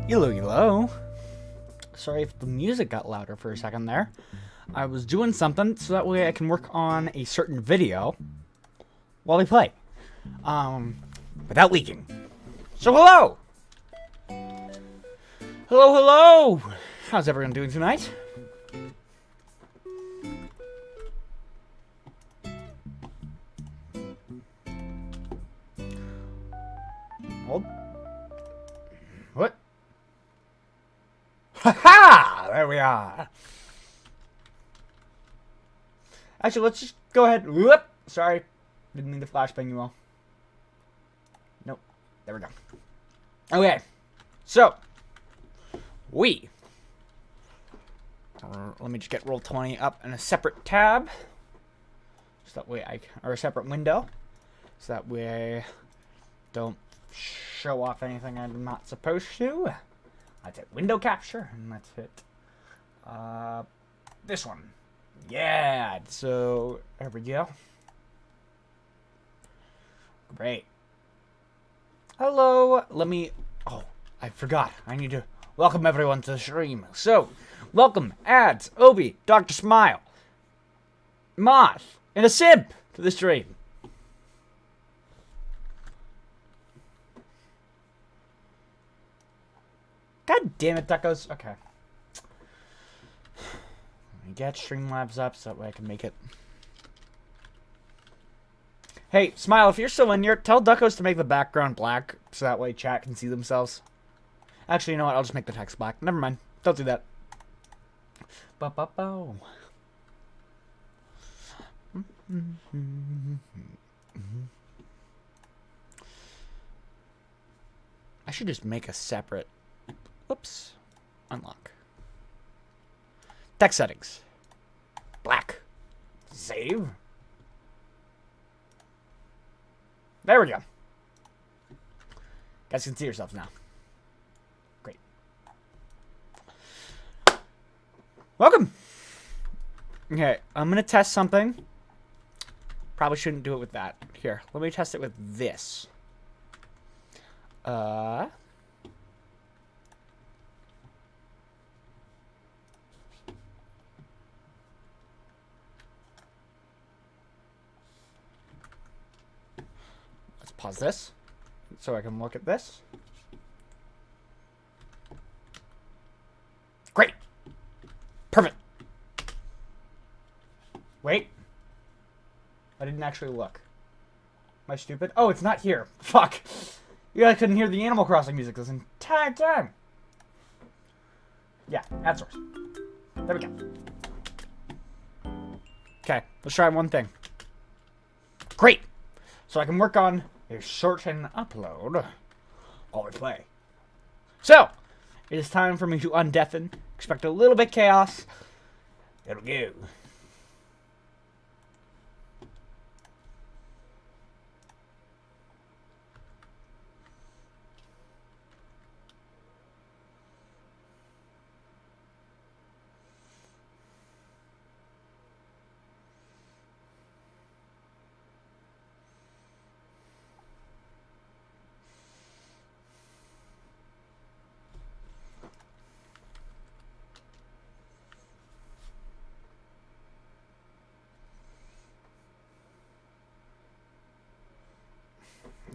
Hello, hello. Sorry if the music got louder for a second there. I was doing something so that way I can work on a certain video while we play. Without leaking. So hello! Hello, hello! How's everyone doing tonight? Hold. What? Ha! There we are. Actually, let's just go ahead. Whoop! Sorry. Didn't mean to flashbang you all. Nope. There we go. Okay. So. Let me just get Roll20 up in a separate tab. So that way or a separate window. So that way I don't show off anything I'm not supposed to. Let's hit window capture, and let's hit this one. Yeah, so there we go. Great. Hello, I forgot. I need to welcome everyone to the stream. So, welcome, Ads, Obi, Dr. Smile, Moth, and a Simp to the stream. God damn it, Duckos. Okay. Let me get Streamlabs up so that way I can make it. Hey, Smile, if you're still in here, tell Duckos to make the background black so that way chat can see themselves. Actually, you know what? I'll just make the text black. Never mind. Don't do that. Ba-ba-bow. I should just make a separate... Whoops. Unlock. Text settings. Black. Save. There we go. Guys can see yourselves now. Great. Welcome. Okay, I'm going to test something. Probably shouldn't do it with that. Here, let me test it with this. Pause this so I can look at this. Great. Perfect. Wait. I didn't actually look. Am I stupid? Oh, it's not here. Fuck. You guys couldn't hear the Animal Crossing music this entire time. Yeah, ad source. There we go. Okay, let's try one thing. Great. So I can work on a certain upload while we play. So, it is time for me to undeafen. Expect a little bit chaos. It'll go.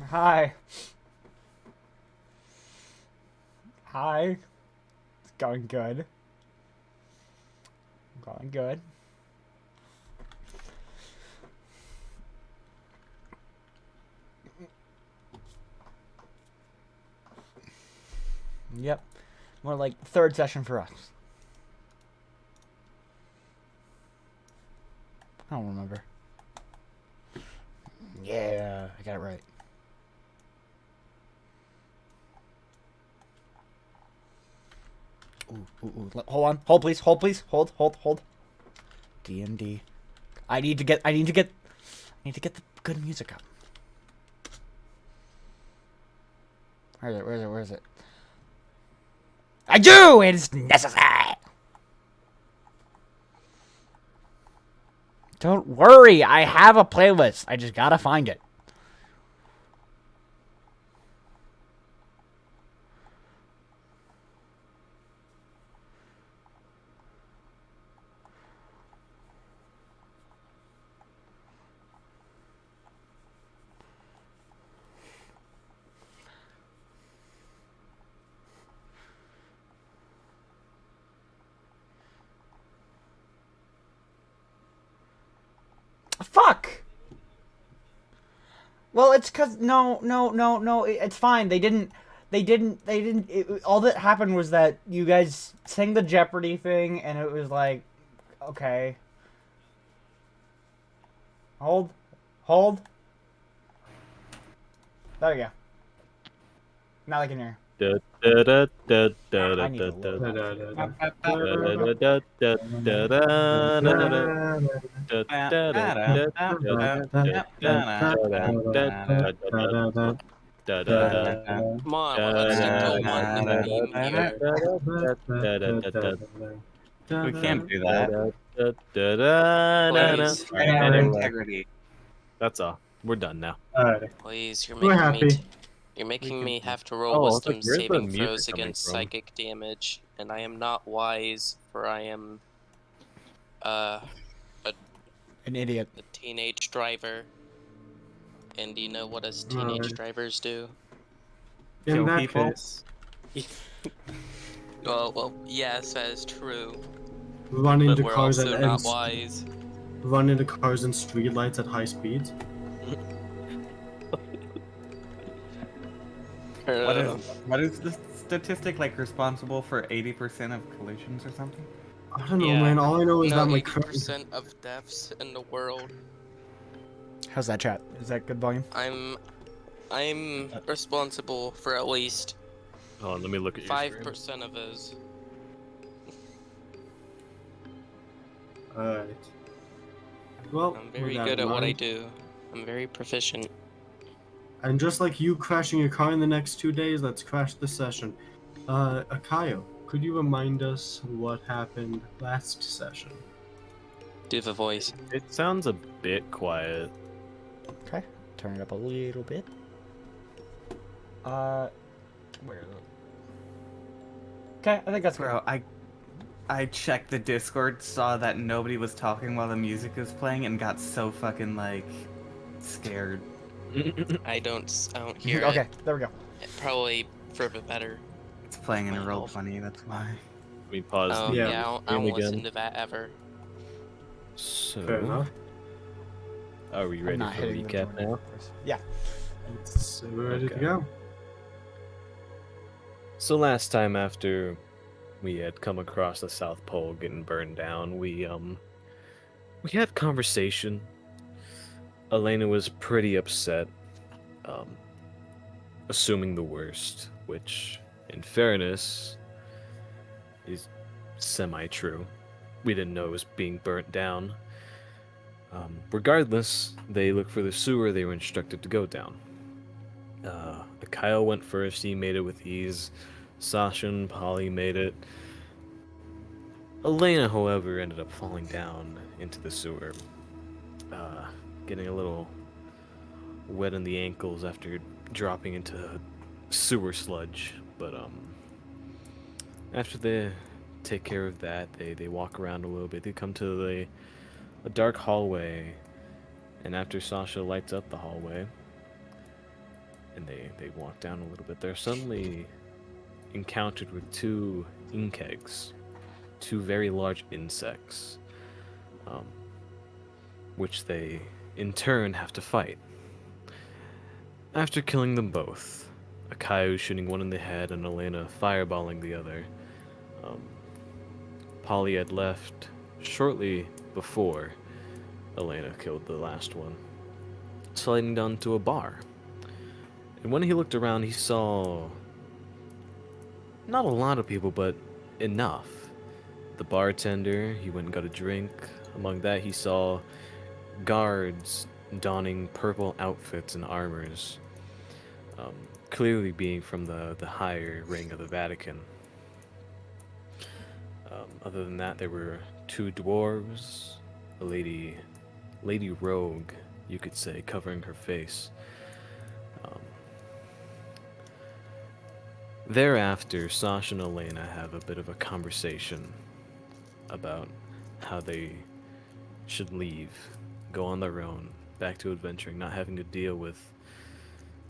Hi. Hi. It's going good. Going good. Yep. More like third session for us. I don't remember. Yeah, I got it right. Ooh. Hold on. Hold, please. Hold, please. Hold. D&D. I need to get the good music up. Where is it? I do! It is necessary! Don't worry, I have a playlist. I just gotta find it. Well, it's cause no. It's fine. They didn't. All that happened was that you guys sang the Jeopardy thing, and it was like, okay, hold, hold. There you go. Now they can hear. Da, da, da, da, da, I da, need da, a little. da, Da-da-da-da. da, da, da, da, da, da, da. Da, da, da, da, da, da, da, da. Come on, let's stick to a one theme here. We can't do that. Please, And our integrity. That's all. We're done now. Alright. please, you're We're making me. happy. You're making can- me have to roll Oh, it's wisdom like, where's the saving music throws coming against from? psychic damage, and I am not wise, for I am a An idiot. teenage driver. And do you know what us teenage Alright. drivers do? In Kill that people? case, Well, yes, that is true. run But into we're cars also and not wise. run into cars and streetlights at high speed. What is the statistic like responsible for 80% of collisions or something? I don't know, Yeah. man. All I know is No, that my 80% of deaths in the world. How's that chat? Is that good volume? I'm responsible for at least Oh, let me look at your screen. 5% of those. Alright. Well, I'm with very that good in at what I mind, do. I'm very proficient. And just like you crashing your car in the next 2 days, let's crash the session. Akayo, could you remind us what happened last session? Do the voice. It sounds a bit quiet. Okay. Turn it up a little bit. Where is it? Okay, I think that's good. Bro, I checked the Discord, saw that nobody was talking while the music was playing, and got so fucking like scared. I don't hear Okay, it. there we go. Probably for the better. It's playing in a Well, roll 20, that's why. Let me pause Oh the yeah, Yeah. I don't stream listen again. to that ever. So, Fair enough. are we I'm ready not for a hitting the recap join now? first. Yeah. We're ready to Okay. go. So last time after we had come across the South Pole getting burned down, we had conversation. Elena was pretty upset, assuming the worst, which, in fairness, is semi-true. We didn't know it was being burnt down. Regardless, they looked for the sewer they were instructed to go down. Kyle went first, he made it with ease. Sasha and Polly made it. Elena, however, ended up falling down into the sewer, getting a little wet in the ankles after dropping into sewer sludge. But after they take care of that, they walk around a little bit. They come to a dark hallway, and after Sasha lights up the hallway, and they walk down a little bit, they're suddenly encountered with two inkegs, two very large insects, which they in turn have to fight. After killing them both, Akayu shooting one in the head and Elena fireballing the other, Polly had left shortly before Elena killed the last one, sliding down to a bar. And when he looked around, he saw not a lot of people, but enough. The bartender, he went and got a drink. Among that, he saw guards donning purple outfits and armors, clearly being from the higher ring of the Vatican. Other than that, there were two dwarves, a lady rogue, you could say, covering her face. Thereafter, Sasha and Elena have a bit of a conversation about how they should leave, go on their own, back to adventuring, not having to deal with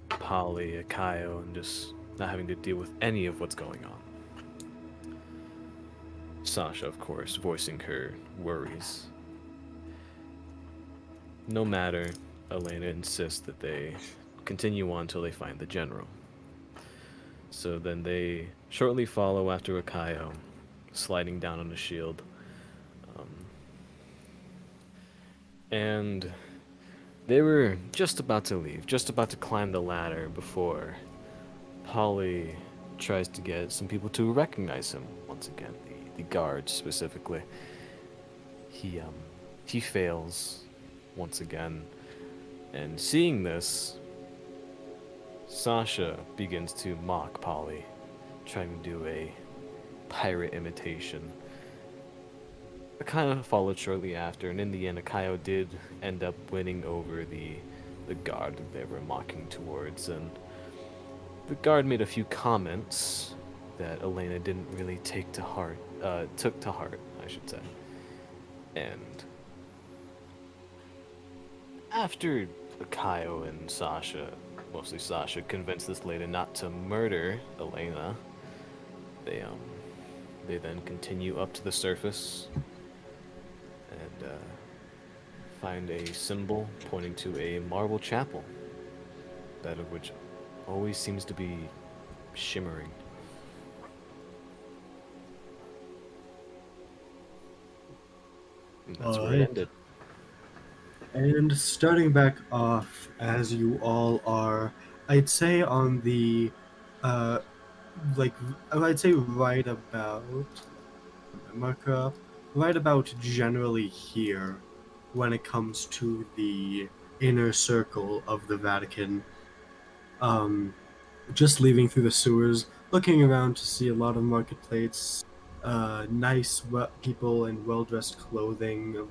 Polly, Akayo, and just not having to deal with any of what's going on. Sasha, of course, voicing her worries. No matter, Elena insists that they continue on until they find the general. So then they shortly follow after Akayo, sliding down on a shield. And they were just about to leave, just about to climb the ladder before Polly tries to get some people to recognize him once again, the guards specifically. He fails once again, and seeing this, Sasha begins to mock Polly, trying to do a pirate imitation. Akayo followed shortly after, and in the end, Akayo did end up winning over the guard that they were mocking towards, and the guard made a few comments that Elena didn't really took to heart, I should say. And after Akayo and Sasha, mostly Sasha, convinced this lady not to murder Elena, they then continue up to the surface and find a symbol pointing to a marble chapel, that of which always seems to be shimmering. And that's where it Alright. ended. And starting back off, as you all are, I'd say on the, I'd say right about, marker up, right about generally here, when it comes to the inner circle of the Vatican. Just leaving through the sewers, looking around to see a lot of marketplaces, nice people in well-dressed clothing of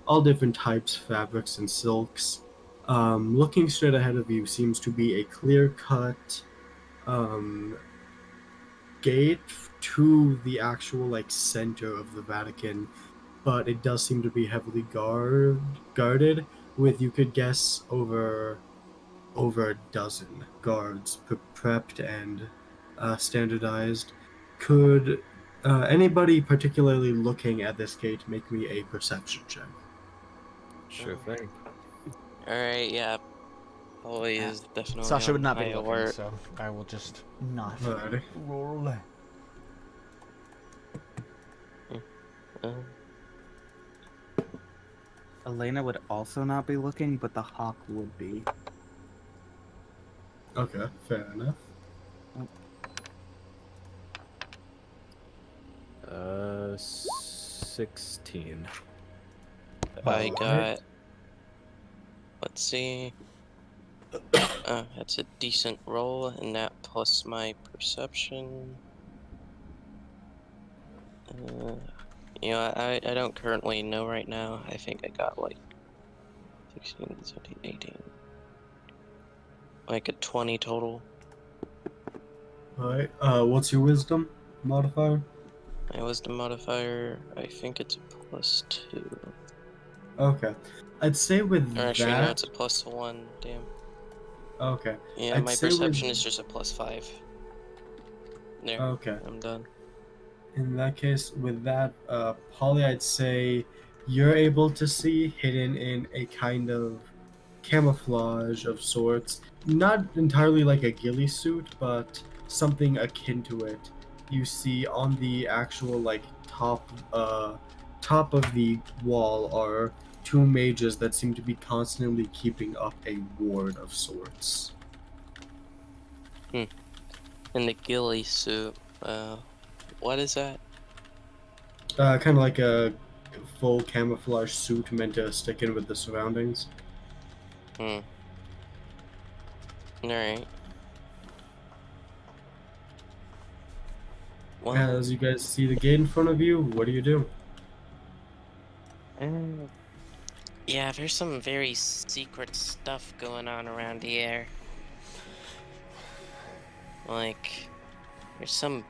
all different types, fabrics, and silks. Looking straight ahead of you seems to be a clear-cut gate to the actual center of the Vatican, but it does seem to be heavily guarded, with, you could guess, over a dozen guards prepped and standardized. Could anybody particularly looking at this gate make me a perception check? Sure thing. Alright, yeah. Polly is definitely Sasha would on not be high looking, alert. so I will just not Alrighty. roll. Elena would also not be looking, but the hawk would be. Okay, fair enough. 16. I Alright. got. Let's see. That's a decent roll, and that plus my perception. I don't currently know right now. I think I got 16, 17, 18. Like a 20 total. Alright, what's your wisdom modifier? My wisdom modifier, I think it's a +2. Okay. I'd say with Or actually, no, that... it's a +1. Damn. Okay. Yeah, I'd my say with- perception is just a +5. There, Okay. I'm done. In that case, with that, Polly, I'd say you're able to see hidden in a kind of camouflage of sorts. Not entirely like a ghillie suit, but something akin to it. You see on the actual top of the wall are two mages that seem to be constantly keeping up a ward of sorts. In the ghillie suit, what is that? Kind of like a full camouflage suit meant to stick in with the surroundings. Alright. Well, As you guys see the gate in front of you, what do you do? yeah, there's some very secret stuff going on around here. Like, there's some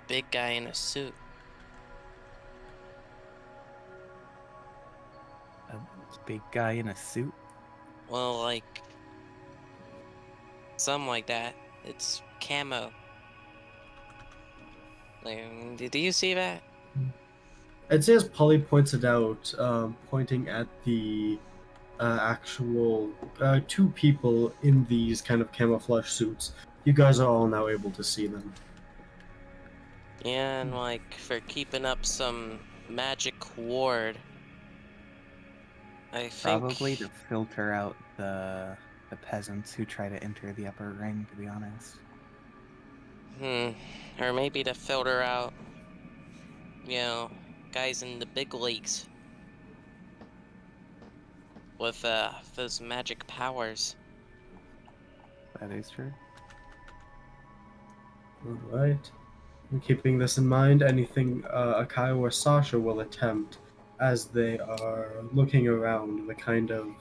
big guy in a suit. A big guy in a suit? Well, something like that. It's camo. Do you see that? I'd say as Polly points it out, pointing at the actual two people in these kind of camouflage suits. You guys are all now able to see them. Yeah, and like for keeping up some magic ward. I think. Probably to filter out the peasants who try to enter the upper ring, to be honest. Or maybe to filter out, guys in the big leagues with those magic powers. That is true. Alright. And keeping this in mind, anything Akai or Sasha will attempt as they are looking around the kind of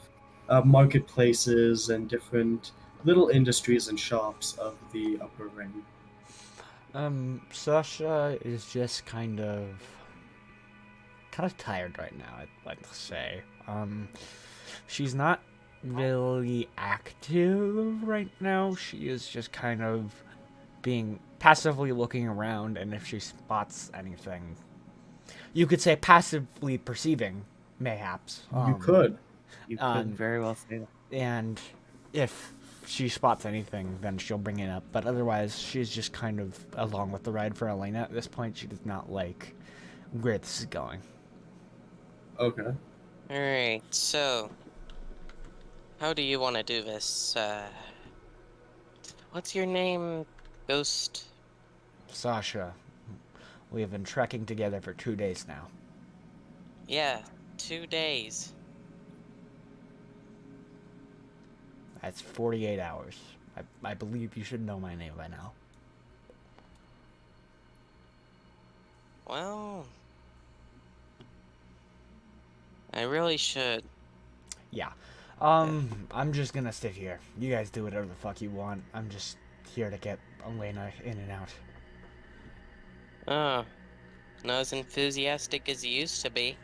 marketplaces and different little industries and shops of the upper ring. Sasha is just kind of tired right now, I'd like to say. She's not really active right now. She is just kind of being passively looking around, and if she spots anything, you could say passively perceiving, mayhaps. You could. You could very well say that. And if she spots anything, then she'll bring it up. But otherwise, she's just kind of along with the ride for Elena at this point. She does not like where this is going. Okay. Alright, so how do you want to do this? What's your name, Ghost? Sasha, we have been trekking together for 2 days now. Yeah, 2 days. That's 48 hours. I believe you should know my name by now. Well, I really should. Yeah. I'm just gonna sit here. You guys do whatever the fuck you want. I'm just here to get Elena in and out. Oh, not as enthusiastic as you used to be.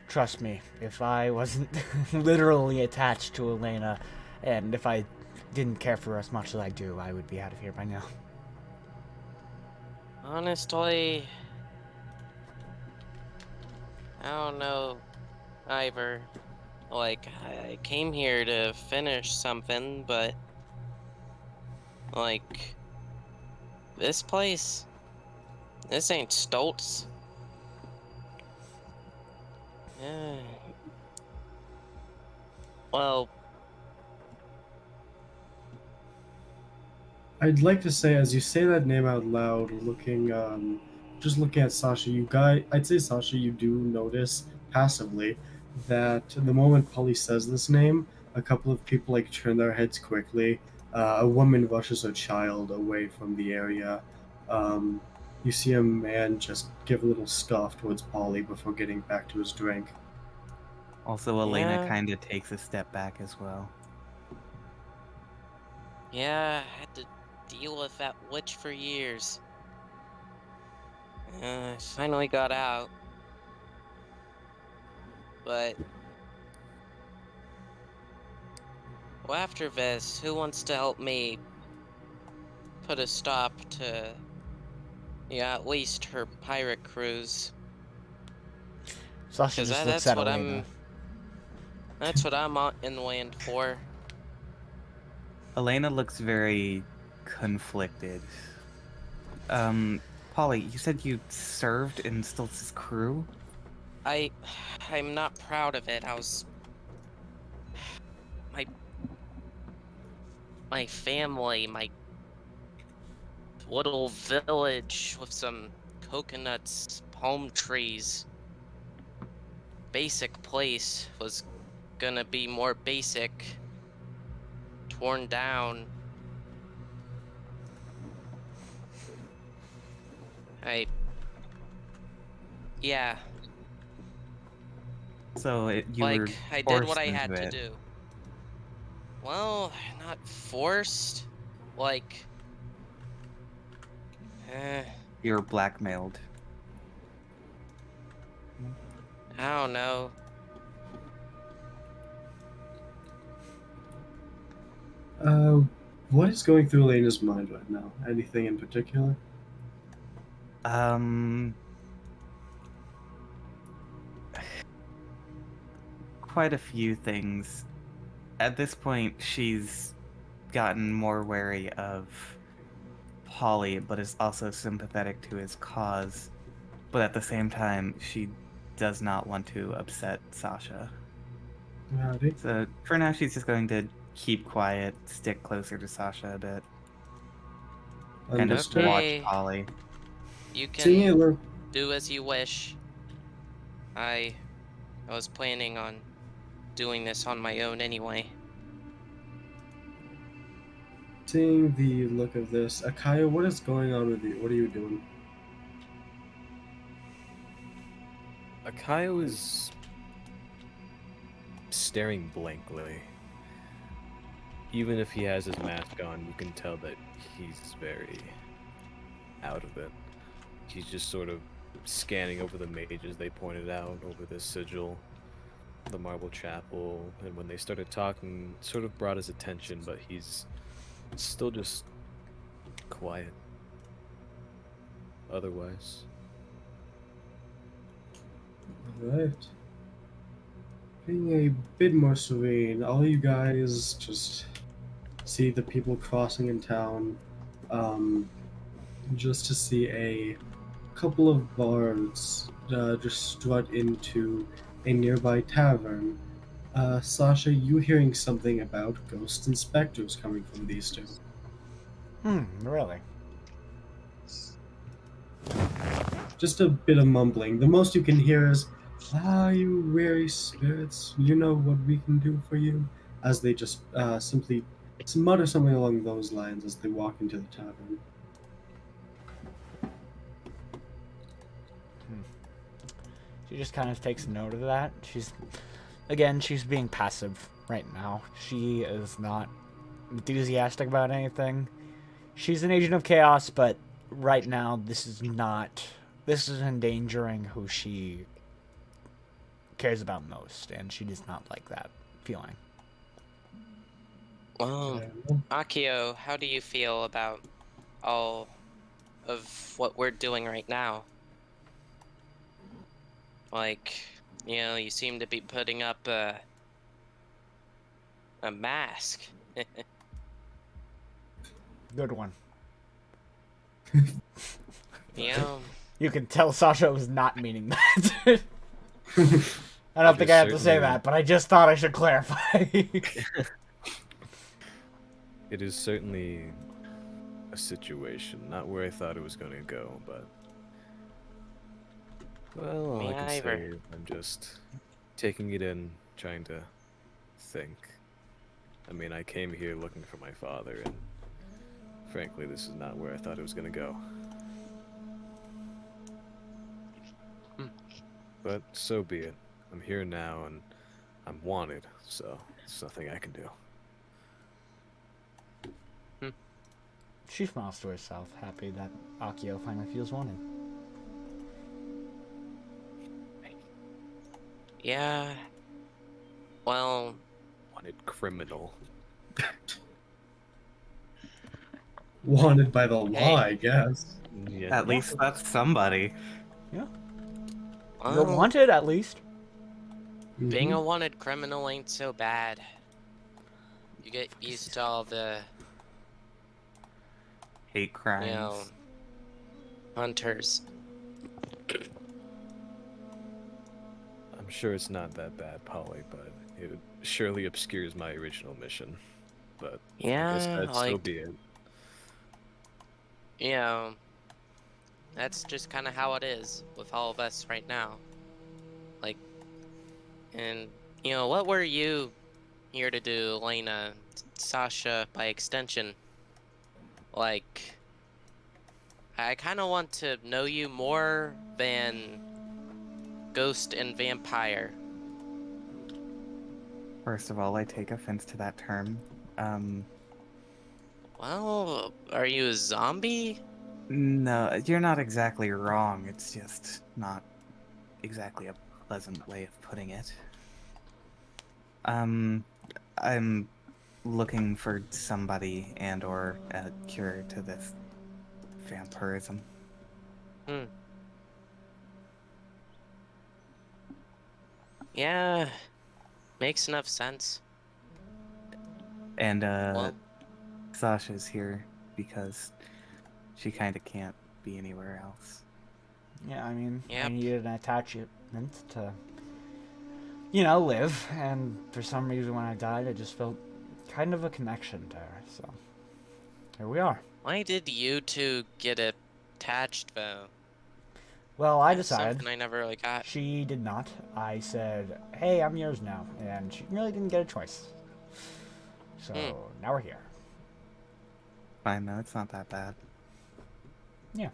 Trust me, if I wasn't literally attached to Elena, and if I didn't care for her as much as I do, I would be out of here by now. Honestly, I don't know, Ivor. Like, I came here to finish something, but like, this place, this ain't Stoltz. Yeah. Well, I'd like to say, as you say that name out loud, just looking at Sasha, I'd say Sasha, you do notice passively that the moment Polly says this name, a couple of people like turn their heads quickly. A woman rushes a child away from the area. You see a man just give a little scoff towards Polly before getting back to his drink. Also, Elena Yeah. kind of takes a step back as well. yeah, I had to deal with that witch for years. I finally got out. But well, after this, who wants to help me put a stop to, at least her pirate cruise? Sasha 'Cause just looks that's at what Elena. that's what I'm in the land for. Elena looks very conflicted. Polly, you said you served in Stoltz's crew? I'm not proud of it. My family, my little village with some coconuts, palm trees, basic place was gonna be more basic, torn down. Yeah, So you were like, I did what forced I had into to it. do. Well, not forced. Like, You were blackmailed. I don't know. What is going through Elena's mind right now? Anything in particular? quite a few things. At this point, she's gotten more wary of Polly, but is also sympathetic to his cause. But at the same time, she does not want to upset Sasha. Howdy. So for now, she's just going to keep quiet, stick closer to Sasha a bit, and just Understood. watch Okay. Polly. You Seeing it can look do as you wish. I was planning on doing this on my own anyway. Seeing the look of this, Akaya, what is going on with you? What are you doing? Akayo is staring blankly. Even if he has his mask on, you can tell that he's very out of it. He's just sort of scanning over the mages they pointed out, over this sigil, the marble chapel, and when they started talking, it sort of brought his attention, but he's still just quiet. Otherwise, Alright. Being a bit more serene, all you guys just see the people crossing in town, just to see a couple of bards just strut into a nearby tavern. Sasha, you hearing something about ghosts and specters coming from these two? Really? Just a bit of mumbling. The most you can hear is, you weary spirits, you know what we can do for you? As they just simply mutter something along those lines as they walk into the tavern. She just kind of takes note of that. She's being passive right now. She is not enthusiastic about anything. She's an agent of chaos, but right now this is endangering who she cares about most, and she does not like that feeling. Well, Akio, how do you feel about all of what we're doing right now? Like, you seem to be putting up a mask. Good one. You know, You can tell Sasha was not meaning that. I don't think I have to say Certainly. that, but I just thought I should clarify. it is certainly a situation, not where I thought it was going to go, but well, all Me I can say either. is I'm just taking it in, trying to think. I mean, I came here looking for my father, and frankly, this is not where I thought it was going to go. But so be it. I'm here now, and I'm wanted, so there's nothing I can do. She smiles to herself, happy that Akio finally feels wanted. yeah. Well, Wanted criminal. Wanted by the law, I guess. Yeah. At least that's somebody. You're well, wanted, at least. being a wanted criminal ain't so bad. You get used to all the, Hate crimes. hunters. I'm sure it's not that bad, Polly, but it surely obscures my original mission. But Yeah, like I said, so like, be it. That's just kind of how it is with all of us right now. Like, and, what were you here to do, Elena, Sasha, by extension? Like, I kind of want to know you more than ghost and vampire. First of all, I take offense to that term. Well, are you a zombie? No, you're not exactly wrong. It's just not exactly a pleasant way of putting it. I'm looking for somebody and or a cure to this vampirism. Yeah. Makes enough sense. And Well, Sasha's here because she kind of can't be anywhere else. Yeah, I mean, I Yep. needed an attachment to, you know, live, and for some reason when I died, I just felt kind of a connection to her. So here we are. why did you two get attached, though? Well, I That's decided. something I never really got. She did not. I said, "Hey, I'm yours now," and she really didn't get a choice. So now we're here. Fine, no, it's not that bad. Yeah.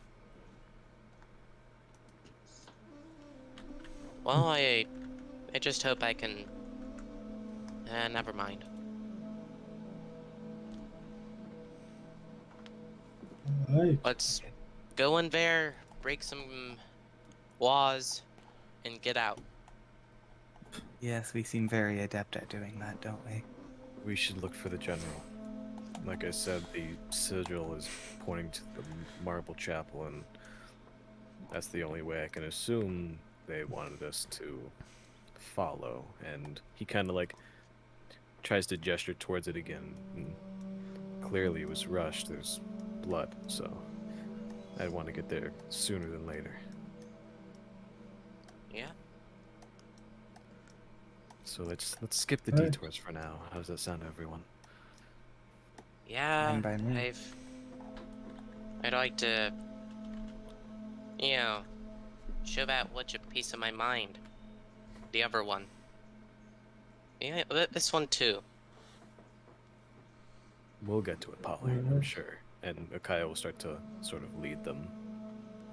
Well, I just hope I can. Never mind. Alright. Let's go in there, break some laws, and get out. Yes, we seem very adept at doing that, don't we? We should look for the general. Like I said, the sigil is pointing to the marble chapel, and that's the only way I can assume they wanted us to follow. And he kind of like tries to gesture towards it again. And clearly it was rushed. There's blood, so I'd want to get there sooner than later. Yeah. So let's skip the Alright. detours for now. How does that sound, everyone? Yeah. Fine by me. I'd like to, show that witch a piece of my mind. The other one. Yeah, this one too. We'll get to it, Polly, I'm Mhm. sure. And Akaya will start to sort of lead them.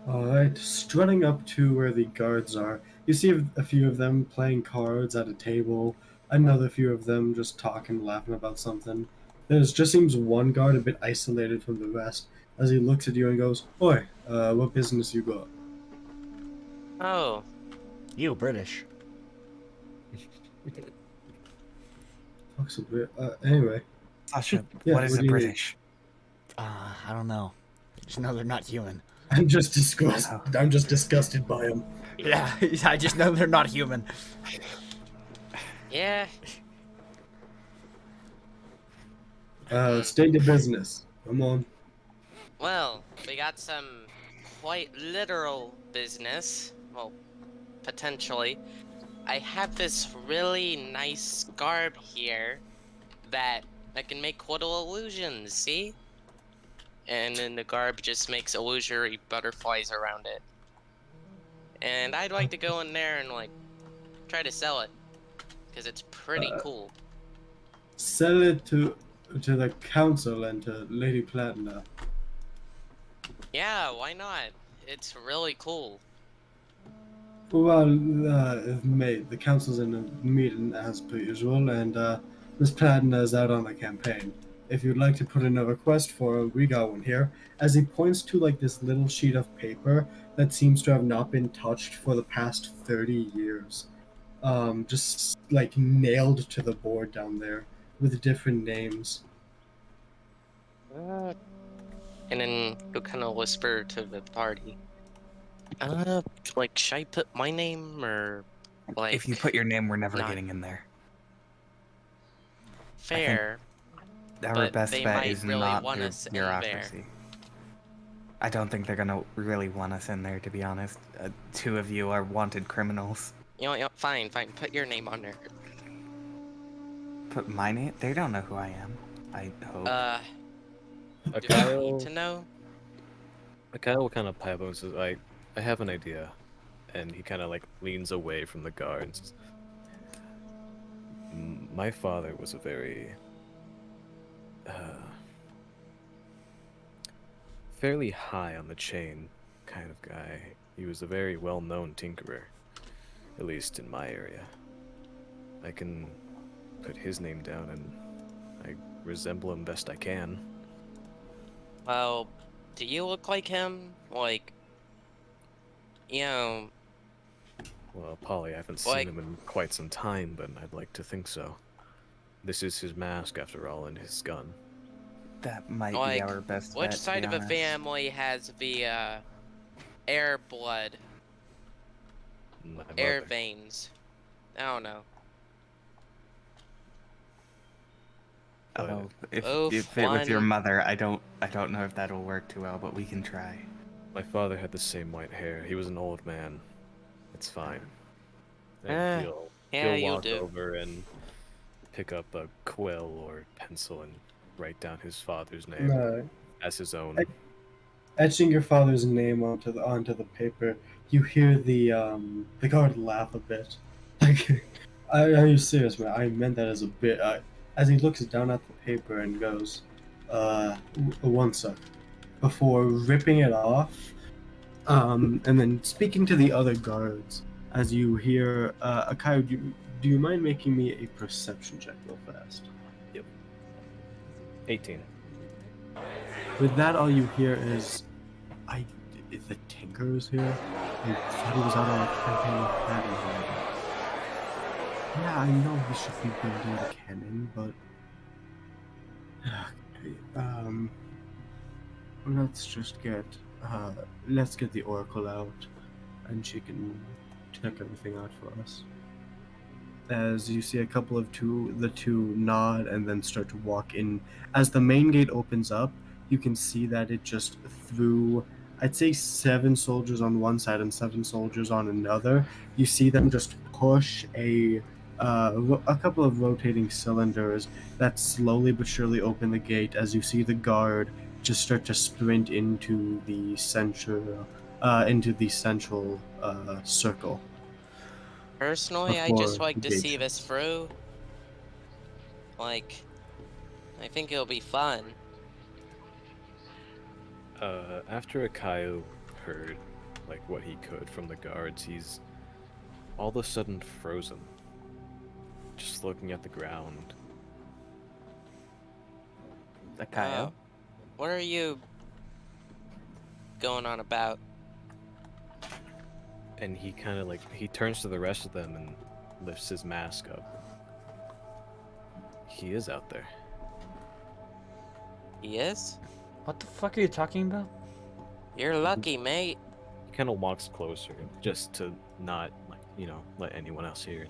Alright, strutting up to where the guards are, you see a few of them playing cards at a table, another few of them just talking, laughing about something. There's just seems one guard a bit isolated from the rest as he looks at you and goes, "Oi, what business you got?" Oh, You British. Fuck's a bit. Anyway, Sasha, Yeah, what is what a do you need? British? I don't know. Just know they're not human. I'm just disgusted by him. Yeah, I just know they're not human. yeah. State of business. Come on. Well, we got some quite literal business. Well, potentially. I have this really nice garb here that can make little illusions, see? And then the garb just makes illusory butterflies around it. And I'd like to go in there and, like, try to sell it. Because it's pretty cool. Sell it to the council and to Lady Platina. Yeah, why not? It's really cool. Well, mate, the council's in a meeting as per usual, and Miss Platina is out on a campaign. If you'd like to put in a request for her, we got one here. As he points to like this little sheet of paper that seems to have not been touched for the past 30 years, just like nailed to the board down there with different names. And then he'll kind of whisper to the party. Like, should I put my name or like? If you put your name, we're never not- getting in there. fair. Our But best they bet might is really not want through us in there. bureaucracy. I don't think they're gonna really want us in there, to be honest. Two of you are wanted criminals. Fine. Put your name on there. Put my name? They don't know who I am. I hope. Do I need Akaya, to know? Akaya will kind of pipe up and says, I have an idea. And he kind of like leans away from the guards. My father was a very fairly high on the chain kind of guy. He was a very well-known tinkerer, at least in my area. I can put his name down and I resemble him best I can. Well, do you look like him? Like, Well, Polly, I haven't seen Like- him in quite some time, but I'd like to think so. This is his mask, after all, and his gun. That might like, be our best which bet, to side be of the honest. family has the air blood, My air mother. veins? I don't know. But Oh, if Both it was your one- mother, I don't know if that'll work too well, but we can try. my father had the same white hair. He was an old man. It's fine. And Eh, he'll yeah, you'll walk do. over and pick up a quill or pencil and write down his father's name as his own. Etching your father's name onto the paper, you hear the guard laugh a bit. Like, are you serious, man? I meant that as a bit. As he looks down at the paper and goes, one sec, before ripping it off, and then speaking to the other guards. As you hear, Akayo, do you mind making me a perception check real fast? 18. With that, all you hear is, the Tinker is here. I thought he was out on a campaign with Patty. Yeah, I know he should be building the cannon, but let's get the Oracle out, and she can check everything out for us. As you see a couple of the two nod and then start to walk in. As the main gate opens up, you can see that it just threw, I'd say, 7 soldiers on one side and 7 soldiers on another. You see them just push a couple of rotating cylinders that slowly but surely open the gate. As you see the guard just start to sprint into the central circle. Personally, I Before just like to see engagement. this through. Like, I think it'll be fun. After Akayo heard like what he could from the guards, he's all of a sudden frozen, just looking at the ground. Akayo? What are you going on about? And he kind of he turns to the rest of them and lifts his mask up. He is out there. He is? What the fuck are you talking about? You're lucky, mate. He kind of walks closer just to not let anyone else hear.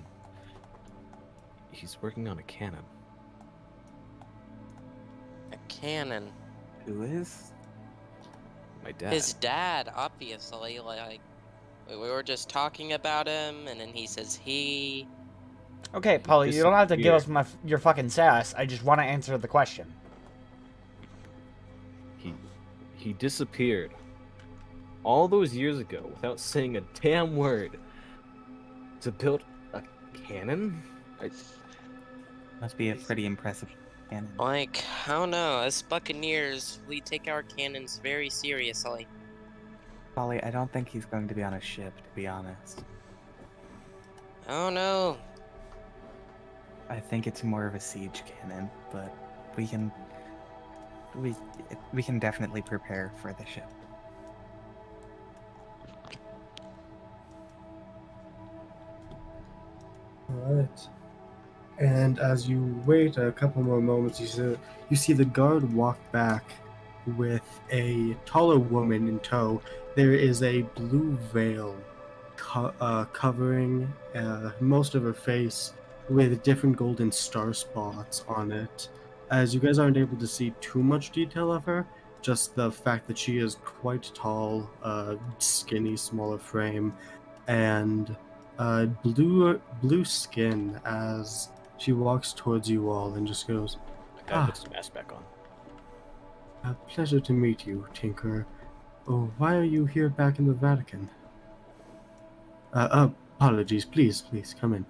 He's working on a cannon. A cannon. Who is? My dad. His dad, obviously. Like, we were just talking about him, and then he says he. Okay, Polly, you don't have to give us your fucking sass. I just want to answer the question. He disappeared all those years ago without saying a damn word to build a cannon? Must be a pretty impressive cannon. Like, I don't know. As Buccaneers, we take our cannons very seriously. Polly, I don't think he's going to be on a ship, to be honest. I don't know. I think it's more of a siege cannon, but we can definitely prepare for the ship. Alright. And as you wait a couple more moments, you see the guard walk back with a taller woman in tow. There is a blue veil covering most of her face with different golden star spots on it. As you guys aren't able to see too much detail of her, just the fact that she is quite tall, skinny, smaller frame, and blue skin as she walks towards you all and just goes, The guy puts his mask back on. "A pleasure to meet you, Tinker. Oh, why are you here back in the Vatican?" Apologies, please come in.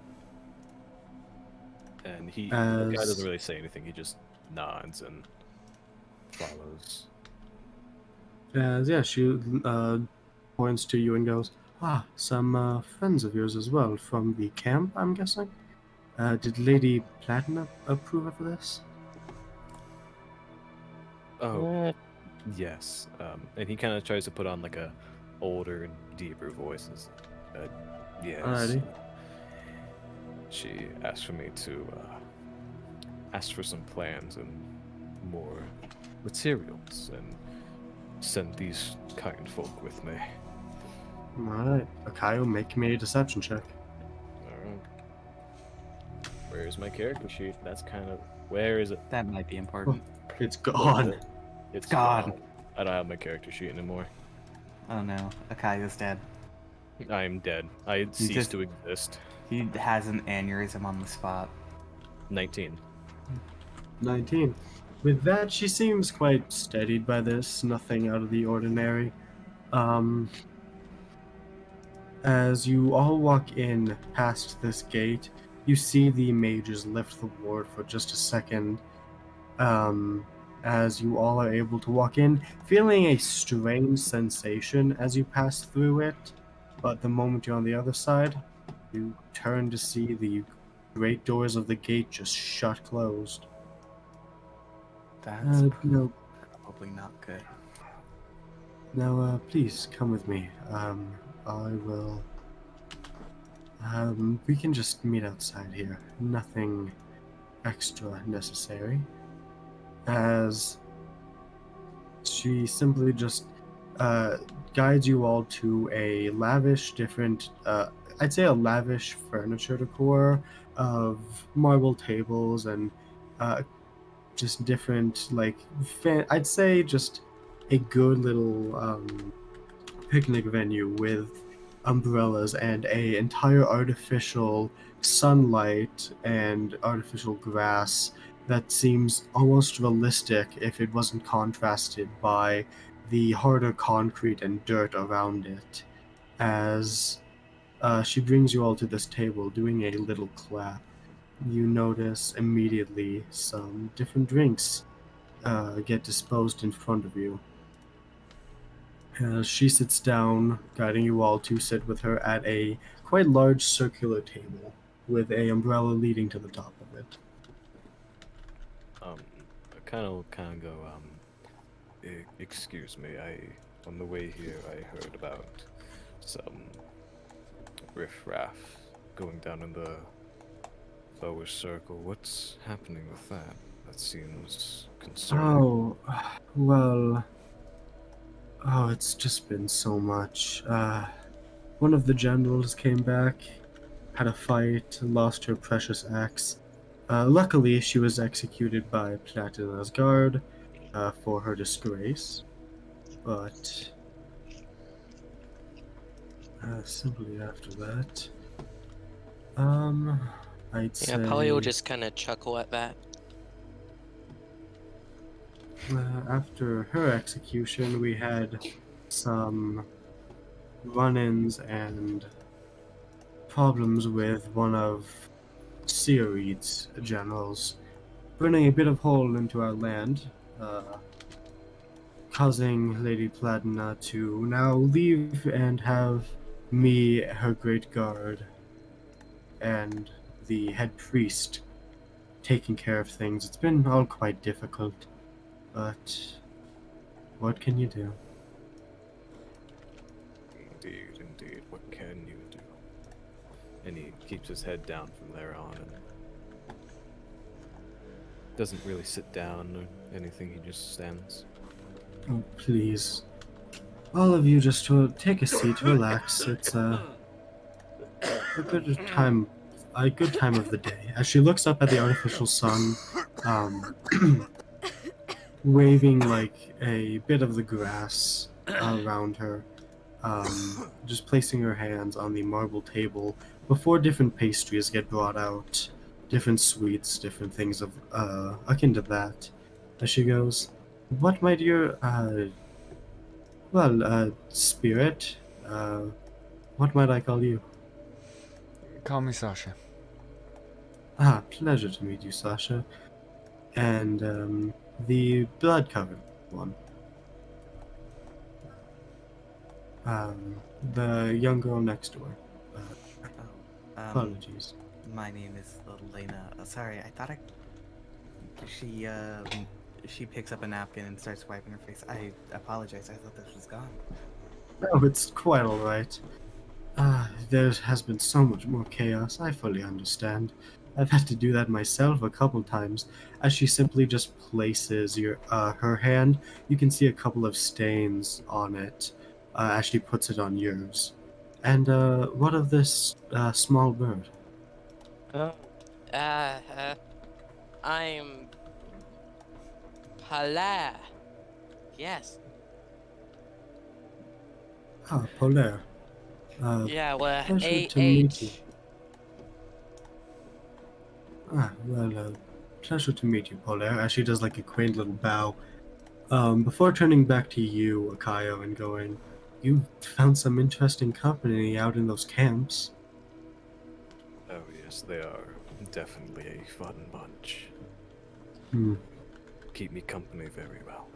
And the guy doesn't really say anything. He just nods and follows. She points to you and goes, some friends of yours as well from the camp, I'm guessing? Did Lady Platinum approve of this? Oh, yes. And he kind of tries to put on like a older and deeper voice. Yes. Alrighty. She asked for me to ask for some plans and more materials and send these kind folk with me. Alright. Akayo, make me a deception check. Alright. Where's my character sheet? That's kind of where is it? That might be important. It's gone. It's gone. I don't have my character sheet anymore. Oh no, Akaya's dead. I am dead. I ceased just- to exist. He has an aneurysm on the spot. 19. 19. With that, she seems quite steadied by this, nothing out of the ordinary. As you all walk in past this gate, you see the mages lift the ward for just a second. As you all are able to walk in, feeling a strange sensation as you pass through it, but the moment you're on the other side, you turn to see the great doors of the gate just shut closed. That's No, probably not good. now, please come with me. I will. We can just meet outside here. Nothing extra necessary. As she simply just guides you all to a lavish, different, I'd say a lavish furniture decor of marble tables and just different, like, I'd say just a good little picnic venue with umbrellas and a entire artificial sunlight and artificial grass that seems almost realistic if it wasn't contrasted by the harder concrete and dirt around it. As she brings you all to this table, doing a little clap, you notice immediately some different drinks get disposed in front of you. She sits down, guiding you all to sit with her at a quite large circular table with a umbrella leading to the top of it. I kind of go, excuse me, on the way here, I heard about some riffraff going down in the lower circle. What's happening with that? That seems concerning. Oh, well. Oh, it's just been so much. One of the generals came back, had a fight, lost her precious axe. Luckily, she was executed by Platina's guard for her disgrace. But simply after that, I'd say. Yeah, Polly will just kind of chuckle at that. After her execution, we had some run-ins and problems with one of Seareed's generals, burning a bit of hole into our land, causing Lady Platina to now leave and have me, her great guard, and the head priest taking care of things. It's been all quite difficult. But what can you do? Indeed. What can you do? And he keeps his head down from there on and doesn't really sit down or anything, he just stands. Oh, please. All of you just take a seat, relax. It's a good time of the day. As she looks up at the artificial sun, waving like a bit of the grass around her, just placing her hands on the marble table before different pastries get brought out, different sweets, different things of akin to that. As she goes, what might your spirit, what might I call you? Call me Sasha. Pleasure to meet you, Sasha. And the blood-covered one. The young girl next door. Apologies. My name is Elena. Sorry, I thought she picks up a napkin and starts wiping her face. I apologize. I thought this was gone. No, it's quite alright. There has been so much more chaos. I fully understand. I've had to do that myself a couple times. As she simply just places her hand, you can see a couple of stains on it as she puts it on yours. And what of this small bird? I'm Pala. Yes. Ah, Polaire. Yeah, well, Pleasure to meet you. AH. Pleasure to meet you, Polaire. As she does like a quaint little bow. Before turning back to you, Akayo, and going, you found some interesting company out in those camps. Oh yes, they are definitely a fun bunch. Hmm. Keep me company very well.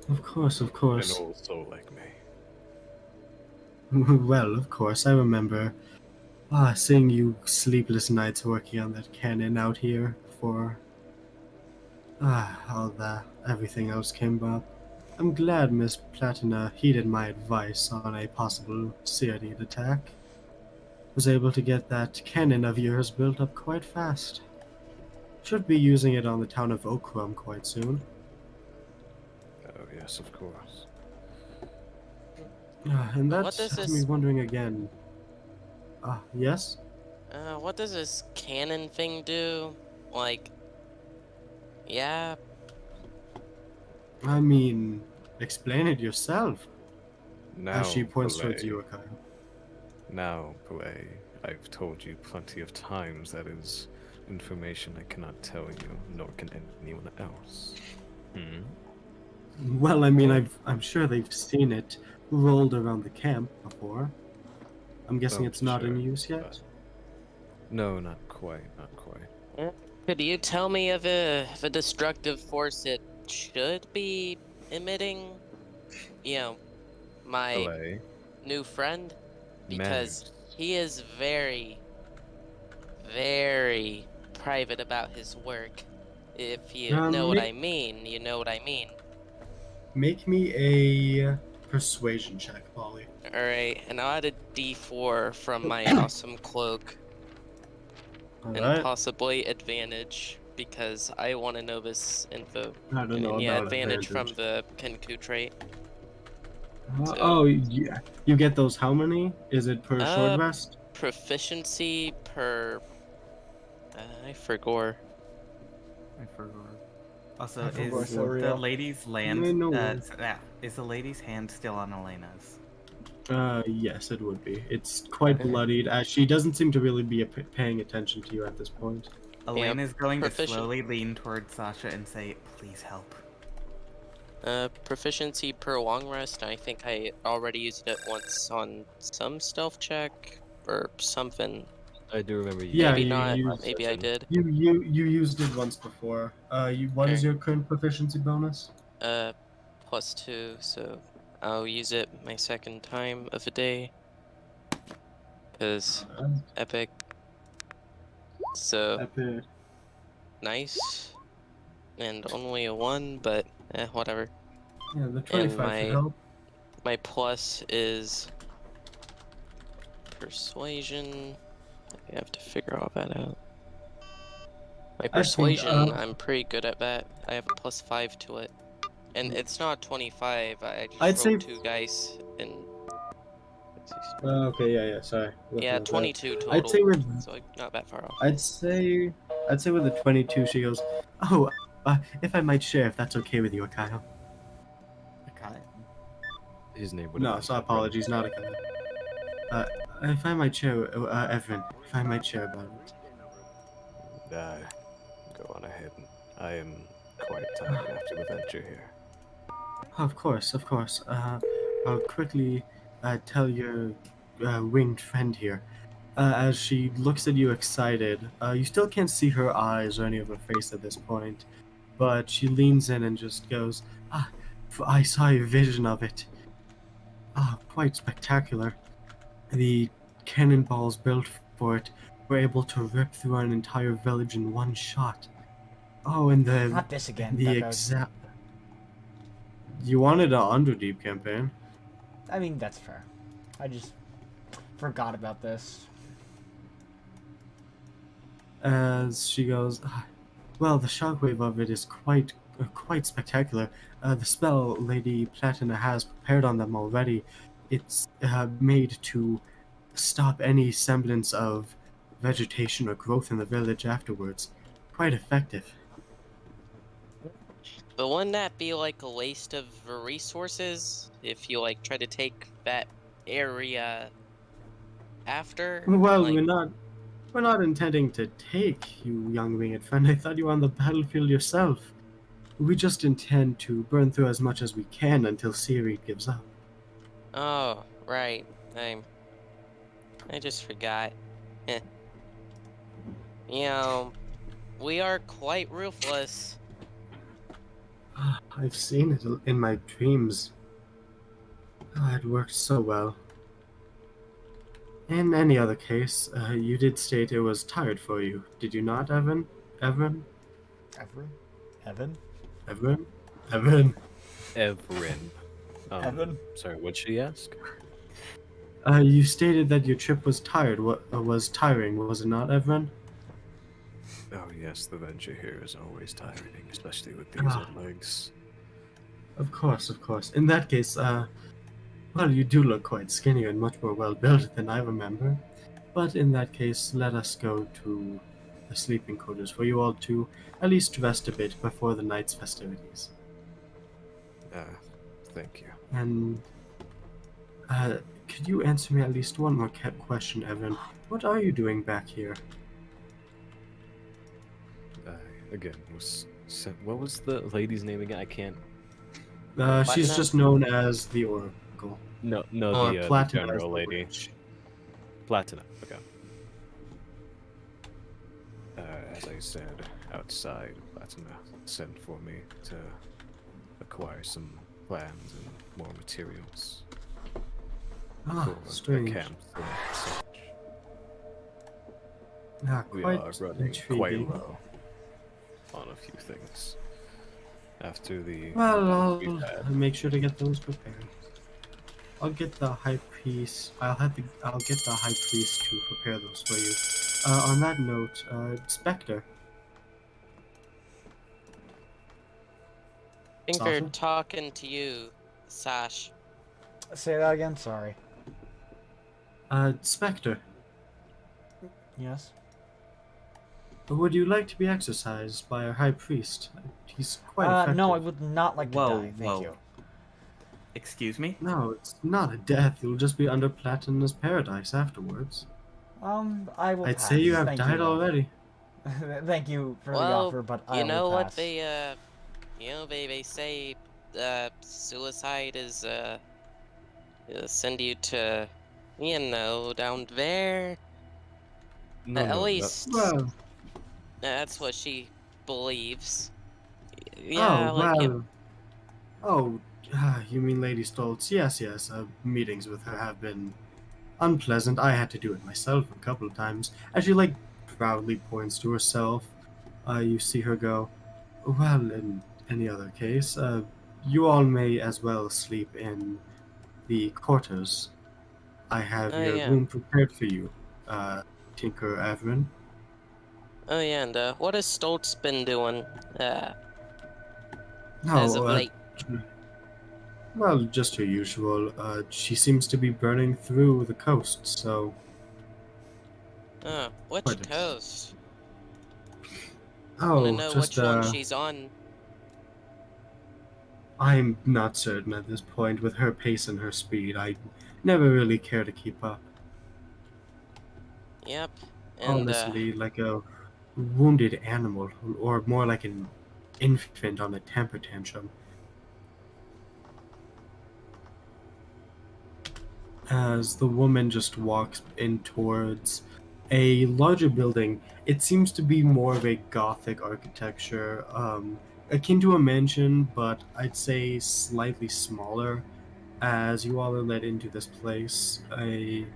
Of course, of An course. old soul like me. Well, of course, I remember seeing you sleepless nights working on that cannon out here before all that everything else came up. I'm glad Miss Platina heeded my advice on a possible Searid attack. Was able to get that cannon of yours built up quite fast. Should be using it on the town of Okrum quite soon. Oh yes, of course. And that What does has me this- wondering again. Yes? What does this cannon thing do? Like, yeah, I mean, explain it yourself. Now, As she points Pelé. towards you, Akayo. Now, Pelé, I've told you plenty of times that is information I cannot tell you, nor can anyone else. Hmm? Well, I mean, I'm sure they've seen it rolled around the camp before. I'm guessing Oh, it's not in sure, use yet. but- No, not quite, not quite. could you tell me of a destructive force it should be emitting? You know, my Pelé, new friend? Because manners. he is very, very private about his work. If you know what I mean, you know what I mean. Make me a persuasion check, Polly. Alright, and I'll add a d4 from my awesome cloak. And Alright. possibly advantage, because I want to know this info. I don't And know then, yeah, about advantage from the Kenku trait. so- Oh, yeah. You get those how many? Is it per Uh, short rest? Proficiency per... I forgot. I forgot. Also, I forgot is so the real. lady's land? No. Is the lady's hand still on Elena's? Yes, it would be. It's quite Okay. bloodied, as she doesn't seem to really be paying attention to you at this point. Elena's going to proficient- slowly lean towards Sasha and say, "Please help." Proficiency per long rest. I think I already used it once on some stealth check or something. I do remember you. Yeah, maybe you not. used Maybe I did. You used it once before. What is Okay. your current proficiency bonus? +2, so I'll use it my second time of the day. Cause epic. So Epic. nice. And only a 1, but whatever. Yeah, the 25 my- should help. My plus is persuasion. I have to figure all that out. My persuasion, I'm pretty good at that. I have a +5 to it. And it's not 25, I just I'd rolled say- 2 dice and... Okay, yeah, sorry. Looking Yeah, at that. 22 total. I'd say with So not that far off. I'd say with the 22 she goes, "Oh, if I might share, if that's okay with you, Akayo." Okay. His name would No, so apologies, not Akayo. If I might share, Evan, if I might share about it. Go on ahead. I am quite tired after the venture here. Of course, of course. I'll quickly tell your winged friend here. As she looks at you excited, you still can't see her eyes or any of her face at this point, but she leans in and just goes, I saw a vision of it. Quite spectacular. The cannonballs built for it were able to rip through an entire village in one shot. Oh, and Not this again. the Becca. exact... You wanted an Underdeep campaign. I mean, that's fair. I just forgot about this. As she goes, well, the shockwave of it is quite spectacular. The spell Lady Platina has prepared on them already. It's made to stop any semblance of vegetation or growth in the village afterwards. Quite effective. But wouldn't that be like a waste of resources if you like try to take that area after? Well, Like, we're not intending to take you, young winged friend. I thought you were on the battlefield yourself. We just intend to burn through as much as we can until Seaweed gives up. oh, right. I just forgot. Eh. You know, we are quite ruthless. I've seen it in my dreams. It worked so well. In any other case, you did state it was tired for you, did you not, Evan? Evan? Evan? Evan? Evan? Evan? Evrin. Evan? Sorry, what'd she ask? You stated that your trip was was tiring, was it not, Evan? Oh yes, the venture here is always tiring, especially with these Ah. old legs. Of course, of course. In that case, well, you do look quite skinny and much more well-built than I remember. But in that case, let us go to the sleeping quarters for you all to at least rest a bit before the night's festivities. Thank you. And, could you answer me at least one more question, Evan? What are you doing back here? Again, what was the lady's name again? I can't. She's Platina? just known as the Oracle. No, Or the Platina as general the lady. witch. Platina. Okay. As I said, outside, Platina sent for me to acquire some plans and more materials Ah, for the strange. camp. and such. Ah, We quite are running intriguing. quite low on a few things. After the Well, we've had. I'll make sure to get those prepared. I'll get the high priest. I'll get the high priest to prepare those for you. On that note, Spectre. I think they're Sasha? talking to you, Sash. Say that again? Sorry. Spectre, Yes? would you like to be exorcised by our high priest? He's quite effective. No, I would not like to Whoa, die. Thank whoa. you. Excuse me? No, it's not a death. You'll just be under Platina's paradise afterwards. I will I'd pass. say you have Thank died though. already. Thank you for the Well, offer, but I You will know what pass. they say suicide is send you to, down there. At least Well, that's what she believes. Yeah, oh, like well. Oh, you mean Lady Stoltz? Yes, yes. Meetings with her have been unpleasant. I had to do it myself a couple of times. As she, proudly points to herself, you see her go, well, in any other case, you all may as well sleep in the quarters. I have Oh, your yeah. room prepared for you, Tinker Averin. oh yeah, and what has Stoltz been doing No, as of late? well, just her usual. She seems to be burning through the coast, so Oh, which quite a- coast? oh, Wanna know just which one she's on? I'm not certain at this point. With her pace and her speed, I never really care to keep up. Yep. And Honestly, like a wounded animal, or more like an infant on a temper tantrum. As the woman just walks in towards a larger building, it seems to be more of a Gothic architecture, akin to a mansion, but I'd say slightly smaller. As you all are led into this place, a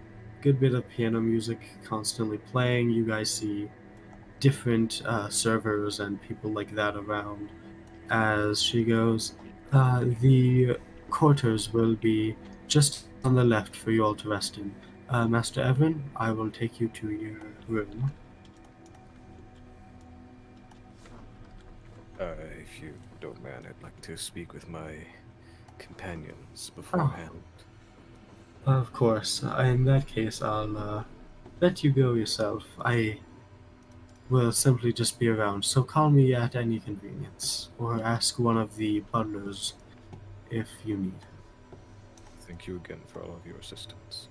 good bit of piano music constantly playing. You guys see different servers and people like that around. As she goes, the quarters will be just on the left for you all to rest in. Master Evan, I will take you to your room. If you don't mind, I'd like to speak with my companions beforehand. Of course. In that case, I'll let you go yourself. I will simply just be around, so call me at any convenience, or ask one of the butlers if you need. Thank you again for all of your assistance.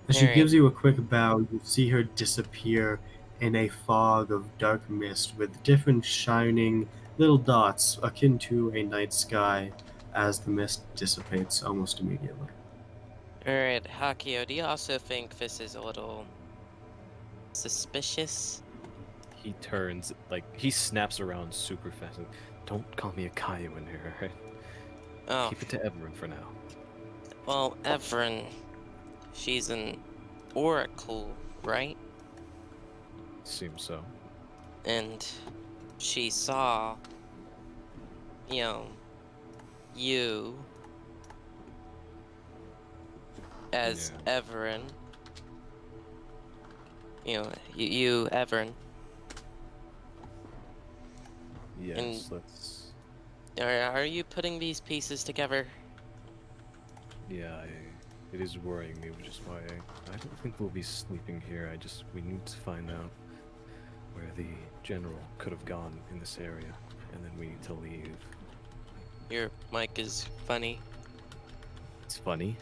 As she Alright. gives you a quick bow, you see her disappear in a fog of dark mist with different shining little dots akin to a night sky as the mist dissipates almost immediately. Alright, Hakio, do you also think this is a little suspicious? He turns, like, he snaps around super fast. Like, don't call me a Kaio in here, alright? Oh, Keep it to Everin for now. well, Evren, she's an oracle, right? Seems so. And she saw, you know, you as Everin. You know, you Everin. Yes, let's... Are you putting these pieces together? Yeah, it is worrying me, which is why I don't think we'll be sleeping here. We need to find out where the general could have gone in this area, and then we need to leave. Your mic is funny. It's funny.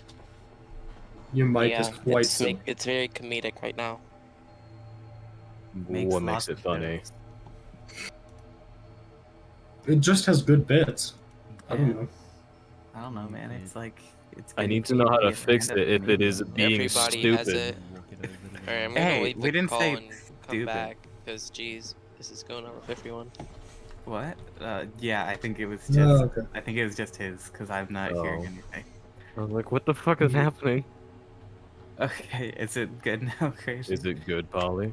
Your mic yeah, is quite so. it's very comedic right now. What makes lots it of funny? sense. It just has good bits. I don't Yeah. know. I don't know, man. It's like it's. I good need to know how to devious fix it random if it is for me. being Everybody has stupid. it. Alright, I'm gonna Hey, leave we the didn't call say and come stupid. back, because geez, this is going on with everyone. What? Yeah, I think it was just. No, okay. I think it was just his, because I'm not hearing Oh. anything. I was like, what the fuck is Yeah. happening? Okay, is it good now, Crazy? Is it good, Polly?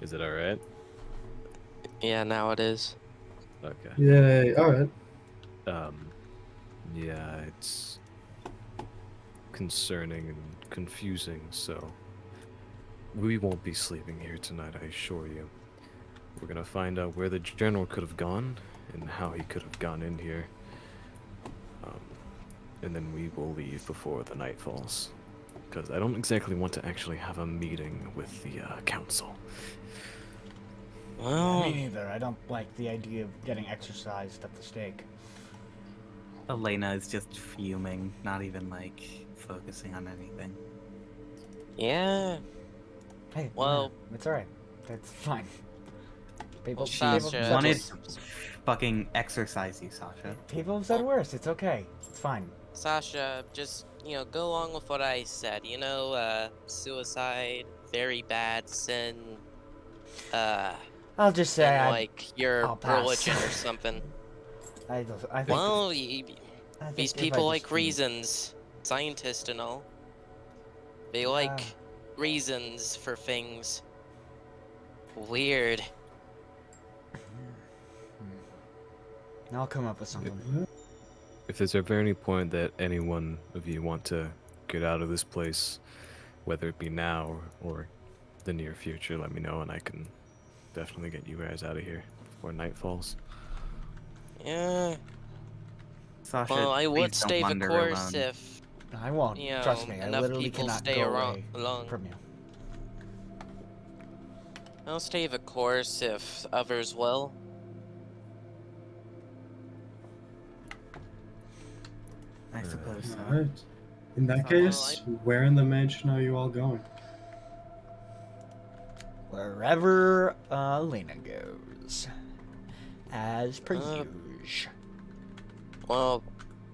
Is it alright? Yeah, now it is. Okay. Yay, alright. Yeah, it's concerning and confusing, so we won't be sleeping here tonight, I assure you. We're gonna find out where the general could have gone and how he could have gone in here. And then we will leave before the night falls. Because I don't exactly want to actually have a meeting with the council. Well, Me neither. I don't like the idea of getting exercised at the stake. Elena is just fuming, not even like focusing on anything. yeah. Hey, Well- it's alright. It's fine. People, Well, She people, Sasha, have said wanted worse. to fucking exercise you, Sasha. People have said worse. It's okay. It's fine. Sasha, just, go along with what I said. Suicide, very bad sin, I'll just say and, I your I'll pass. religion or something. think Well, I think these if I people like just- reasons. Scientists and all. They like reasons for things. Weird. I'll come up with something. If there's ever any point that any one of you want to get out of this place, whether it be now or the near future, let me know and I can definitely get you guys out of here before night falls. Yeah. Sasha, Well, I would please don't stay the wander course alone. if I won't. Trust me. I enough literally people cannot stay go around away along. from you. I'll stay the course if others will. I suppose so. Alright. In that Well, case, where in the mansion are you all going? Wherever Lena goes, as per Uh, usual. Well,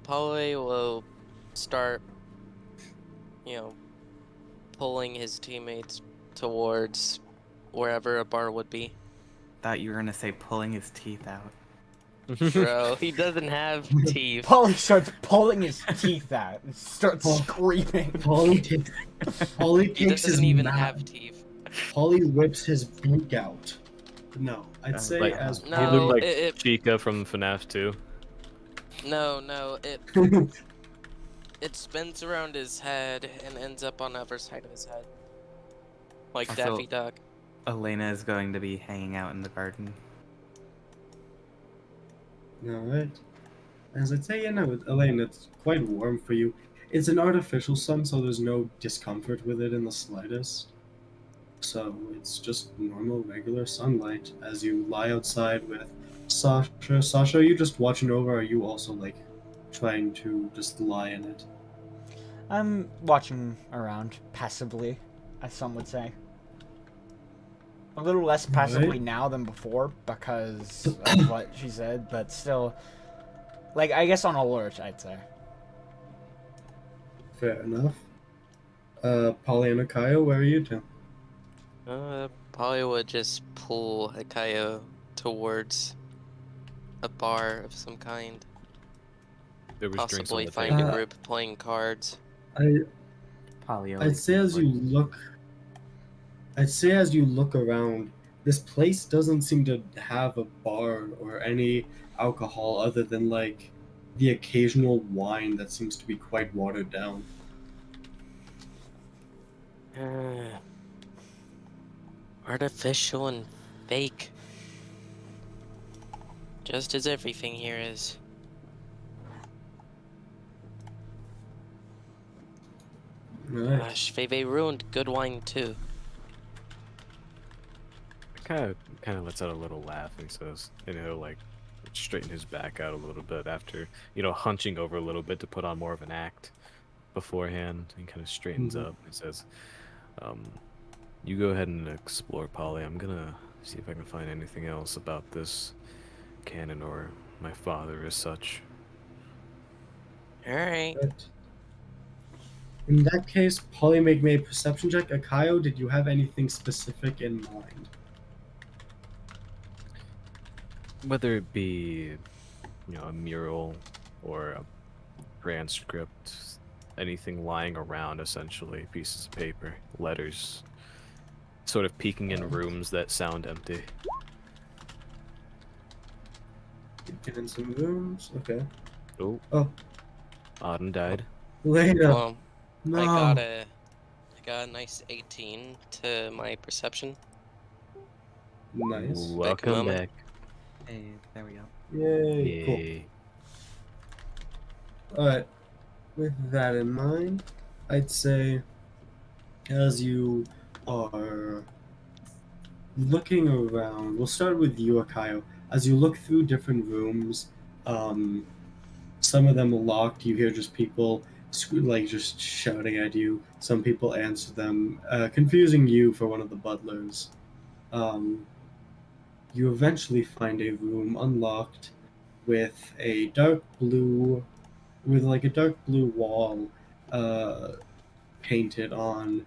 Polly will start, pulling his teammates towards wherever a bar would be. Thought you were gonna say pulling his teeth out. Bro, he doesn't have teeth. Polly starts pulling his teeth out and starts Oh. screaming. Polly takes He his doesn't even mouth. have teeth. Polly whips his beak out. No, I'd say Like, as No, he looked like it- Chica from FNAF 2. No, it spins around his head and ends up on the other side of his head. Like Also- Daffy Duck. Elena is going to be hanging out in the garden. Alright. As I'd say, Elaine, it's quite warm for you. It's an artificial sun, so there's no discomfort with it in the slightest. So it's just normal, regular sunlight as you lie outside with Sasha. Sasha, are you just watching over? Or are you also like trying to just lie in it? I'm watching around passively, as some would say. A little less passively Right. now than before because of what she said, but still, like, I guess on alert, I'd say. Fair enough. Polly and Akayo, where are you two? Probably would just pull Hikayo towards a bar of some kind. There was drinks on Possibly the find table. a group playing cards. Polly, I'd say as you look around, this place doesn't seem to have a bar or any alcohol other than like the occasional wine that seems to be quite watered down. Artificial and fake. Just as everything here is. Right. Gosh, they ruined good wine too. Kind of lets out a little laugh and says, and he'll like straighten his back out a little bit after, hunching over a little bit to put on more of an act beforehand, and kind of straightens Mhm. up and says, "You go ahead and explore, Polly. I'm gonna see if I can find anything else about this canon or my father as such." Alright. Right. In that case, Polly, make me a perception check. Akayo, did you have anything specific in mind? Whether it be, a mural or a grand script, anything lying around, essentially, pieces of paper, letters, sort of peeking in rooms that sound empty. Get in some rooms. Okay. Oh, Oh, Auden died. Lena. Well, No. I got a nice 18 to my perception. Nice. Welcome moment. back. Hey, there we go. Yay. Cool. Yay. Alright, with that in mind, I'd say as you are looking around, we'll start with you, Akayo. As you look through different rooms, some of them are locked. You hear just people like just shouting at you. Some people answer them, confusing you for one of the butlers. You eventually find a room unlocked with a dark blue wall painted on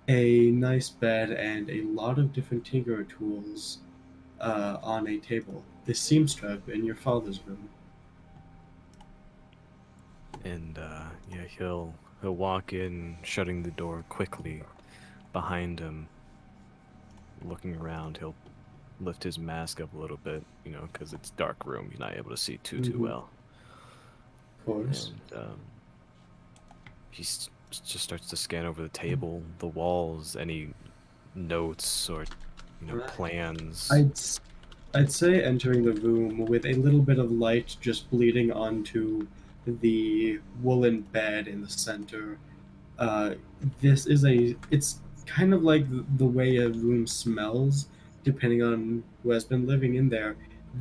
a nice bed and a lot of different tinkerer tools on a table. This seems to have been your father's room. And yeah, he'll walk in, shutting the door quickly behind him. Looking around, he'll lift his mask up a little bit, because it's dark room. You're not able to see too Mhm. well. Of course. And just starts to scan over the table, the walls, any notes or Right. plans. I'd say entering the room with a little bit of light just bleeding onto the woolen bed in the center. It's kind of like the way a room smells, depending on who has been living in there.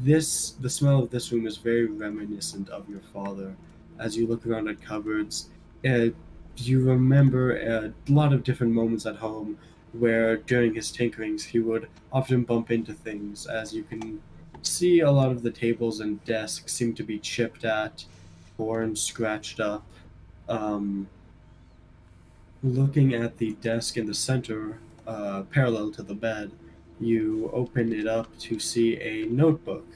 The smell of this room is very reminiscent of your father. As you look around at cupboards, you remember a lot of different moments at home where during his tinkerings he would often bump into things. As you can see, a lot of the tables and desks seem to be chipped at, torn, scratched up. Um, Looking at the desk in the center, parallel to the bed, you open it up to see a notebook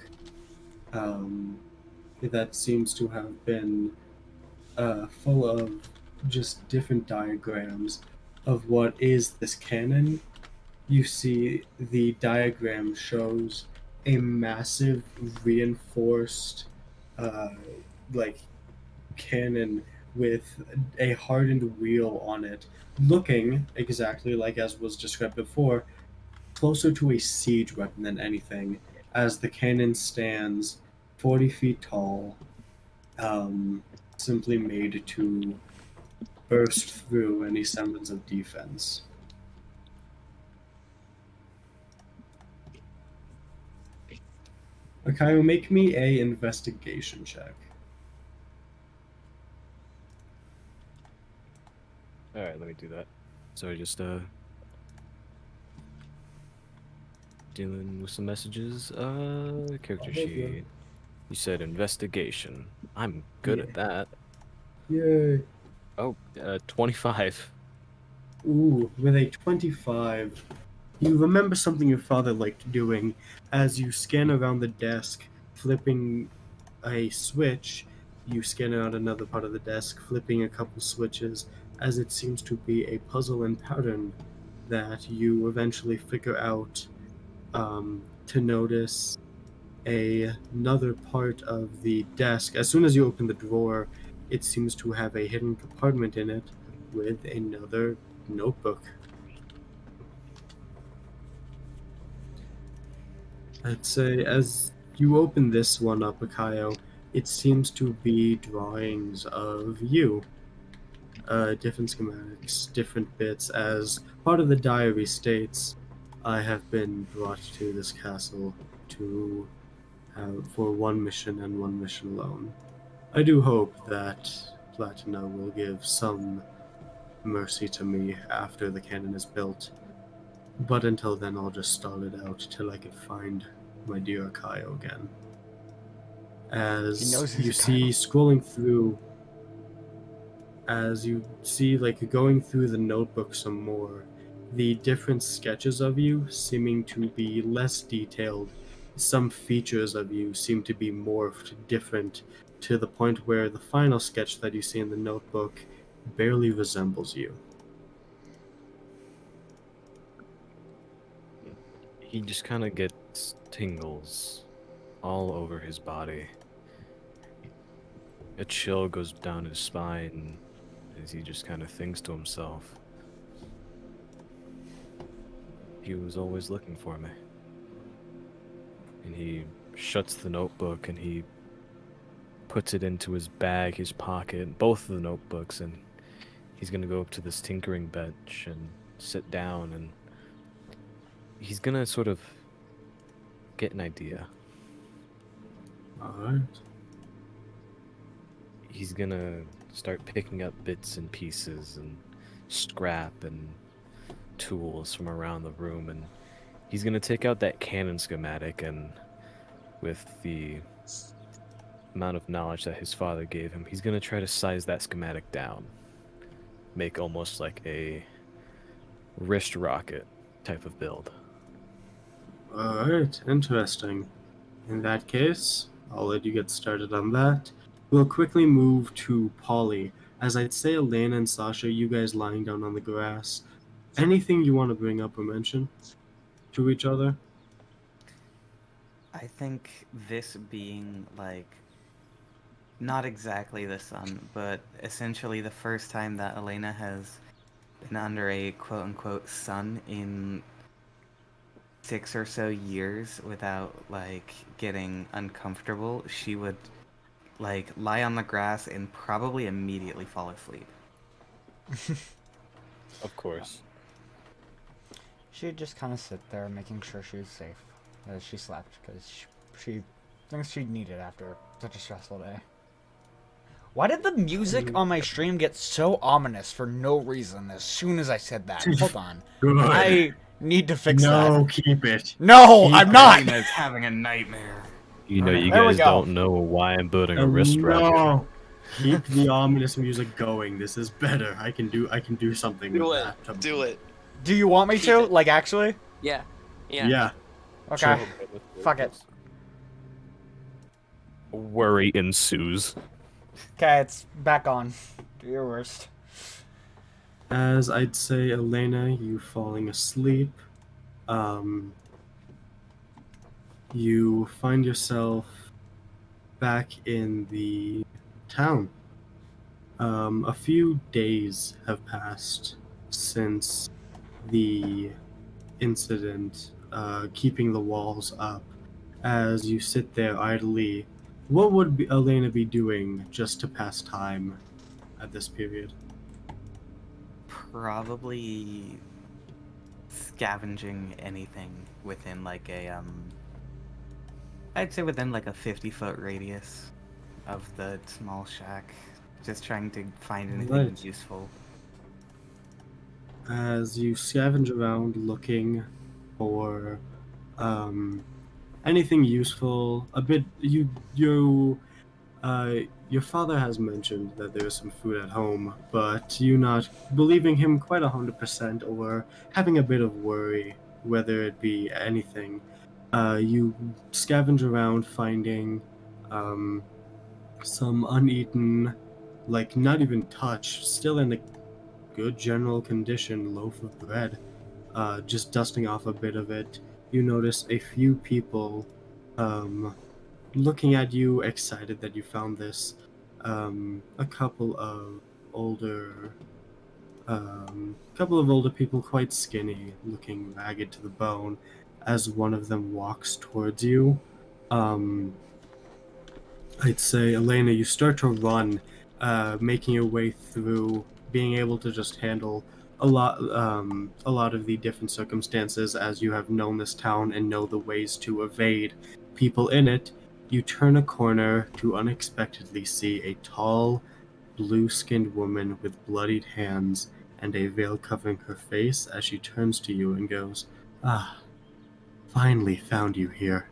that seems to have been full of just different diagrams of what is this canon. You see the diagram shows a massive reinforced uh, like cannon with a hardened wheel on it, looking exactly like as was described before, closer to a siege weapon than anything, as the cannon stands 40 feet tall, simply made to burst through any semblance of defense. Akayo, make me a investigation check. Alright, let me do that. Sorry, just dealing with some messages. Character Oh, thank you. sheet. You said investigation. I'm good at that. Yay. Oh, 25. Ooh, with a 25, you remember something your father liked doing as you scan around the desk, flipping a switch. You scan around another part of the desk, flipping a couple switches, as it seems to be a puzzle and pattern that you eventually figure out to notice another part of the desk. As soon as you open the drawer, it seems to have a hidden compartment in it with another notebook. I'd say as you open this one up, Akayo, it seems to be drawings of you. Different schematics, different bits. As part of the diary states, I have been brought to this castle to for one mission and one mission alone. I do hope that Platina will give some mercy to me after the cannon is built. But until then, I'll just stall it out till I can find my dear Akayo again. As He knows he's you Akayo. see, scrolling through, as you see, like, going through the notebook some more, the different sketches of you seeming to be less detailed. Some features of you seem to be morphed different to the point where the final sketch that you see in the notebook barely resembles you. He just kind of gets tingles all over his body. A chill goes down his spine as he just kind of thinks to himself. He was always looking for me. And he shuts the notebook and he puts it into his bag, his pocket, both of the notebooks, and he's gonna go up to this tinkering bench and sit down, and he's gonna sort of get an idea. Alright. He's gonna start picking up bits and pieces and scrap and tools from around the room, and he's gonna take out that cannon schematic, and with the amount of knowledge that his father gave him, he's gonna try to size that schematic down. Make almost like a wrist rocket type of build. Alright, interesting. In that case, I'll let you get started on that. We'll quickly move to Polly. As I'd say, Elena and Sasha, you guys lying down on the grass. Anything you want to bring up or mention to each other? I think this being, like, not exactly the sun, but essentially the first time that Elena has been under a quote-unquote sun in 6 or so years without, like, getting uncomfortable, she would, like, lie on the grass and probably immediately fall asleep. Of course. She'd just kind of sit there, making sure she was safe as she slept, because she thinks she'd need it after such a stressful day. Why did the music on my stream get so ominous for no reason as soon as I said that? Hold on. Good. I need to fix no, that. keep it. No, Keep I'm it. not! Elena's having a nightmare. You know, Alright, you there we guys go. don't know why I'm building a wrist rocket. No. Keep the ominous music going. This is better. I can do something Do with it. that. Do it. Do you want me Keep to? it. Like, actually? Yeah. Yeah. Yeah. Okay. Fuck it. Worry ensues. Okay, it's back on. Do your worst. As I'd say, Elena, you falling asleep. You find yourself back in the town. A few days have passed since the incident, keeping the walls up. As you sit there idly, what would Elena be doing just to pass time at this period? probably scavenging anything within like a I'd say within like a 50-foot radius of the small shack. Just trying to find anything Right. useful. As you scavenge around looking for anything useful, your father has mentioned that there is some food at home, but you not believing him quite 100% or having a bit of worry whether it be anything, you scavenge around finding some uneaten, like not even touched, still in a good general condition loaf of bread. Just dusting off a bit of it, you notice a few people looking at you, excited that you found this. A couple of older people, quite skinny, looking ragged to the bone, as one of them walks towards you. I'd say, Elena, you start to run, making your way through, being able to just handle a lot of the different circumstances as you have known this town and know the ways to evade people in it. You turn a corner to unexpectedly see a tall, blue-skinned woman with bloodied hands and a veil covering her face as she turns to you and goes, "Ah, finally found you here."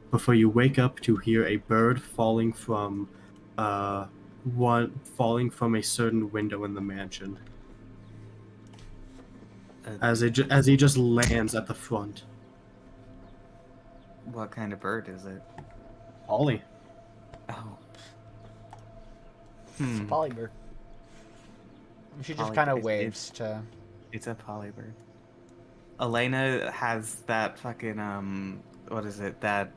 Before you wake up to hear a bird falling from a certain window in the mansion as he just lands at the front. What kind of bird is it? Ollie. Oh. It's a polybird. She just Poly- kind of it's- waves to. It's a polybird. Elena has that fucking what is it? That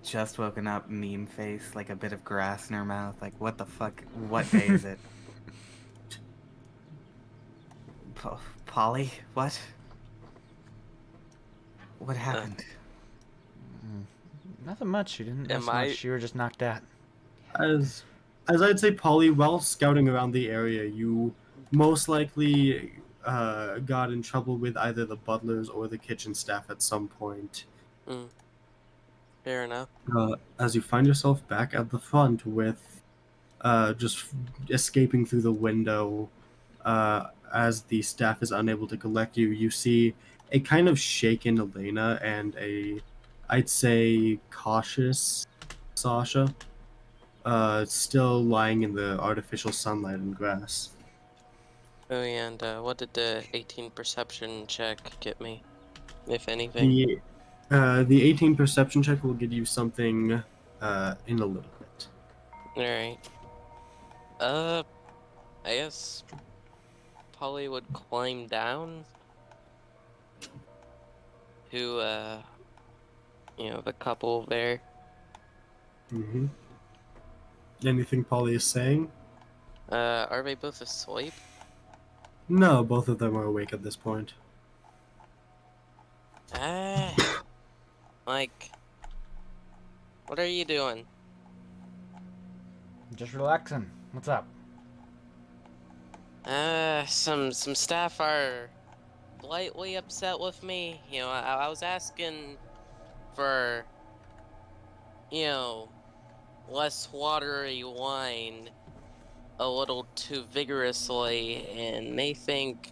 just woken up meme face, like a bit of grass in her mouth. Like, what the fuck? What day is it? Polly? What? What happened? Nothing much. You didn't Am miss much. You were just knocked out. As I'd say, Polly, while scouting around the area, you most likely got in trouble with either the butlers or the kitchen staff at some point. Fair enough. As you find yourself back at the front with just escaping through the window, as the staff is unable to collect you, you see a kind of shaken Elena and I'd say, cautious Sasha, still lying in the artificial sunlight and grass. Oh, yeah, and what did the 18 perception check get me, if anything? The 18 perception check will give you something in a little bit. Alright. I guess Polly would climb down to, the couple there. Mm-hmm. Anything Polly is saying? Are they both asleep? No, both of them are awake at this point. Mike, what are you doing? Just relaxing. What's up? Some staff are slightly upset with me. I was asking for, less watery wine a little too vigorously, and they think,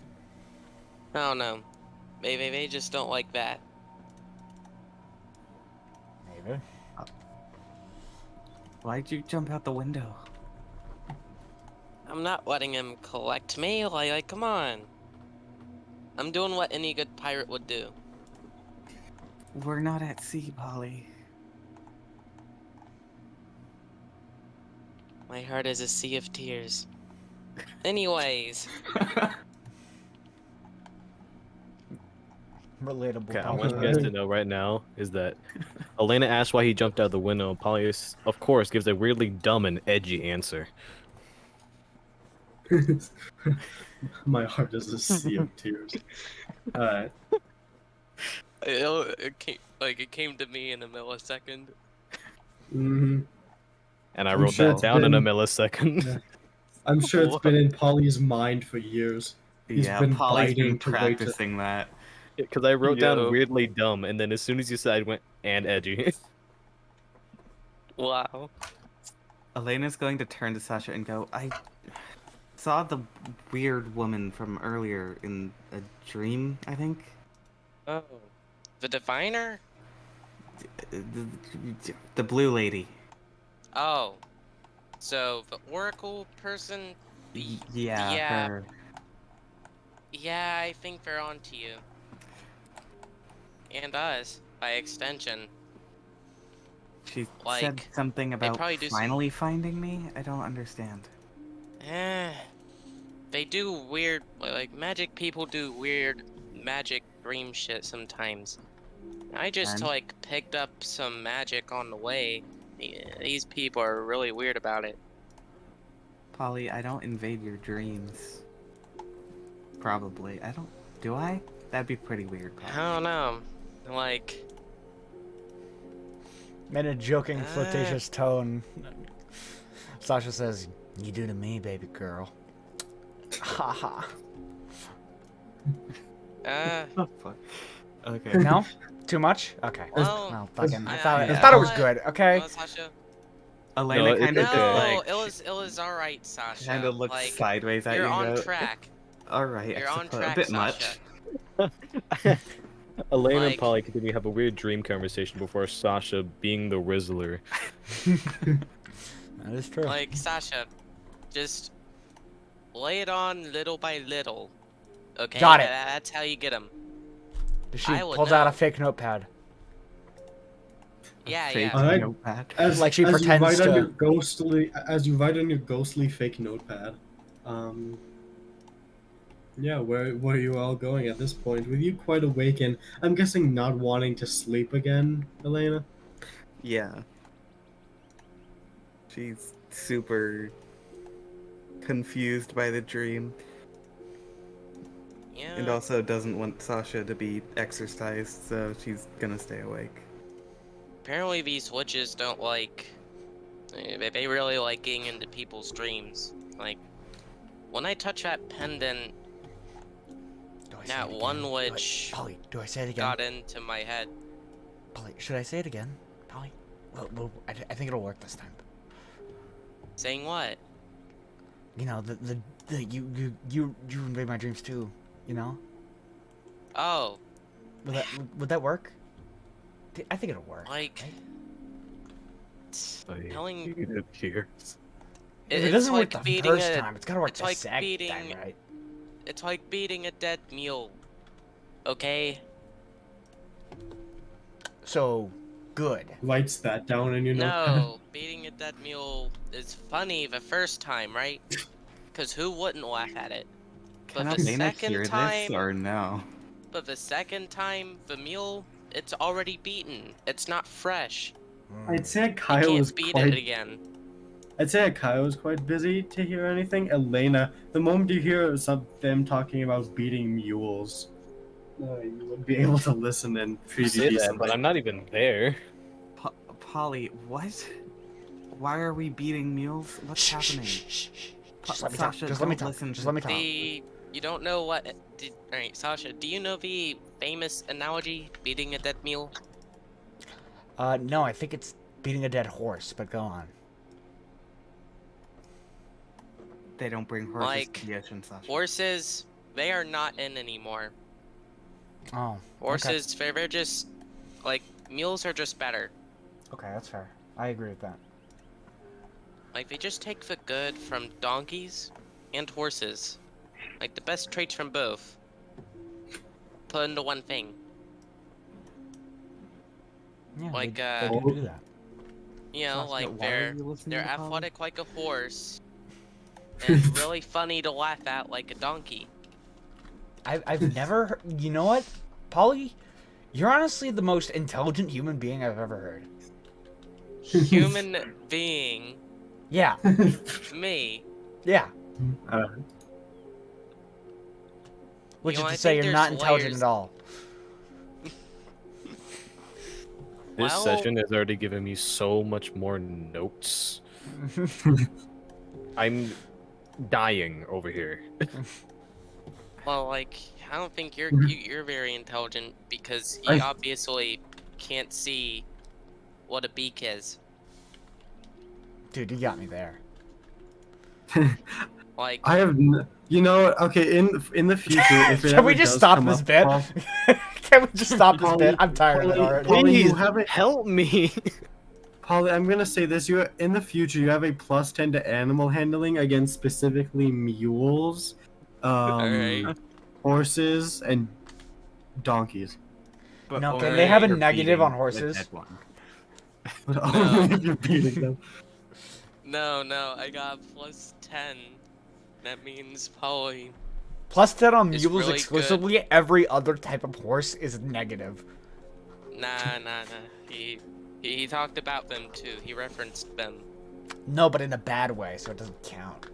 I don't know, they just don't like that. Maybe. Why'd you jump out the window? I'm not letting him collect me, like, come on. I'm doing what any good pirate would do. We're not at sea, Polly. My heart is a sea of tears. Anyways, Relatable. Okay, I Polly. want you guys to know right now is that Elena asked why he jumped out of the window, and Polly, of course, gives a weirdly dumb and edgy answer. My heart is a sea of tears. Alright. it came to me in a millisecond. Mm-hmm. And I I'm wrote sure that it's down in a been- millisecond. Yeah. I'm sure it's been in Polly's mind for years. He's yeah, been Polly's biting been to wait to- practicing that. Because I wrote down Yo. weirdly dumb, and then as soon as you said, I went and edgy. Wow. Elena's going to turn to Sasha and go, I saw the weird woman from earlier in a dream, I think. Oh. The diviner? The blue lady. Oh. So the oracle person? Yeah, Yeah. her. Yeah, I think they're on to you. And us, by extension. She said Like, something about probably do some- finally finding me? I don't understand. They do weird, like, magic people do weird magic dream shit sometimes. I just, And? like, picked up some magic on the way. These people are really weird about it. Polly, I don't invade your dreams. Probably. I don't. Do I? That'd be pretty weird. I Polly. don't know. Like, In a joking, flirtatious tone, Sasha says, "You do to me, baby girl." Ha ha. Oh, fuck. Okay. No? Too much? Okay. well, No, fucking. I yeah, thought yeah. it was What? good. Okay. well, Sasha? Elena No, it's kind of okay. No, like it was alright, Sasha. kind of looks like, sideways at you're you. on and go, track. All right, You're I on suppose. track, A bit Sasha. much. Elena and Like- Polly continue to have a weird dream conversation before Sasha, being the Rizzler, That is true. Like, Sasha, just lay it on little by little. Okay? Got it. That's how you get them. She I would pulls out know. a fake notepad. Yeah, Fake yeah. Alright. notepad. Like she as pretends you write to- on your ghostly, as you write on your ghostly fake notepad. Yeah, where are you all going at this point? With you quite awake and I'm guessing not wanting to sleep again, Elena. Yeah. She's super confused by the dream, Yeah. and also doesn't want Sasha to be exercised, so she's gonna stay awake. Apparently these witches don't like... They really like getting into people's dreams. Like, when I touch that pendant, Do I say that it again? one Do I- witch Polly, do I say it again? got into my head. Polly, should I say it again? Polly? Well, I think it'll work this time. Saying what? You know, the you invade my dreams too. You know? Oh, Would that work? I think it'll work. like... I Telling... hate it here. If It's it doesn't like work the beating first a... time, it's gotta work it's the like second beating- time, right? It's like beating a dead mule. Okay? So, good. Writes that down in your notepad. No, beating a dead mule is funny the first time, right? Because who wouldn't laugh at it? Can But the Elena second hear time, this or no? but the second time, the mule, it's already beaten. It's not fresh. I'd say You Kyle was can't beat quite. it again. I'd say Kyle was quite busy to hear anything. Elena, the moment you hear them talking about beating mules, you would be able to listen and I pretty say that, decently. but I'm not even there. Polly, what? Why are we beating mules? What's happening? Just let me talk. Sasha, Just let me don't talk. listen Just to let me talk. You don't know what... Alright, Sasha, do you know the famous analogy, beating a dead mule? No, I think it's beating a dead horse. But go on. They don't bring horses Like, to the ocean, Sasha. Horses, they are not in anymore. Oh. Horses, they're just... Like, mules are just better. Okay, that's fair. I agree with that. Like, they just take the good from donkeys and horses. Like, the best traits from both. Put into one thing. Yeah, Like, they do that. You know, Sasha, like, why are they're you listening they're to Polly? athletic like a horse. And really funny to laugh at like a donkey. I've never heard, you know what, Polly? You're honestly the most intelligent human being I've ever heard. Human being. Yeah, Me. yeah. Uh, Which You know, is I to say think you're there's not intelligent layers. at all. This Well- session has already given me so much more notes. I'm dying over here. Well, like, I don't think you're very intelligent because you I- obviously can't see what a beak is. Dude, you got me there. Like, I have, you know, okay. In the future, if it Can ever we just does stop come this up, bit? Paul, Can we just stop this Polly- bit? I'm tired of it Polly- already. Polly, you Please have a- help me. Polly, I'm gonna say this: you in the future, you have a +10 to animal handling against specifically mules, Alright. horses, and donkeys. But No, can only they have a if you're negative on beating the horses? dead one. But only if you're beating them. no, I got +10. That means Polly. +10 on It's mules really exclusively. Every other type of horse is negative. Nah. He talked about them too. He referenced them. No, but in a bad way, so it doesn't count.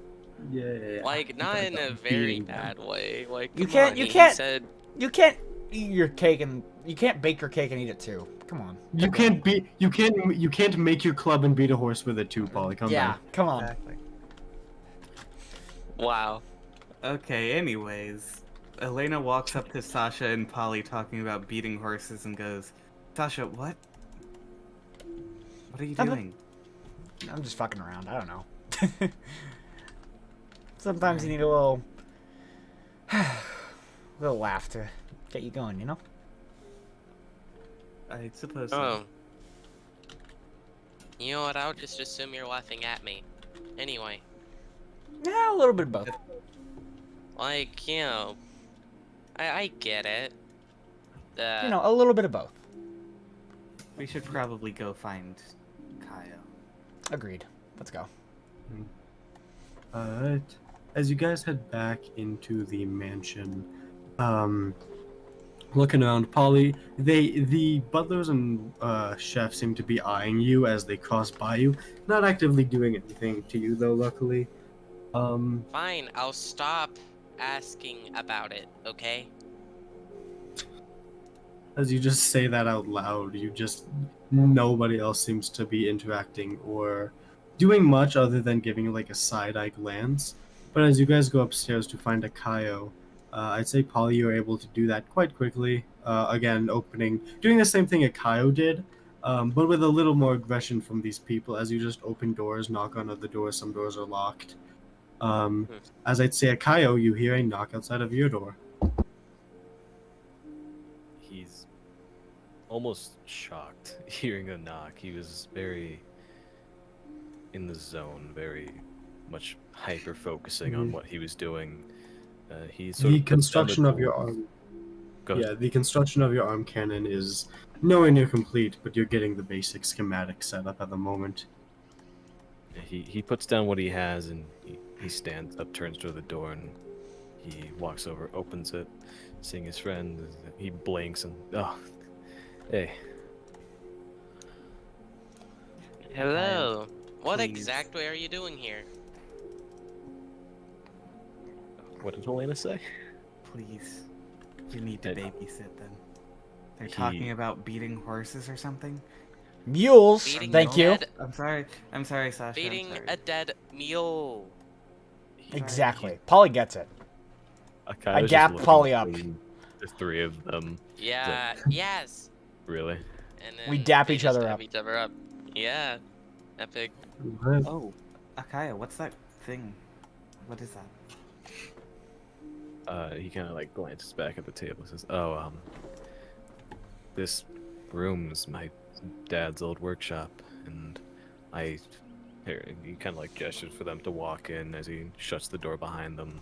Yeah. Like, not in a very bad way. Like, You come can't- on, you he can't- said, You can't eat your cake and you can't bake your cake and eat it too. Come on. You can't beat. You can't make your club and beat a horse with it too, Polly. Come Yeah, on. come on. Exactly. wow. Okay, anyways. Elena walks up to Sasha and Polly talking about beating horses and goes, Sasha, what? What are you Nothing. doing? I'm just fucking around. I don't know. Sometimes you need a little, little laugh to get you going, you know? I suppose so. Oh. You know what? I'll just assume you're laughing at me. Anyway, Yeah, a little bit of both. like, you know, I get it. You know, a little bit of both. We should probably go find Kyle. Agreed. Let's go. Alright. As you guys head back into the mansion, looking around, Polly, the butlers and chefs seem to be eyeing you as they cross by you, not actively doing anything to you though, luckily. Fine, I'll stop asking about it, okay? As you just say that out loud, nobody else seems to be interacting or doing much other than giving like a side-eye glance. But as you guys go upstairs to find Akayo, I'd say Polly, you're able to do that quite quickly. Again, doing the same thing Akayo did, but with a little more aggression from these people. As you just open doors, knock on other doors, some doors are locked. As I'd say Akayo, you hear a knock outside of your door. He's almost shocked hearing a knock. He was very in the zone, very much hyper focusing on what he was doing. He sort The of puts down construction the of your door. arm. Go ahead. Yeah, the construction of your arm cannon is nowhere near complete, but you're getting the basic schematic set up at the moment. He puts down what he has and he stands up, turns toward the door, and he walks over, opens it, seeing his friend. He blinks and hey. Hello. What please. exactly are you doing here? What did Helena say? Please. You need to Hey. babysit them. They're He- talking about beating horses or something? Mules. Beating Thank the you. dead- I'm sorry, Sasha. I'm Feeding sorry. a dead mule. Exactly. Polly gets it. I I was just dap looking Polly up. between the three of them, Yeah, yes. really. And We then dap they each just other dap up. each other up. Yeah. Epic. Oh, Akaya, what's that thing? What is that? He kind of like glances back at the table and says, "Oh, this room's my dad's old workshop, and here." He kind of like gestures for them to walk in as he shuts the door behind them.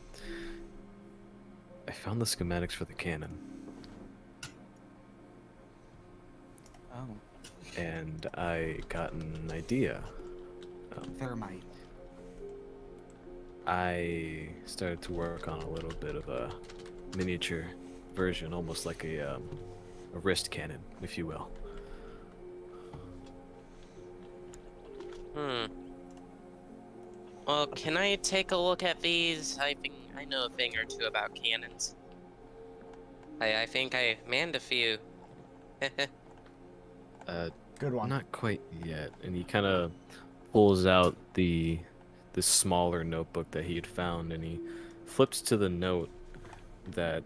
I found the schematics for the cannon, Oh, and I got an idea. thermite. I started to work on a little bit of a miniature version, almost like a wrist cannon, if you will. Well, can I take a look at these? I think I know a thing or two about cannons. I think I manned a few. Good one. Not quite yet. And he kind of pulls out the smaller notebook that he had found, and he flips to the note, that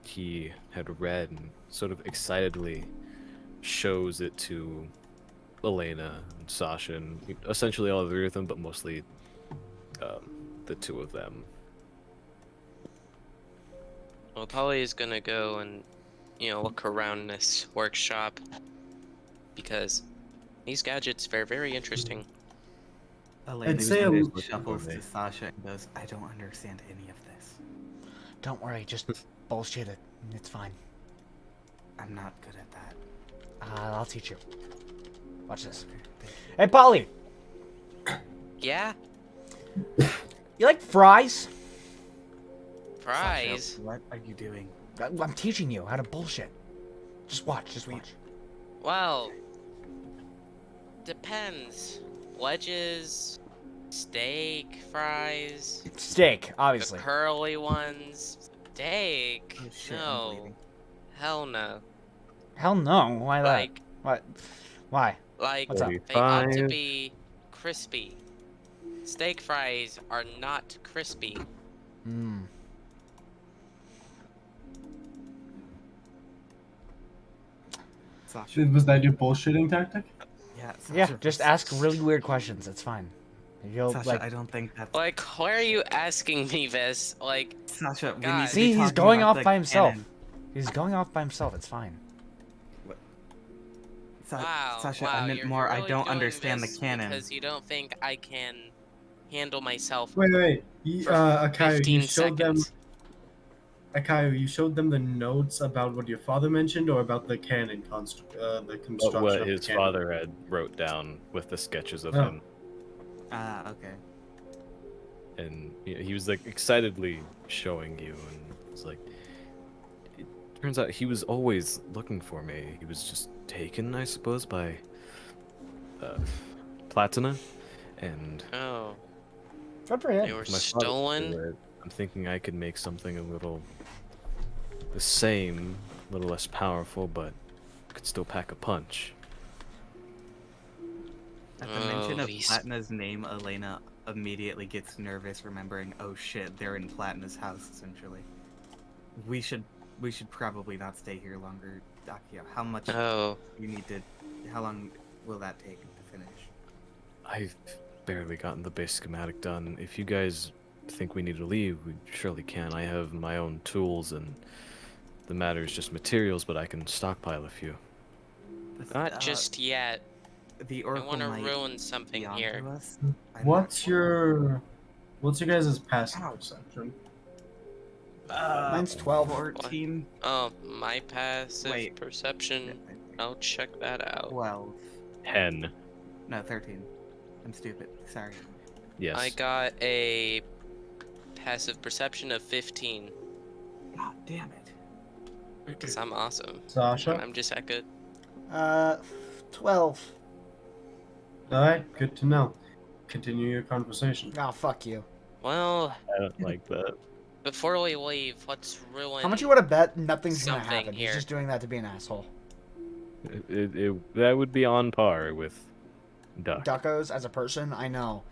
he had read and sort of excitedly shows it to Elena and Sasha and essentially all three of them, but mostly the two of them. Well, Polly is gonna go and, look around this workshop because these gadgets are very interesting. Elena I'd say a- shuffles to Sasha and goes, I don't understand any of this. Don't worry, just bullshit it. It's fine. I'm not good at that. I'll teach you. Watch this. Hey, Polly, Yeah? you like fries? Fries? Sasha, what are you doing? I'm teaching you how to bullshit. Just watch, just watch. Well, depends. Wedges, steak, fries, Steak, the obviously. curly ones. Steak? Oh shit, I'm No. bleeding. Hell no. Hell no. Why that? Like, What? Why? like What's up? they ought to 45. be crispy. Steak fries are not crispy. Hmm. Sasha. Was that your bullshitting tactic? Yeah, Yeah, Sasha, just this- ask really weird questions. It's fine. You'll Sasha, like. I don't think that's Like, why are you asking me this? Like, Sasha. We God. need to See, be he's talking going about off the by himself. canon. He's going off by himself. It's fine. wow, Sasha, wow, I meant you're more. I really don't doing understand the this canon. because you don't think I can handle myself. Wait. For Akayo, 15 you showed them. seconds. Akayo, you showed them the notes about what your father mentioned, or about the canon the construction What of his the canon? father had wrote down with the sketches of Oh. him. Okay. And he was like excitedly showing you, and it's like, it turns out he was always looking for me. He was just taken, I suppose, by Platina, and Oh, Good for they him. were my father stolen? stole it. I'm thinking I could make something a little the same, a little less powerful, but could still pack a punch. At the mention Oh, of he's- Platina's name, Elena immediately gets nervous, remembering, oh shit, they're in Platina's house, essentially. We should probably not stay here longer. Akio, how much Oh, you need to? How long will that take to finish? I've barely gotten the base schematic done. If you guys think we need to leave, we surely can. I have my own tools, and the matter is just materials, but I can stockpile a few. not just yet. The I Oracle want to might ruin something be here. onto us. I'm What's not- your guys' passive Ow. perception? Mine's 12. 14, Oh, my passive Wait. perception. I'll check that out. 12. 10. No, 13. I'm stupid. Sorry. Yes. I got a passive perception of 15. God damn it. Because I'm awesome. Sasha? I'm just that good. 12. Alright, good to know. Continue your conversation. Oh, fuck you. Well, I don't like that. before we leave, let's ruin. How much you want to bet nothing's gonna something happen? here. He's just doing that to be an asshole. That would be on par with Duck. Duckos as a person, I know.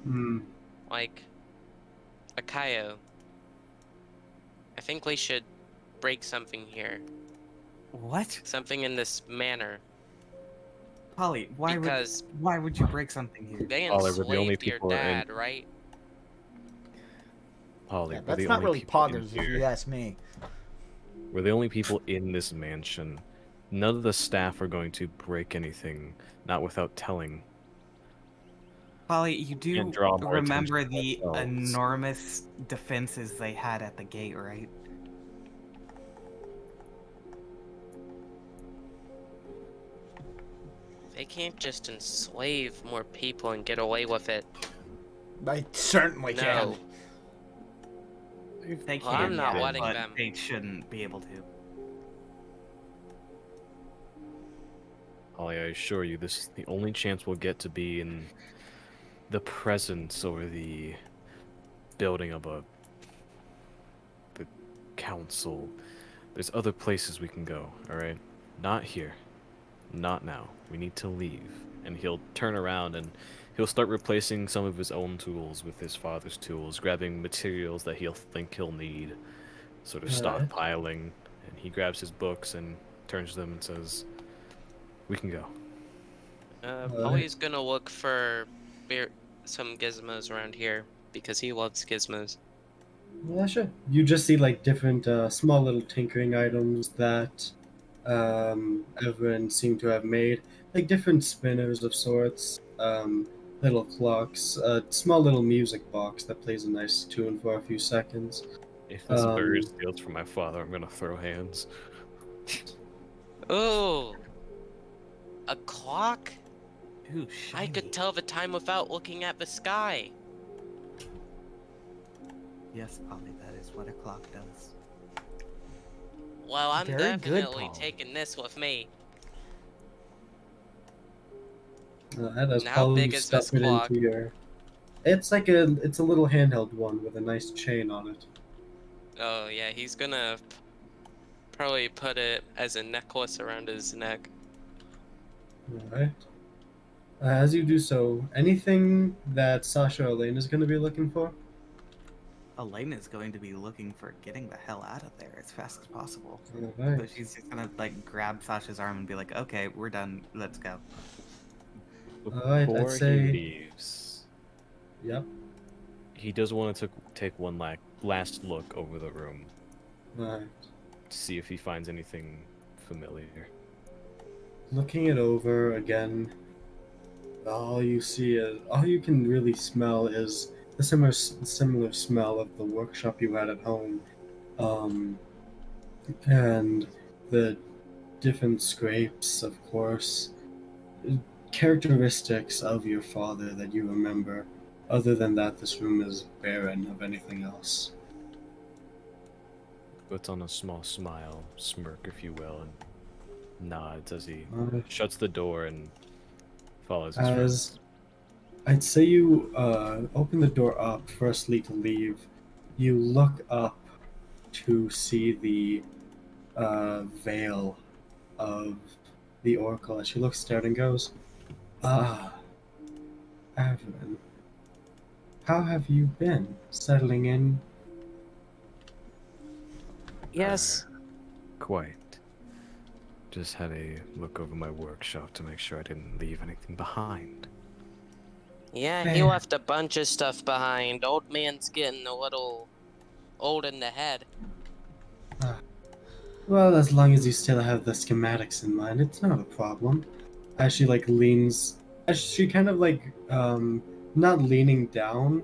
Hmm. Like, Akayo. I think we should break something here. What? Something in this manner. Polly, Because why would you break something here? they Oliver, the only enslaved your people are in- dad, right? Holly, Yeah, we're that's the not only really people in poggers, if here. you ask me. We're the only people in this mansion. None of the staff are going to break anything, not without telling. Polly, you do And draw more remember attention to the themselves. enormous defenses they had at the gate, right? They can't just enslave more people and get away with it. I certainly can. No. They Well, can, I'm not yeah, letting but them. they shouldn't be able to. Holly, I assure you, this is the only chance we'll get to be in the presence or the building of the council. There's other places we can go, alright? Not here. Not now. We need to leave. And he'll turn around and he'll start replacing some of his own tools with his father's tools, grabbing materials that he'll think he'll need. sort of Alright. stockpiling, and he grabs his books and turns to them and says, "We can go." Polly's gonna look for some gizmos around here because he loves gizmos. Yeah, sure. You just see like different small little tinkering items that everyone seemed to have made, like different spinners of sorts, little clocks, a small little music box that plays a nice tune for a few seconds. If this bird steals from my father, I'm gonna throw hands. Oh, a clock? Ooh, I could tell the time without looking at the sky. Yes, Polly, that is what a clock does. Well, I'm Very good, definitely Paul. taking this with me. As How Paul, big you is stuff this it clock? into your. It's like it's a little handheld one with a nice chain on it. Oh yeah, he's gonna probably put it as a necklace around his neck. All right. As you do so, anything that Sasha or Elaine is going to be looking for? Elena is going to be looking for getting the hell out of there as fast as possible. All So right. she's just gonna like grab Sasha's arm and be like, "Okay, we're done. Let's go." Alright, I'd Before say- he leaves, Yep. he does want to take one last look over the room All right. to see if he finds anything familiar. Looking it over again, all you can really smell is the similar smell of the workshop you had at home, and the different scrapes, of course, characteristics of your father that you remember. Other than that, this room is barren of anything else. Puts on a small smile, smirk, if you will, and nods as he Uh, shuts the door and follows his As friends. I'd say you open the door up firstly to leave. You look up to see the veil of the Oracle as she looks down and goes, "Ah, Evelyn, how have you been settling in?" Yes. Quite. Just had a look over my workshop to make sure I didn't leave anything behind. Yeah, he Fair. left a bunch of stuff behind. Old man's getting a little old in the head. Well, as long as you still have the schematics in mind, it's not a problem. As she leans, as she kind of not leaning down,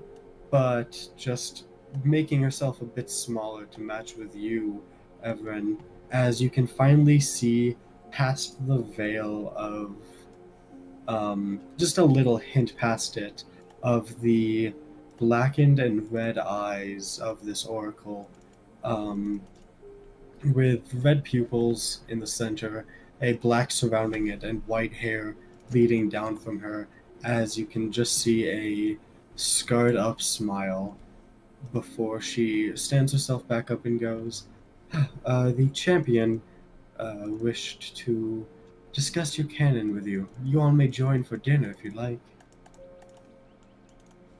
but just making herself a bit smaller to match with you, Everin, as you can finally see past the veil of, just a little hint past it, of the blackened and red eyes of this oracle, with red pupils in the center, a black surrounding it, and white hair leading down from her, as you can just see a scarred up smile before she stands herself back up and goes, "The champion wished to discuss your canon with you. You all may join for dinner if you'd like."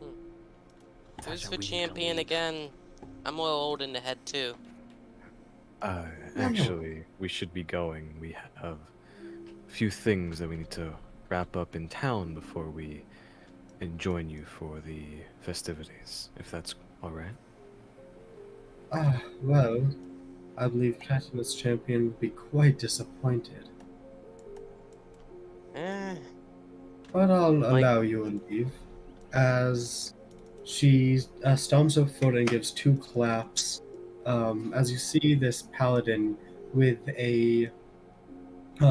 Who's Sasha, the we need to champion leave. again? I'm a little old in the head too. Actually, we should be going. We have a few things that we need to wrap up in town before we join you for the festivities, if that's alright. Well, I believe Platinus champion would be quite disappointed. Eh, But I'll Like- allow you a leave, as she stomps her foot and gives two claps. As you see this paladin with a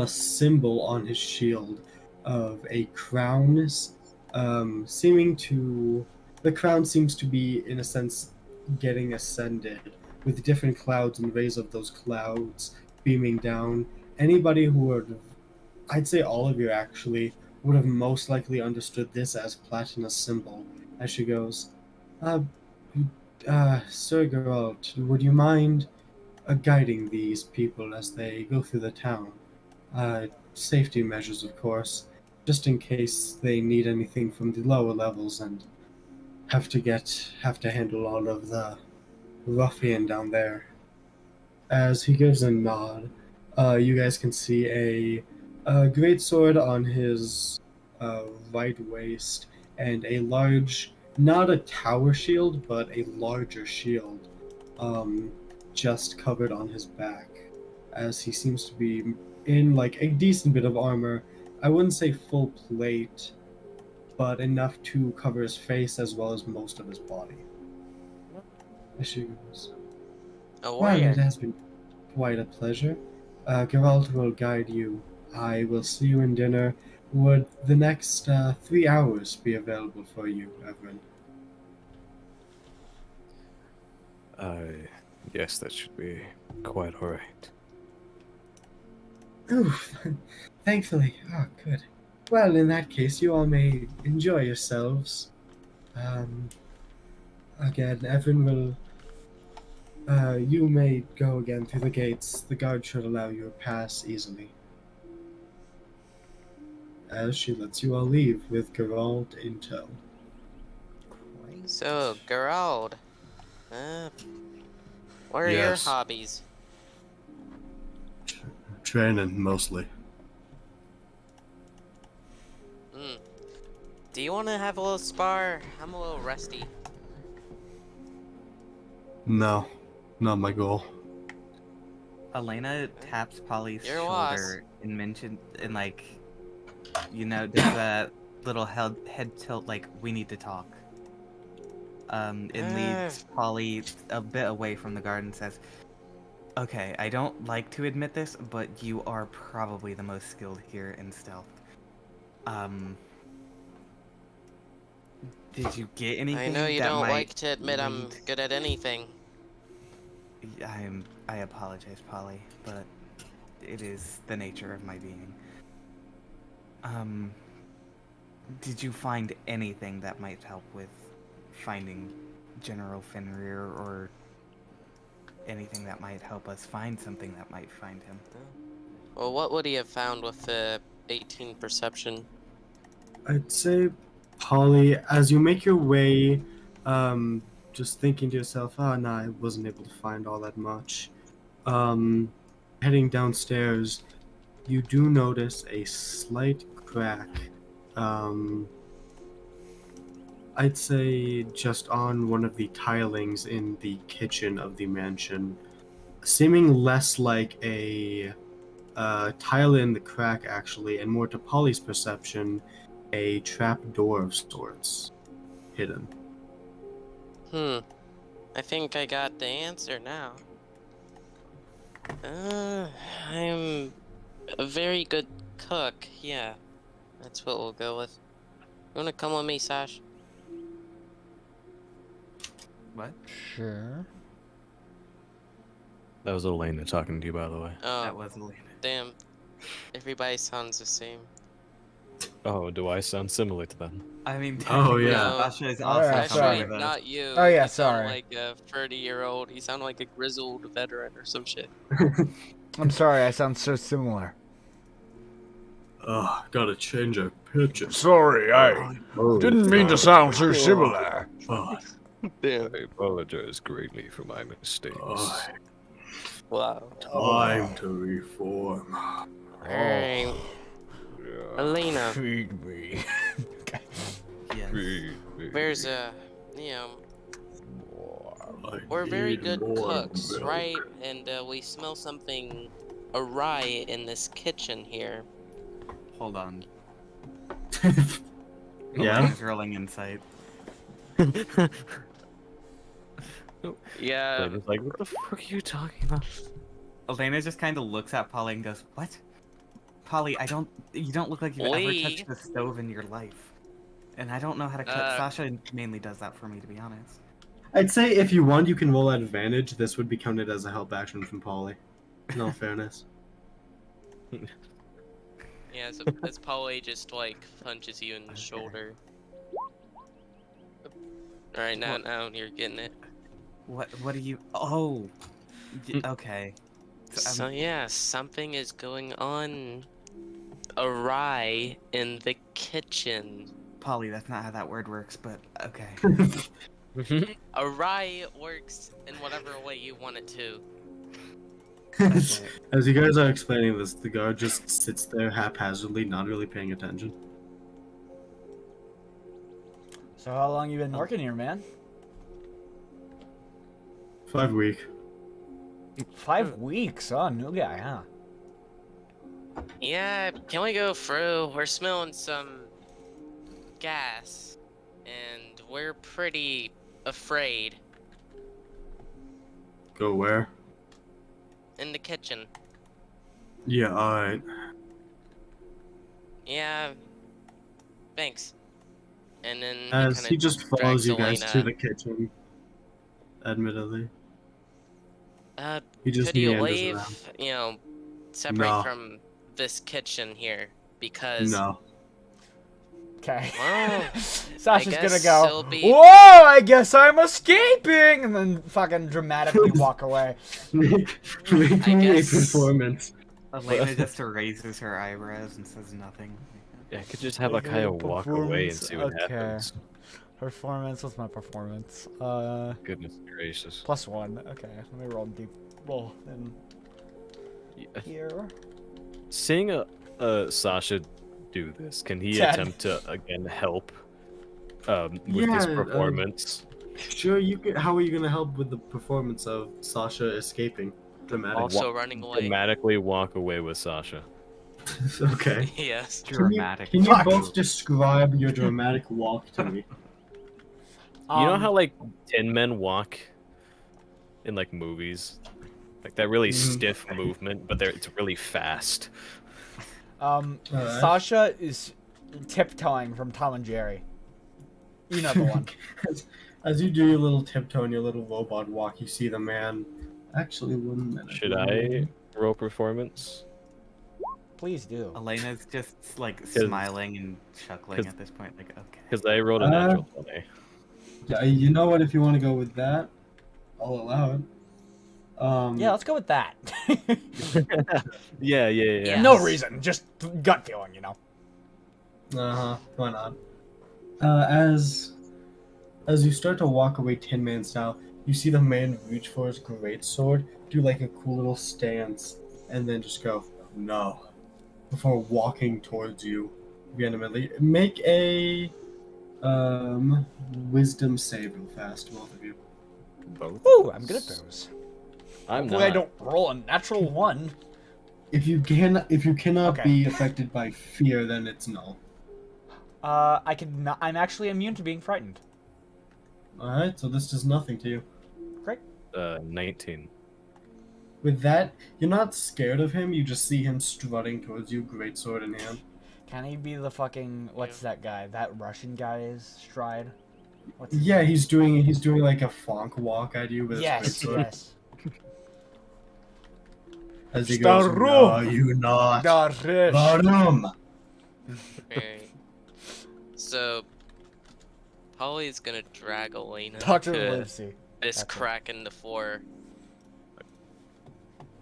symbol on his shield of a crown, the crown seems to be, in a sense, getting ascended, with different clouds and rays of those clouds beaming down. Anybody who would, I'd say all of you actually, would have most likely understood this as Platina's symbol. As she goes, Sir Geralt, would you mind guiding these people as they go through the town? Safety measures, of course, just in case they need anything from the lower levels and have to handle all of the ruffian down there. As he gives a nod, you guys can see a great sword on his right waist and a large, not a tower shield, but a larger shield, just covered on his back, as he seems to be in like a decent bit of armor. I wouldn't say full plate, but enough to cover his face as well as most of his body. As she goes, A well, it warrior. has been quite a pleasure. Geralt will guide you. I will see you in dinner. Would the next 3 hours be available for you, Evelyn? Yes, that should be quite alright. Oof, thankfully. Ah, good. Well, in that case, you all may enjoy yourselves. Again, Evan will. You may go again through the gates. The guard should allow you to pass easily. As she lets you all leave with Geralt in tow. So, Gerald, what are your Yes. hobbies? Training mostly. Hmm. Do you want to have a little spar? I'm a little rusty. No, not my goal. Elena taps Polly's You're a loss. shoulder and mentioned, and like, does that little head tilt, like, we need to talk. It leads Polly a bit away from the guard and says, okay, I don't like to admit this, but you are probably the most skilled here in stealth. Did you get anything? I know you that don't might like to admit I'm lead- good at anything. I apologize, Polly, but it is the nature of my being. Did you find anything that might help with finding General Fenrir, or anything that might help us find something that might find him? Well, what would he have found with the 18 perception? I'd say, Polly, as you make your way, just thinking to yourself, oh, no, I wasn't able to find all that much. Heading downstairs, you do notice a slight crack. I'd say just on one of the tilings in the kitchen of the mansion, seeming less like a tile in the crack, actually, and more to Polly's perception, a trap door of sorts hidden. I think I got the answer now. I'm a very good cook. Yeah, that's what we'll go with. You wanna come with me, Sash? What? Sure. That was Elena talking to you, by the way. That Oh, was Elena. damn. Everybody sounds the same. Oh, do I sound similar to them? I mean, Oh, technically, yeah. Sasha is Oh, also yeah, coming sorry. Actually, with us. not you. Oh, yeah, You sound sorry. like a 30-year-old. You sound like a grizzled veteran or some shit. I'm sorry, I sound so similar. Gotta change our pictures. Sorry, I didn't mean to sound so similar. Fuck. Damn. I apologize greatly for my mistakes. Wow. Time to reform. Alright, Yeah. Elena, Feed me. Yes. there's we're very need good more cooks, milk. right? And we smell something awry in this kitchen here. Hold on. Yeah? Elena's rolling insight. Yeah, Elena's like, what the fuck are you talking about? Elena just kind of looks at Polly and goes, "What? Polly, you don't look like you've ever Oi. touched the stove in your life. And I don't know how to cook. Sasha mainly does that for me, to be honest." I'd say if you want, you can roll at advantage. This would be counted as a help action from Polly. In all fairness. yeah. So as Polly just like punches you in the shoulder. All right, now you're getting it. What do you... Oh! Okay. So yeah, something is going on awry in the kitchen. Polly, that's not how that word works, but okay. Awry works in whatever way you want it to. As you guys are explaining this, the guard just sits there haphazardly, not really paying attention. So how long you been working here, man? 5 week. 5 weeks. Oh, new guy, huh? Yeah, can we go through? We're smelling some gas, and we're pretty afraid. Go where? In the kitchen. Yeah, alright. Yeah. Thanks. And then As kinda he just follows drags you guys to Elena. the kitchen. Admittedly. He just Could you meanders leave? around. You know, separate No. from this kitchen here, because No. Okay. Well, Sasha's gonna guess go, it'll be- whoa, I guess I'm escaping! And then fucking dramatically walk away. Make I me a guess- performance. Elena just raises her eyebrows and says nothing. Yeah, I could just have Make a Akaya little walk away and performance, see what okay. happens. Performance, what's my performance? Goodness gracious. +1. Okay, let me roll deep. Roll in Yeah. here. Seeing Sasha do this, can he 10. attempt to again help with Yeah, his performance? Sure, you can. How are you gonna help with the performance of Sasha escaping? Dramatic. also running away. Dramatically walk away with Sasha. Okay. Yes. Dramatic. Can you Fuck. both describe your dramatic walk to me? You know how like Tin Men walk in like movies, like that really stiff movement, but it's really fast. Alright. Sasha is tiptoeing from Tom and Jerry. You know the one. As you do your little tiptoe and your little robot walk, you see the man. Actually, 1 minute. Should I roll performance? Please do. Elena's just like 'Cause- smiling and chuckling 'cause- at this point, like, okay. Because I rolled a natural 20. Yeah, you know what? If you want to go with that, I'll allow it. Yeah, let's go with that. Yeah. Yeah. No reason, just gut feeling, you know. Why not? As you start to walk away Tin Man style, you see the man reach for his great sword, do like a cool little stance, and then just go no, before walking towards you vehemently. Make a wisdom save real fast, both of you. Both. Ooh, I'm good at those. I'm Hopefully not. I don't roll a natural 1. If you cannot Okay. be affected by fear, then it's null. I can not. I'm actually immune to being frightened. All right, so this does nothing to you. Great. 19. With that, you're not scared of him. You just see him strutting towards you, great sword in hand. Can he be the fucking what's that guy? That Russian guy is Stride. What's his Yeah, name? he's doing like a fonk walk at you with his Yes, great sword. yes. As he goes, Starum. no, you not. Darish. Varum. Alright. So, Polly's gonna drag Elena Dr. to Livesey. this That's it. crack in the floor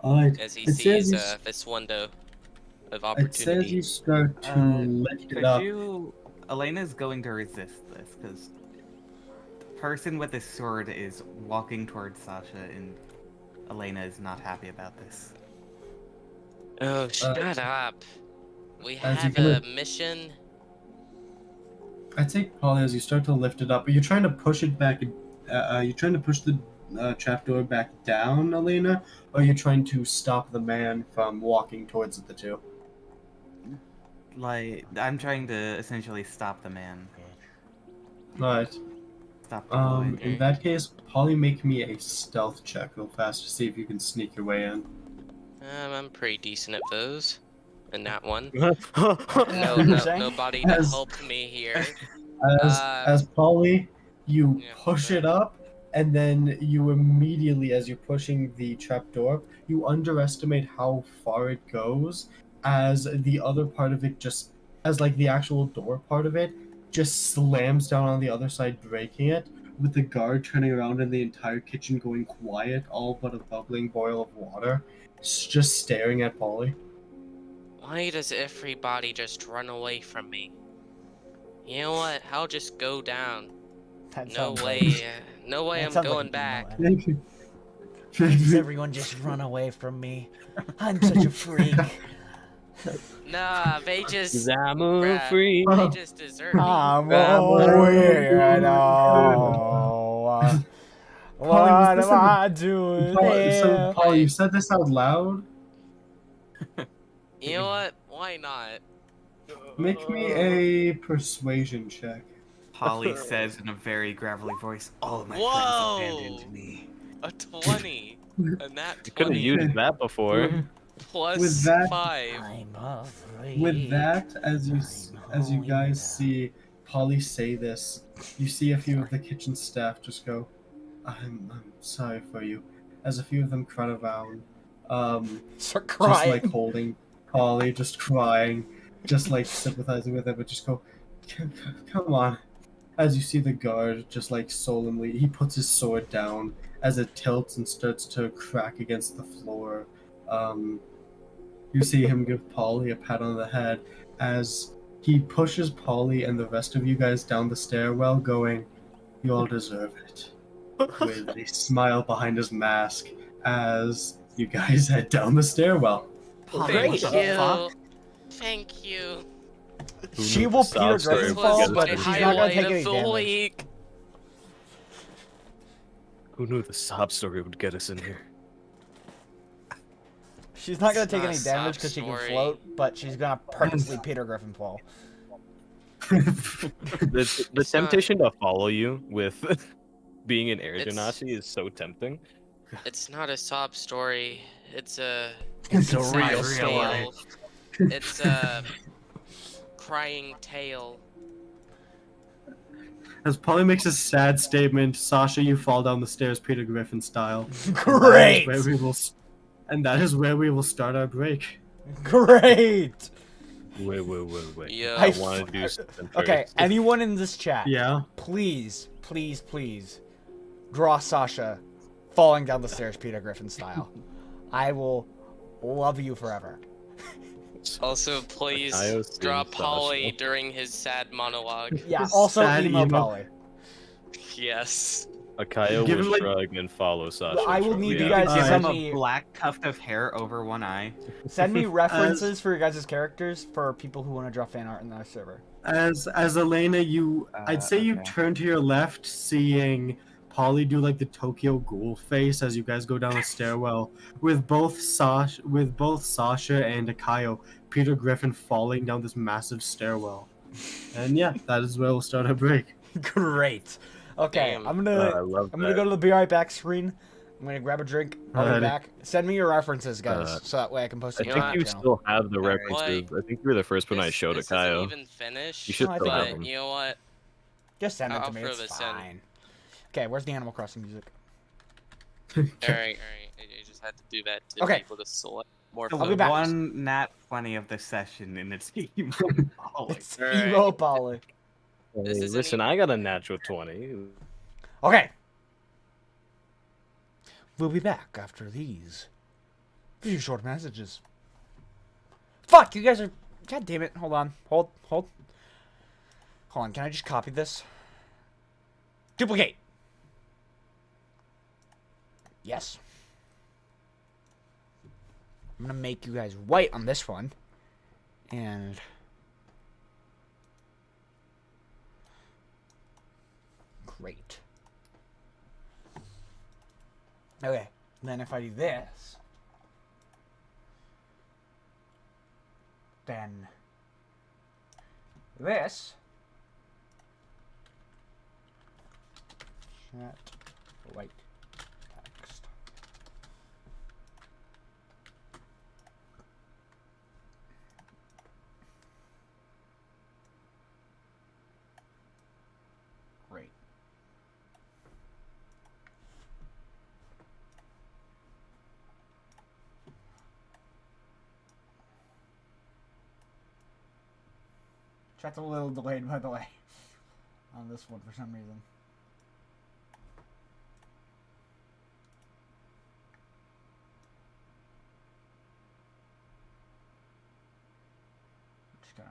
Alright, as he it says sees you s- this window of it says opportunity. you start to lift it Could up. you... Elena's going to resist this, because the person with the sword is walking towards Sasha, and Elena is not happy about this. Oh, shut up. We as you have a go- mission. I'd say, Polly, as you start to lift it up, are you trying to push it back? You're trying to push the trapdoor back down, Elena, or are you trying to stop the man from walking towards the two? Like, I'm trying to essentially stop the man. Alright. Stop the boy. In that case, Polly, make me a stealth check real fast to see if you can sneak your way in. I'm pretty decent at those. And that one. no, Nobody to As- help me here. As Polly, you Yeah, push okay. it up, and then you immediately, as you're pushing the trapdoor, you underestimate how far it goes, as the other part of it just, as like the actual door part of it, just slams down on the other side, breaking it, with the guard turning around and the entire kitchen going quiet, all but a bubbling boil of water, just staring at Polly. Why does everybody just run away from me? You know what? I'll just go down. That No sounds way. like- No way that I'm sounds like going an back. emo Why does everyone just run away from me? I'm such a freak. Nah, they just. 'Cause I'm a bruh, freak. They just desert me. I'm a weirdo. weirdo. Polly, What was this am in the- I doing So, here? Paul, you Wait. said this out loud? You know what? Why not? Make me a persuasion check. Polly says in a very gravelly voice, "All of my Whoa! friends abandoned me." A 20. A nat You could have 20. used that before. Plus With that- 5. I'm a freak. With that, as you guys see Polly say this, you see a few of the kitchen staff just go, I'm sorry for you. As a few of them crowd around, Start just crying. like holding Polly, just crying, just like sympathizing with her, but just go, come on. As you see the guard just like solemnly, he puts his sword down as it tilts and starts to crack against the floor. You see him give Polly a pat on the head as he pushes Polly and the rest of you guys down the stairwell, going, "You all deserve it," with a smile behind his mask as you guys head down the stairwell. Great. Thank you. Thank you. Who She knew will the sob Peter story Griffin would fall, get us but into she's this? not gonna take Highlight any of the damage. week. Who knew the sob story would get us in here? She's not gonna It's take not any a damage sob because she can story. float, but she's gonna purposely Peter Griffin fall. The It's not- temptation to follow you with being an air It's- genasi is so tempting. It's not a sob story. It's a. It's a sad real story. tale. It's a crying tale. As Polly makes a sad statement, Sasha, you fall down the stairs Peter Griffin style. Great. And that is where we will start our break. Great. Wait. Yeah. I I want f- to do something Okay, first. anyone in this chat, Yeah. please, draw Sasha falling down the stairs Peter Griffin style. I will love you forever. Also, please Io's draw being Polly Sasha. during his sad monologue. Yeah, This also sad emo emo- Polly. Yes. Akayo Give will him, like- shrug and follow Sasha. I will shortly need you after. guys to Give send him me a black tuft of hair over one eye. send me references for your guys' characters for people who want to draw fan art in our server. As Elena, I'd say you okay. turn to your left, seeing Polly do like the Tokyo Ghoul face as you guys go down the stairwell, with both Sasha and Akayo, Peter Griffin falling down this massive stairwell. And yeah, that is where we'll start our break. Great. Okay, Damn. I'm I gonna love I'm gonna go to the Be Right Back screen. I'm gonna grab a drink. I'll be Alrighty. back. Send me your references, guys, Uh, so that way I can post I it. You on know think my you channel. still have the Alright. references. I think you were the first one I showed this Akayo. isn't even finished. You should No, I still think have I- them. But you know what? Just send it I'll to me. throw It's this in. fine. Okay, where's the Animal Crossing music? Alright. I just had to do that to Okay. be able to select more. I'll be back. One nat 20 of the session, and it's emo Polly. It's Alright. emo Polly. This Hey, isn't listen, even- I got a natural 20. Okay. We'll be back after these few short messages. Fuck, you guys are... God damn it. Hold on. Hold on, can I just copy this? Duplicate. Yes. I'm gonna make you guys white on this one. And... Great. Okay, then if I do this, then this, chat white text. Great. Chat's a little delayed, by the way, on this one for some reason. Just gonna...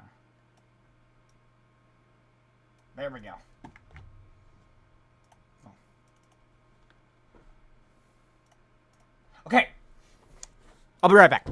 There we go. Oh. I'll be right back.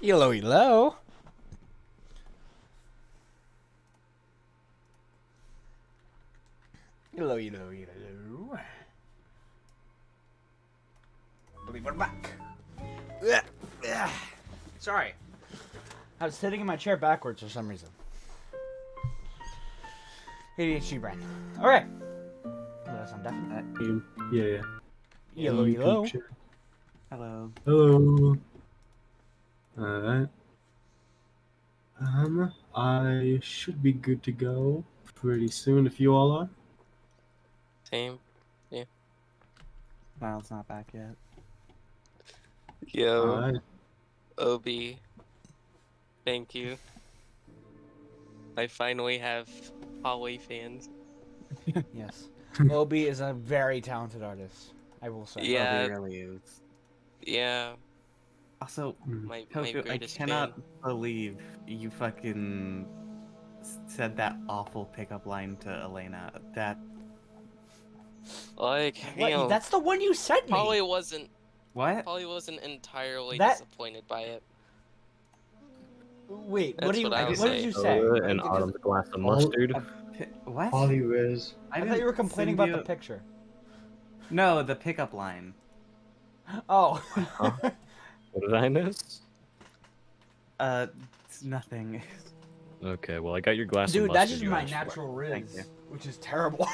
Hello, hello. Hello, hello, hello. I believe we're back. Sorry. I was sitting in my chair backwards for some reason. ADHD brain. Okay. That's undefined. Yeah. Yellow, YouTube yellow. chat. Hello. Hello. Alright. I should be good to go pretty soon if you all are. Same. Miles not back yet. Yo, Alright. Obi. Thank you. I finally have Holly fans. Yes. Obi is a very talented artist, I will say. Yeah. He really is. Yeah, Also, my Tofu, I greatest cannot fan. believe you fucking said that awful pickup line to Elena. That Like, What? you know, That's the one you sent me. Polly wasn't what? entirely That- disappointed by it. Wait, That's what I would what did say. you say? Soda and Because- autumn glass of All- mustard. What? Holly Riz. I thought didn't you were complaining send about you- the picture. No, the pickup line. Oh. What did I miss? It's nothing. Okay, well I got your glass of Dude, mustard. that's just you my asked for. natural Thank you. riz, which is terrible.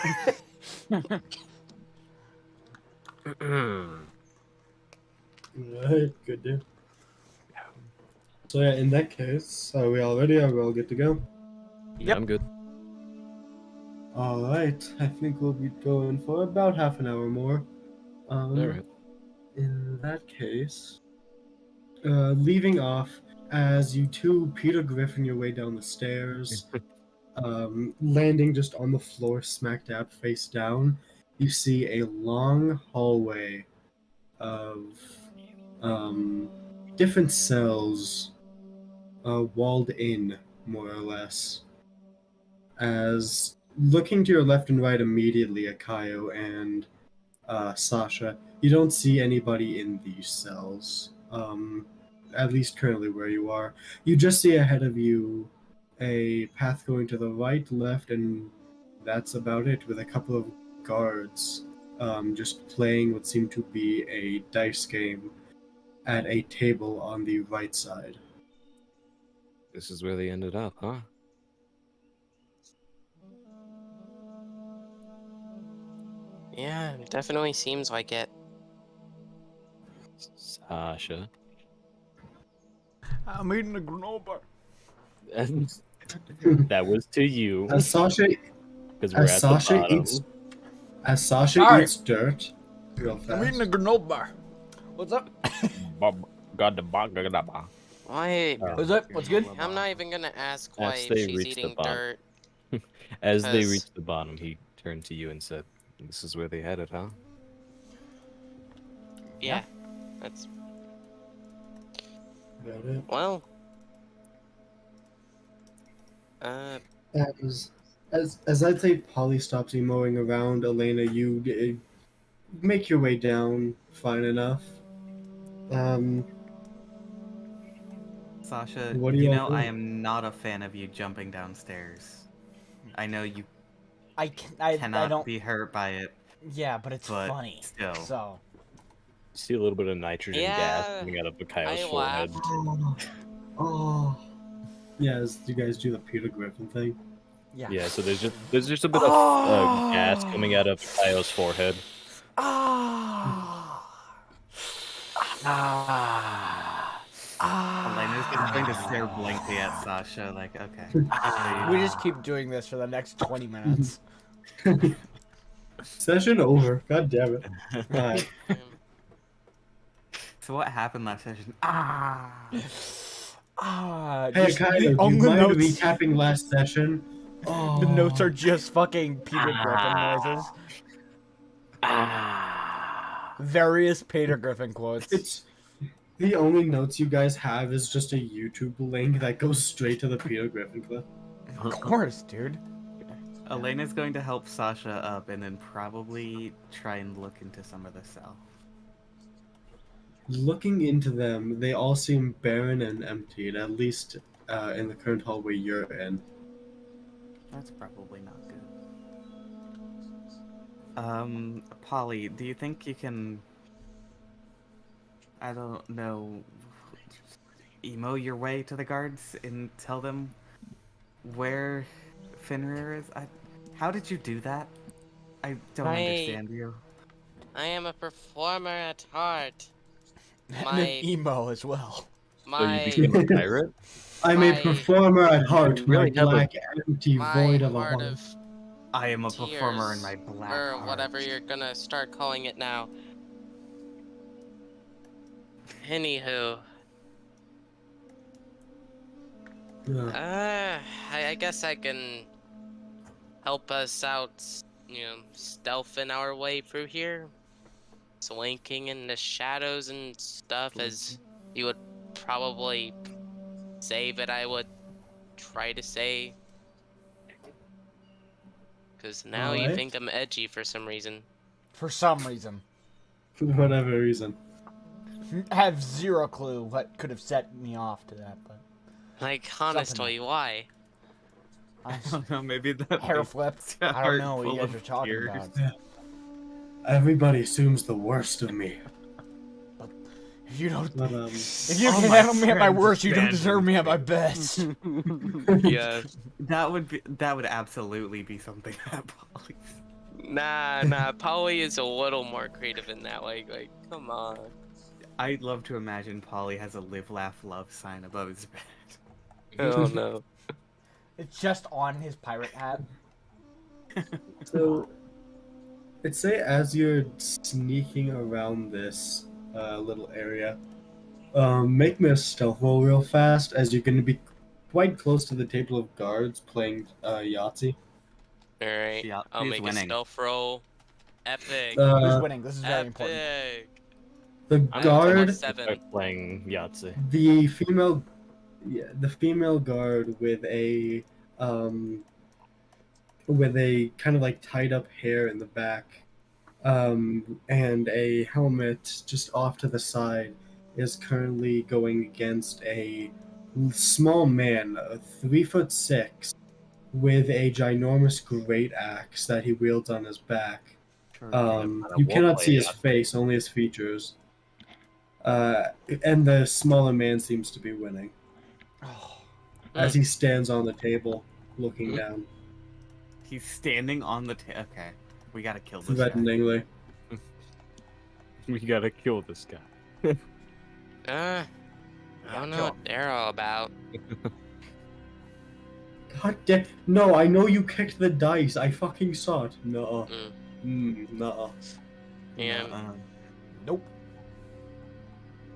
Alright, good deal. So yeah, in that case, are we all ready? Are we all good to go? Yeah, I'm good. Alright, I think we'll be going for about half an hour more. Alright. In that case, leaving off as you two Peter Griffin your way down the stairs, landing just on the floor, smack dab face down, you see a long hallway of different cells, walled in, more or less. As looking to your left and right immediately, Akayo and Sasha, you don't see anybody in these cells. At least currently where you are. You just see ahead of you a path going to the right, left, and that's about it, with a couple of guards just playing what seemed to be a dice game at a table on the right side. This is where they ended up, huh? Yeah, it definitely seems like it. Sasha. I'm eating a granola bar. That was to you. As Sasha, Because we're as at Sasha the bottom. Sasha eats dirt real fast. I'm eating a granola bar. What's up? Got the got the Why? What's up? What's good? I'm not even gonna ask As why they she's reach the eating bottom. dirt. As they Because- reached the bottom, he turned to you and said, "This is where they headed, huh?" Yeah, that's About it. well. As I'd say, Polly stops emoing around. Elena, you make your way down fine enough. Sasha, What do you you all know I do? am not a fan of you jumping downstairs. I know you I cannot don't. be hurt by it. Yeah, but it's but funny. still. So. You see a little bit of nitrogen gas Yeah, coming out of Mikael's I forehead. laughed. Oh. Yeah, as you guys do the Peter Griffin thing. Yeah. Yeah, so there's just a bit of gas coming out of Mikael's forehead. Ah. Elena's just going to stare blankly at Sasha, like, okay. We just keep doing this for the next 20 minutes. Session over. God damn it. Alright. So what happened last session? Hey, Just Kyle, the do you only mind notes, recapping last session? Oh. the notes are just fucking Peter Griffin noises. Various Peter Griffin quotes. It's the only notes you guys have is just a YouTube link that goes straight to the Peter Griffin clip. Of course, dude. Elena's going to help Sasha up and then probably try and look into some of the cell. Looking into them, they all seem barren and emptied, at least in the current hallway you're in. That's probably not good. Polly, do you think you can, I don't know, emo your way to the guards and tell them where Fenrir is? How did you do that? I don't I- understand you. I am a performer at heart. And My an emo as well. So you my became a pirate? I'm My- a performer at heart, You really my have a- black, empty my void of a heart heart. of I am a performer in tears, my black or heart. whatever you're gonna start calling it now. Anywho, I guess I can help us out, stealthing our way through here, slinking in the shadows and stuff, as you would probably say that I would try to say. Because now you Alright. think I'm edgy for some reason. For some reason. For whatever reason. I have zero clue what could have set me off to that, but Like, honestly, why? I I don't know, maybe that hair like, flipped. a I don't heart know what you full guys of are talking tears. about. Everybody assumes the worst of me. If you don't, But, if you All can my handle me at my friends worst, you don't abandoned deserve me at my me. best. Yeah. that would absolutely be something that Polly. Nah, Polly is a little more creative in that way. Like, come on. I'd love to imagine Polly has a live, laugh, love sign above his bed. Oh no. It's just on his pirate hat. So, I'd say as you're sneaking around this little area, make me a stealth roll real fast, as you're going to be quite close to the table of guards playing Yahtzee. Alright, Yeah, I'll he's make winning. a stealth roll. Epic. Who's winning? This is very important. Epic. The I'm guard, plus 7. Start playing Yahtzee. the female guard with a kind of like tied up hair in the back, and a helmet just off to the side, is currently going against a small man, 3'6", with a ginormous great axe that he wields on his back. You cannot see his face, only his features. And the smaller man seems to be winning Oh, as he stands on the table, looking down He's standing on the Okay, we gotta kill this guy. threateningly. We gotta kill this guy. I don't know what they're all about. God damn! No, I know you kicked the dice. I fucking saw it. No. No. Yeah. nope.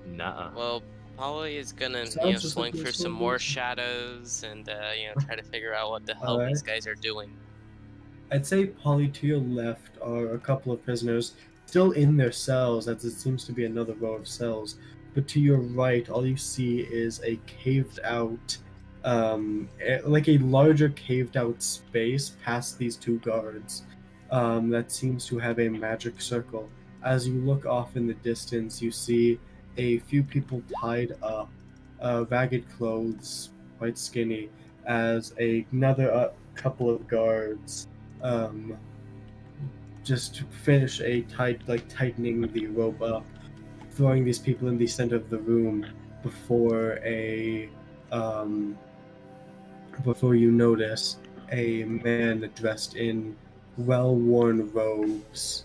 Nah. Well, Polly is gonna, Sounds just slink like through you're some so more good. shadows and, try to figure out what the hell Alright. these guys are doing. I'd say, Polly, to your left are a couple of prisoners still in their cells, as it seems to be another row of cells. But to your right, all you see is a caved out, like a larger caved out space past these two guards, that seems to have a magic circle. As you look off in the distance, you see a few people tied up, ragged clothes, quite skinny, as another couple of guards just finish tightening the rope up, throwing these people in the center of the room before before you notice a man dressed in well-worn robes,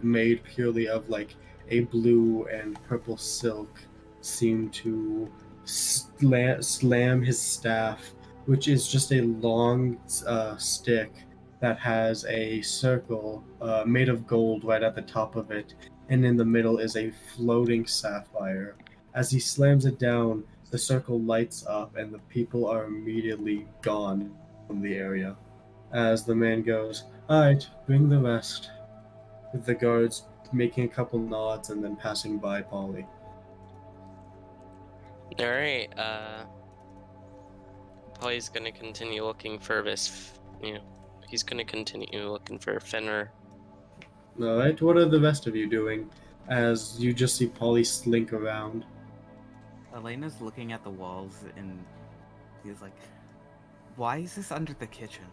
made purely of like a blue and purple silk, seem to slam his staff, which is just a long stick that has a circle made of gold right at the top of it, and in the middle is a floating sapphire. As he slams it down, the circle lights up and the people are immediately gone from the area. As the man goes, "Alright, bring the rest," with the guards making a couple nods and then passing by Polly. Alright, Polly's gonna continue looking for this, he's gonna continue looking for Fenrir. Alright, what are the rest of you doing as you just see Polly slink around? Elena's looking at the walls and he's like, "Why is this under the kitchen?"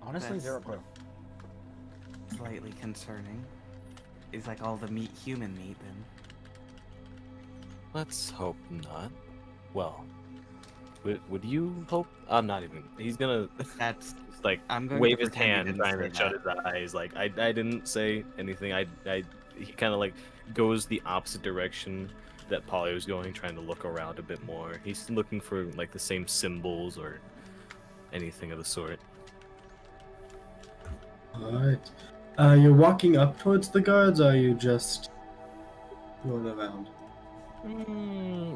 Honestly, That's- zero clue. Slightly concerning. Is like all the human meat then? Let's hope not. Well, would you hope? I'm not even. He's gonna That's like I'm going wave to his pretend you hand, didn't trying say to shut that. his eyes. Like I didn't say anything. He kind of like goes the opposite direction that Polly was going, trying to look around a bit more. He's looking for like the same symbols or anything of the sort. Alright. You're walking up towards the guards, or are you just going around? Hmm.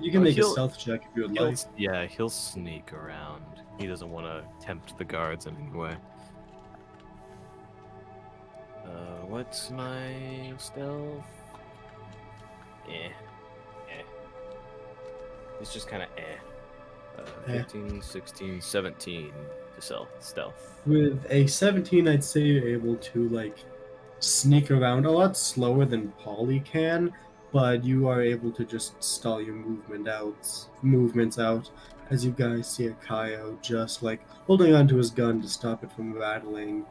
You can Oh, make a he'll- stealth check if you would He'll, like. yeah, he'll sneak around. He doesn't want to tempt the guards in any way. What's my stealth? Eh. It's just kind of eh. Eh. 15, 16, 17 to stealth. With a 17, I'd say you're able to, like, sneak around a lot slower than Polly can, but you are able to just stall your movements out as you guys see Akayo just, like, holding onto his gun to stop it from rattling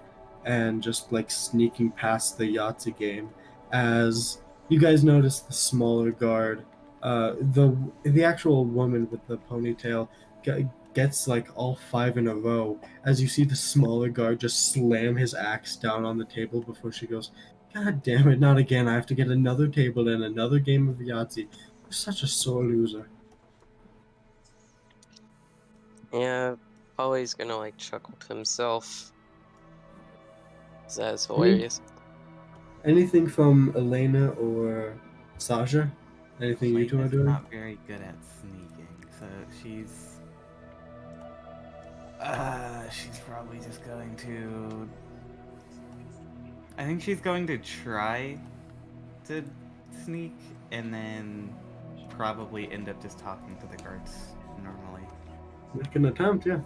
and just, like, sneaking past the Yahtzee game as you guys notice the smaller guard, the actual woman with the ponytail gets, like, all 5 in a row as you see the smaller guard just slam his axe down on the table before she goes, God damn it, not again. I have to get another table and another game of Yahtzee. You're such a sore loser. Yeah, Polly's gonna like chuckle to himself. That's hilarious. Anything from Elena or Sasha? Anything you two are Elena's doing? not very good at sneaking, so she's probably just going to. I think she's going to try to sneak and then probably end up just talking to the guards normally. Make an attempt, yeah.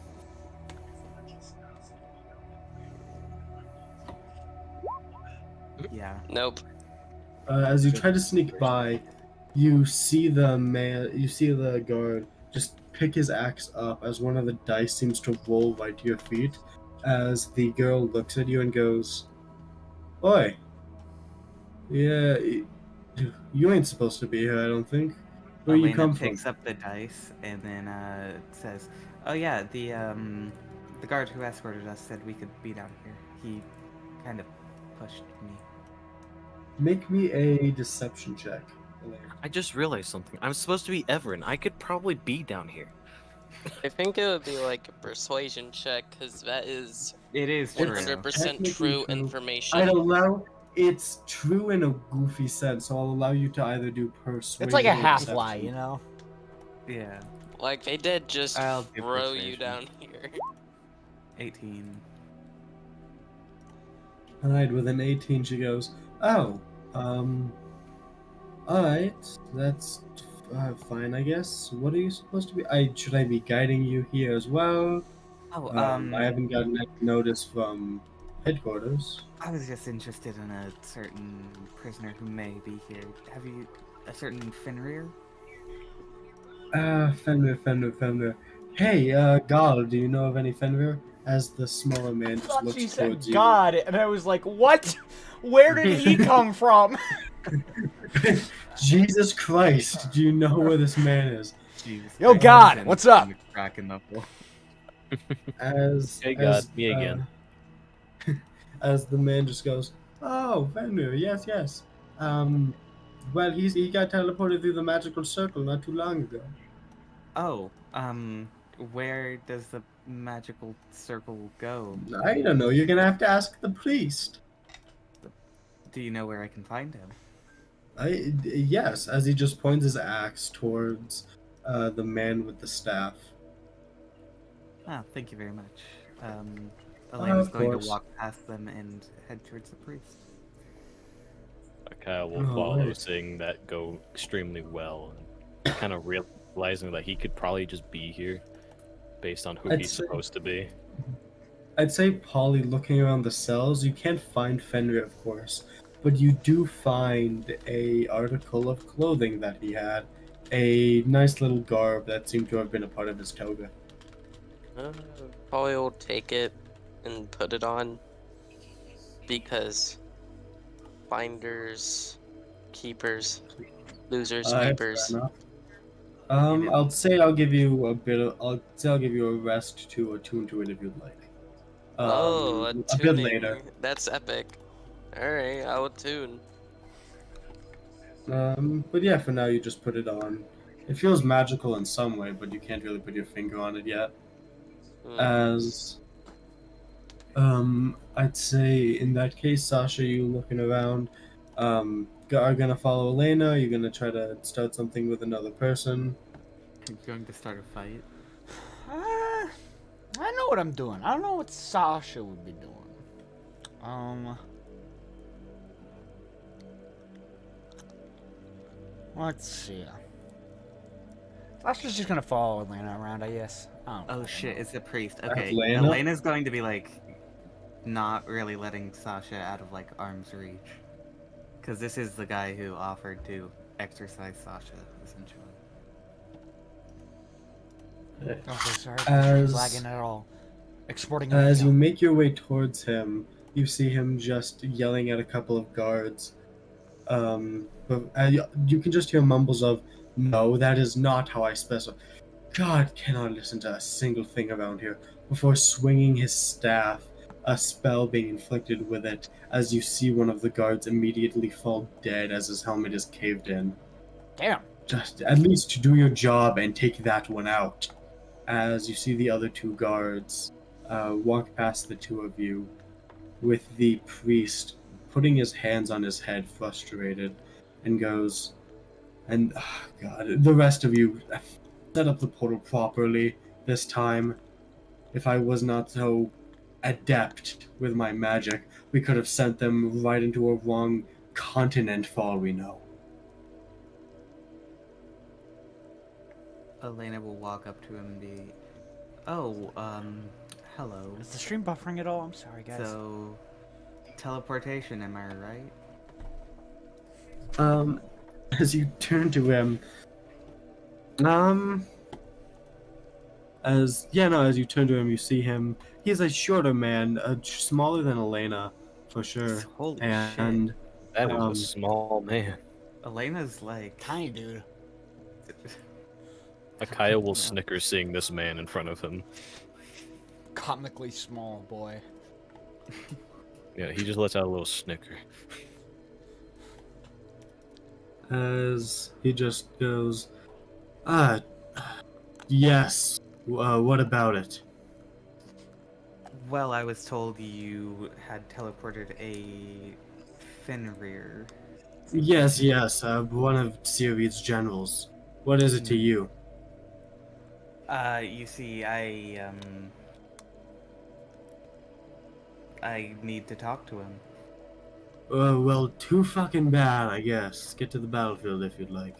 Yeah. Nope. As you try to sneak by, you see the guard just pick his axe up as one of the dice seems to roll right to your feet. As the girl looks at you and goes, "Oi, yeah, you ain't supposed to be here. I don't think. Where you Elena come from?" picks up the dice and then says, "Oh yeah, the guard who escorted us said we could be down here. He kind of pushed me." Make me a deception check, Elena. I just realized something. I'm supposed to be Everin. I could probably be down here. I think it would be like a persuasion check, because that is It is true. 100% Technically true true. information. I'd allow it's true in a goofy sense, so I'll allow you to either do persuasion. It's like a or half deception. lie, you know? Yeah. Like, they did just I'll give throw you persuasion. down here. 18. Alright, with an 18, she goes, "Oh, alright, that's fine, I guess. What are you supposed to be? Should I be guiding you here as well? Oh, I haven't gotten any notice from headquarters. I was just interested in a certain prisoner who may be here. Have you a certain Fenrir? Fenrir. Hey, Gal, do you know of any Fenrir?" As the smaller man I just thought looks she said towards you. God, and I was like, what? Where did he come from? Jesus Christ, do you know where this man is? Jesus Yo, Christ, God, and what's up? the crack in the wall. Hey, God, me again. As the man just goes, "Oh, Fenrir, yes. Well, he got teleported through the magical circle not too long ago." Oh, where does the magical circle go? I don't know. You're gonna have to ask the priest. Do you know where I can find him? Yes, as he just points his axe towards the man with the staff. Ah, thank you very much. Elena's of going course. to walk past them and head towards the priest. Kyle will Oh, follow, right. seeing that go extremely well, and kind of realizing that he could probably just be here, based on who I'd he's say- supposed to be. I'd say, Polly, looking around the cells, you can't find Fenrir, of course, but you do find a article of clothing that he had, a nice little garb that seemed to have been a part of his toga. Polly will take it and put it on, because finders, keepers, losers, Fair keepers. enough. I'll say I'll give you a bit of. I'll give you a rest to attune to it if you'd like. Oh, A bit tuning. later. That's epic. Alright, I will tune. But yeah, for now you just put it on. It feels magical in some way, but you can't really put your finger on it yet. Hmm. As I'd say in that case, Sasha, you looking around, are gonna follow Elena. You're gonna try to start something with another person. You're going to start a fight. I know what I'm doing. I don't know what Sasha would be doing. Let's see. Sasha's just gonna follow Elena around, I guess. I don't Oh know. shit, it's the priest. Okay, Elena? Elena's going to be like not really letting Sasha out of like arm's reach. Because this is the guy who offered to exorcise Sasha, essentially. Okay, sorry. As- Lagging at all. Exporting. As you video. make your way towards him, you see him just yelling at a couple of guards. But you can just hear mumbles of, "No, that is not how I specify." God cannot listen to a single thing around here before swinging his staff, a spell being inflicted with it, as you see one of the guards immediately fall dead as his helmet is caved in. Damn. Just at least do your job and take that one out. As you see the other two guards walk past the two of you, with the priest putting his hands on his head, frustrated, and goes, and God, the rest of you set up the portal properly this time. If I was not so adept with my magic, we could have sent them right into a wrong continent for all we know. Elena will walk up to him and be, "Oh, hello. Is the stream buffering at all? I'm sorry, guys. So, teleportation, am I right?" As you turn to him, as you turn to him, you see him. He's a shorter man, smaller than Elena, for sure. Holy And That is Um, a small man. shit. Elena's like... Tiny dude. Akaya will snicker seeing this man in front of him. Comically small boy. Yeah, he just lets out a little snicker. as he just goes, yes. What about it? Well, I was told you had teleported a Fenrir. Yes, one of Seaweed's generals. What is it to you? You see, I need to talk to him. Well, too fucking bad, I guess. Get to the battlefield if you'd like.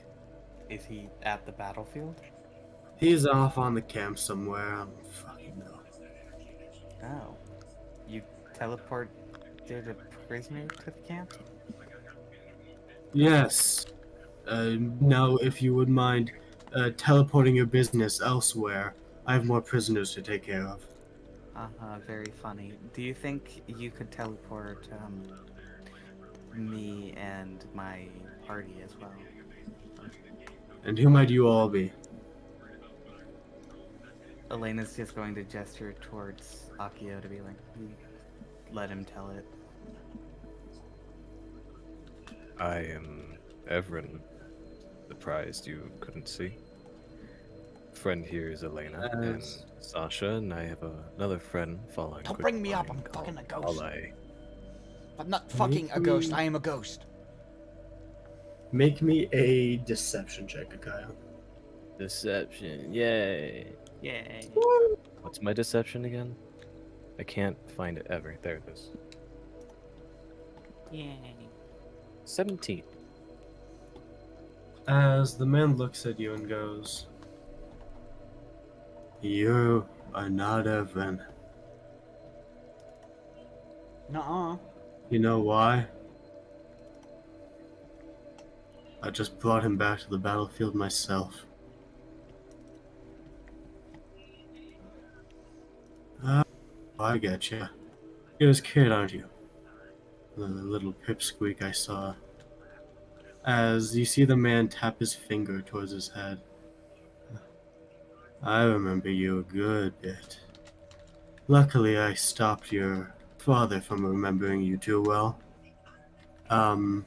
Is he at the battlefield? He's off on the camp somewhere. I don't fucking know. Oh. You teleported a prisoner to the camp? Yes. Now, if you would mind teleporting your business elsewhere, I have more prisoners to take care of. Very funny. Do you think you could teleport, me and my party as well? And who might you all be? Elena's just going to gesture towards Akio to be like, let him tell it. I am Evren, surprised you couldn't see. Friend here is Elena and As- Sasha, and I have another friend following. Don't quick bring me up, behind I'm called fucking a ghost. Ale. I'm not fucking a ghost. me- I am a ghost. Make me a deception check, Akaya. Deception, yay! Yay. What's my deception again? I can't find it ever. There it is. Yay. 17. As the man looks at you and goes, "You are not Evan. Nuh-uh. You know why? I just brought him back to the battlefield myself. I get you. You're his kid, aren't you? The little pipsqueak I saw." As you see the man tap his finger towards his head. I remember you a good bit. Luckily, I stopped your father from remembering you too well. Um,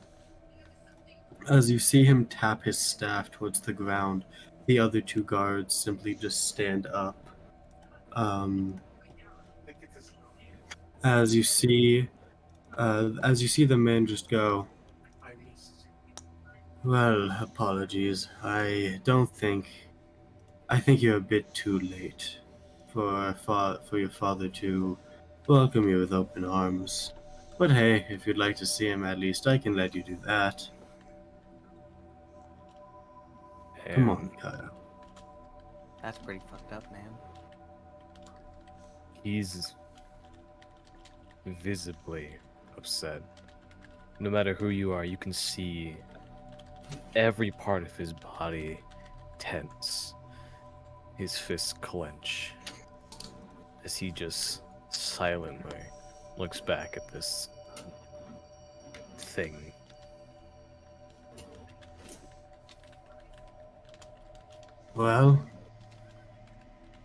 as you see him tap his staff towards the ground, the other two guards simply just stand up. Um, as you see, the man just go, well, apologies. I think you're a bit too late for your father to welcome you with open arms. But hey, if you'd like to see him at least, I can let you do that. Come on, And Kyle. That's pretty fucked up, man. he's visibly upset. No matter who you are, you can see every part of his body tense, his fists clench, as he just silently looks back at this thing. Well,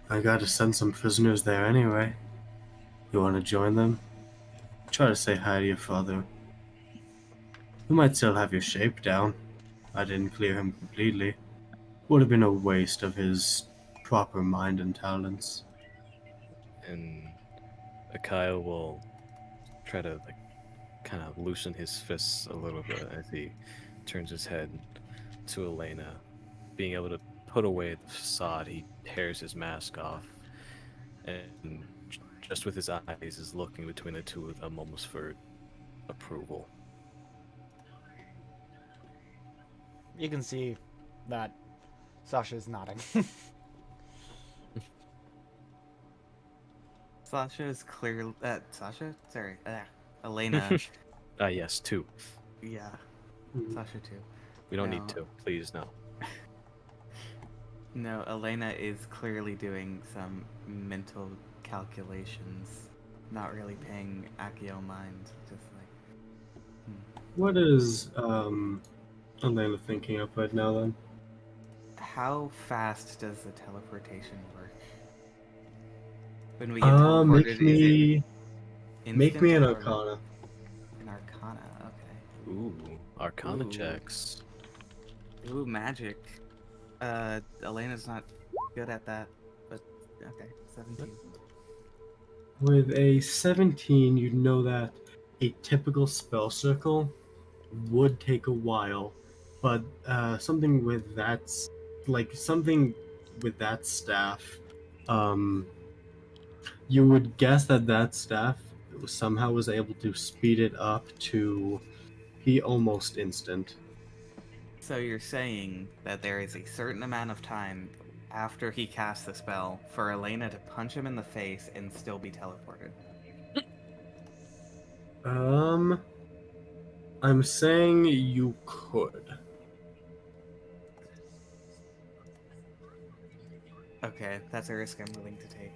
I gotta send some prisoners there anyway. You wanna join them? Try to say hi to your father. You might still have your shape down. I didn't clear him completely. Would have been a waste of his proper mind and talents. And Akaya will try to kind of loosen his fists a little bit as he turns his head to Elena. Being able to put away the facade, he tears his mask off, and just with his eyes is looking between the two of them almost for approval. You can see that Sasha's nodding. Sasha is clear. Sasha? Sorry. Elena. Yes, two. Yeah. Sasha too. We don't need No. two. Please, no. No, Elena is clearly doing some mental calculations, not really paying Akio mind. Just like, What is Elena thinking of right now then? how fast does the teleportation work? When we get teleported, Make me is it make me an instant or Arcana. An Arcana, okay. Ooh, Arcana Ooh. checks. Ooh, magic. Elena's not good at that, but okay, 17. With a 17, you know that a typical spell circle would take a while, but something with that staff, you would guess that staff somehow was able to speed it up to be almost instant. So you're saying that there is a certain amount of time after he casts the spell for Elena to punch him in the face and still be teleported. I'm saying you could. Okay, that's a risk I'm willing to take.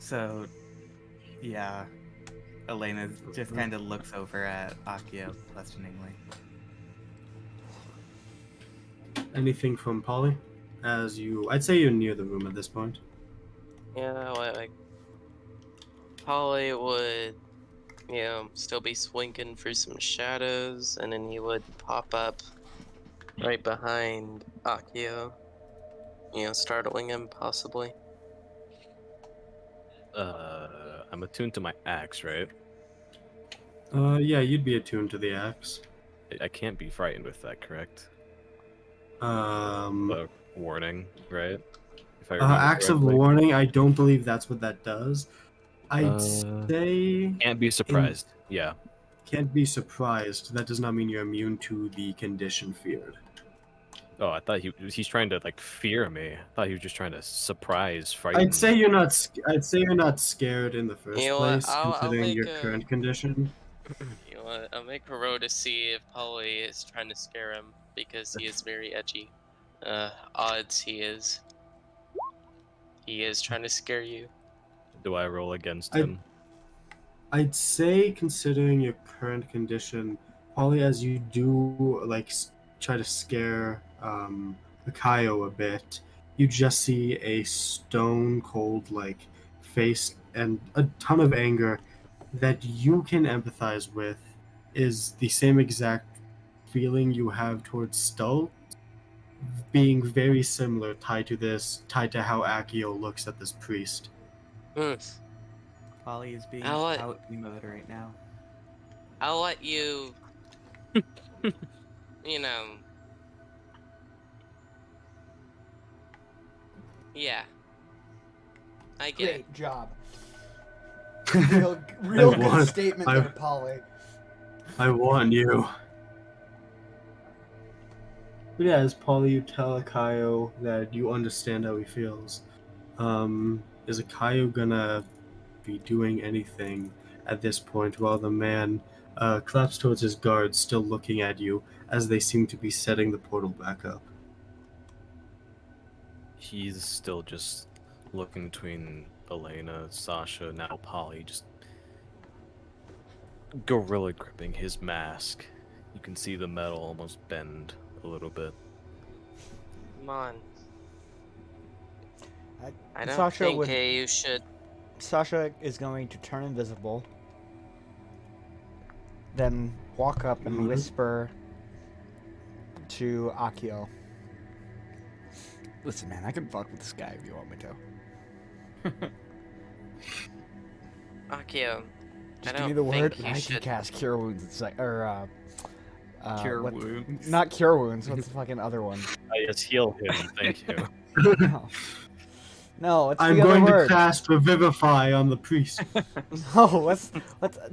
So, yeah, Elena just kind of looks over at Akio questioningly. Anything from Polly? I'd say you're near the room at this point. Yeah, like Polly would, still be swinging through some shadows, and then he would pop up right behind Akio, startling him possibly. I'm attuned to my axe, right? Yeah, you'd be attuned to the axe. I can't be frightened with that, correct? Warning, right? If I remember Acts of correctly. warning, I don't believe that's what that does. I'd say Can't be surprised. Yeah. can't be surprised. That does not mean you're immune to the condition feared. Oh, I thought he's trying to fear me. I thought he was just trying to surprise, frighten. I'd say you're not. I'd say you're not scared in the first You know what, place, I'll considering make your a- current condition. You know what? I'll make a roll to see if Polly is trying to scare him because he is very edgy. Odds he is. He is trying to scare you. Do I roll against I- him? I'd say, considering your current condition, probably as you do try to scare Akayo a bit, you just see a stone cold like face and a ton of anger that you can empathize with. Is the same exact feeling you have towards Stull, being very similar, tied to how Akio looks at this priest. Polly is being I'll let- out emoted right now. I'll let you, you know. Yeah. I get it. Great job. Real good won. statement I- there, Polly. I want you. But yeah, as Polly, you tell Akayo that you understand how he feels. Is Akayo gonna be doing anything at this point while the man claps towards his guards, still looking at you as they seem to be setting the portal back up? He's still just looking between Elena, Sasha, now Polly, just gorilla gripping his mask. You can see the metal almost bend a little bit. Come on. I don't Sasha think would- you should. Sasha is going to turn invisible, then walk up and Mhm. whisper to Akio. Listen, man, I can fuck with this guy if you want me to. Akio. Just I give me don't the word, think and you I can should. cast Cure Wounds. It's like, Cure what- wounds. Not Cure Wounds. What's the fucking other one? I just heal him, thank you. No, no, it's I'm the going other to word. cast Revivify on the priest. No, let's.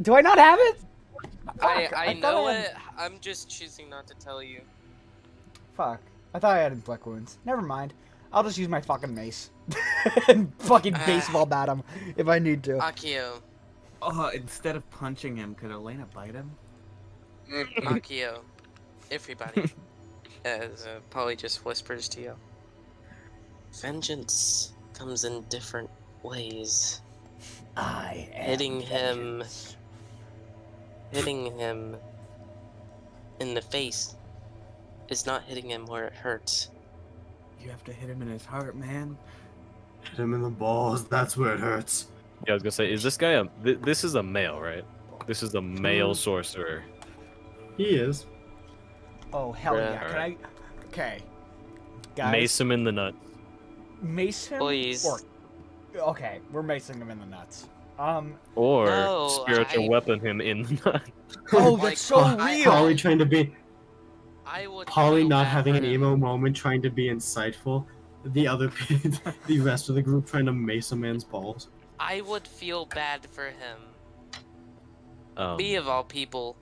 Do I not have it? I Fuck, thought know had- it. I'm just choosing not to tell you. Fuck. I thought I had inflict wounds. Never mind. I'll just use my fucking mace and fucking baseball bat him if I need to. Akio. Oh, instead of punching him, could Elena bite him? Akio. Everybody. As Polly just whispers to you. Vengeance comes in different ways. I am Hitting him. vengeance. Hitting him in the face is not hitting him where it hurts. You have to hit him in his heart, man. Hit him in the balls. That's where it hurts. Yeah, I was gonna say, is this guy a? This is a male, right? This is a male sorcerer. He is. Oh hell Bruh. yeah! Can I? Okay, guys. Mace him in the nut. Mace him. Please. Or... Okay, we're macing him in the nuts. Or No, spiritual I- weapon him in the nut. Oh, Like, that's so I- real. Polly trying to be I would. Polly feel not bad having for an him. emo moment, trying to be insightful. The other, the rest of the group trying to mace a man's balls. I would feel bad for him. Um, Me of all people.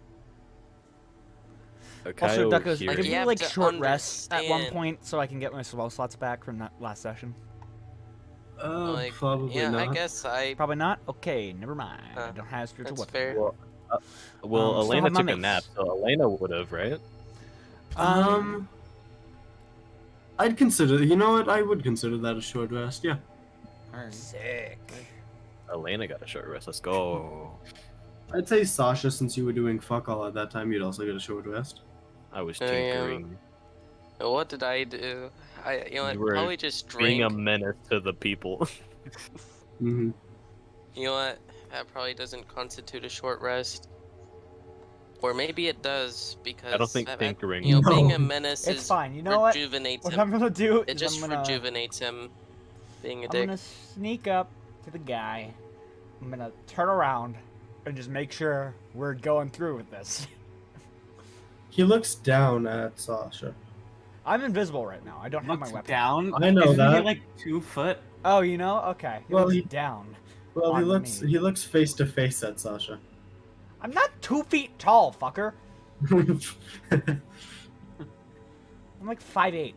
Also, Akayo Duckos, here- give You me have like to short rests at one understand. point so I can get my spell slots back from that last session. Like, Probably yeah, not. I guess I. Probably not. Okay, never mind. I Huh, don't have spiritual That's weapon. fair. Well, still Elena have my took a mace. nap, so Elena would have, right? I'd consider. You know what? I would consider that a short rest. Yeah. Alright. Sick. Elena got a short rest. Let's go. I'd say Sasha, since you were doing fuck all at that time, you'd also get a short rest. I was Yeah. tinkering, What did I do? You know what? You were Probably just being drink. a menace to the people. Mm-hmm. You know what? That probably doesn't constitute a short rest. Or maybe it does because I don't think that- tinkering. You know, being a No. menace It's is fine. You know what? rejuvenates What him. I'm gonna do It is just I'm gonna, rejuvenates him. Being a I'm dick. gonna sneak up to the guy. I'm gonna turn around and just make sure we're going through with this. He looks down at Sasha. I'm invisible right now. I don't have my Looks weapon. down. I know Isn't that. He like 2 foot. Oh, you know? Okay. He Well, looks he- down. Well, he On looks me. he looks face to face at Sasha. I'm not 2 feet tall, fucker. I'm like 5'8".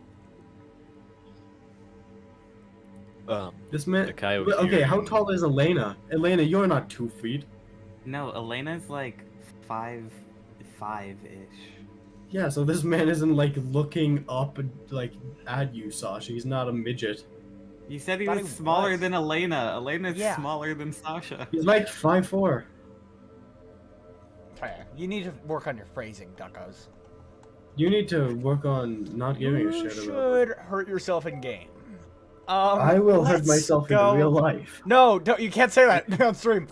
This man. Akayo Well, okay, here how and- tall is Elena? Elena, you're not 2 feet. No, Elena's like 5'5" ish. Yeah, so this man isn't like looking up like at you, Sasha. He's not a midget. You said he Thought was he smaller was. than Elena. Elena's Yeah. smaller than Sasha. He's like 5'4". Okay, you need to work on your phrasing, Duckos. You need to work on not giving You a shit about it. should hurt yourself in game. I will hurt let's myself go. in real life. No, don't, you can't say that on stream.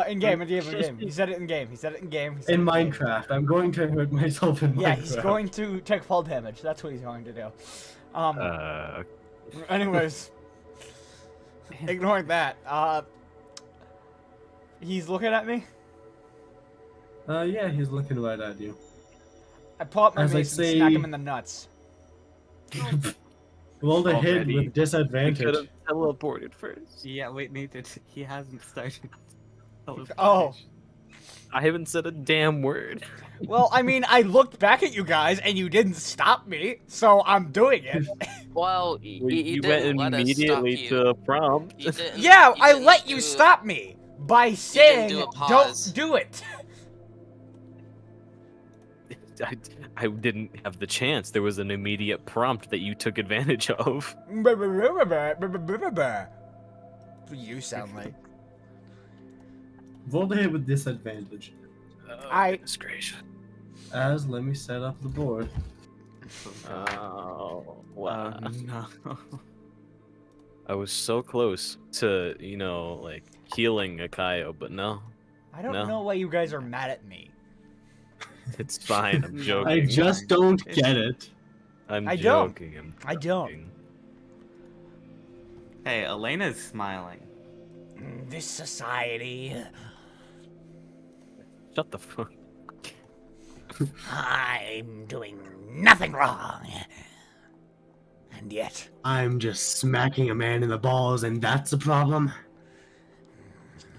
In game, in game. He said it in game. He said it in game. He said In it game. Minecraft, I'm going to hurt myself in Minecraft. Yeah, he's going to take fall damage. That's what he's going to do. Anyways, ignoring that, he's looking at me. Yeah, he's looking right at you. I pull up my As I mace and say- smack him in the nuts. Roll the hit Already. with You could disadvantage. have teleported first. Yeah, wait, Nathan. He hasn't started. Oh. I haven't said a damn word. Well, I mean, I looked back at you guys and you didn't stop me, so I'm doing it. Well, You didn't went let us immediately stop you. to a prompt. You didn't- Yeah, you I didn't let you do- stop me by saying, do a don't pause. do it. I didn't have the chance. There was an immediate prompt that you took advantage of. You sound like. Roll the hit with disadvantage. Goodness gracious. As let me set up the board. Oh, wow. No. I was so close to, like, healing Akayo, but no. I don't No. know why you guys are mad at me. It's fine. I'm No, joking. I just don't get it. I'm I don't. joking. I'm I don't. joking. Hey, Elena's smiling. This society, Shut the fuck. I'm doing nothing wrong. And yet, I'm just smacking a man in the balls, and that's a problem.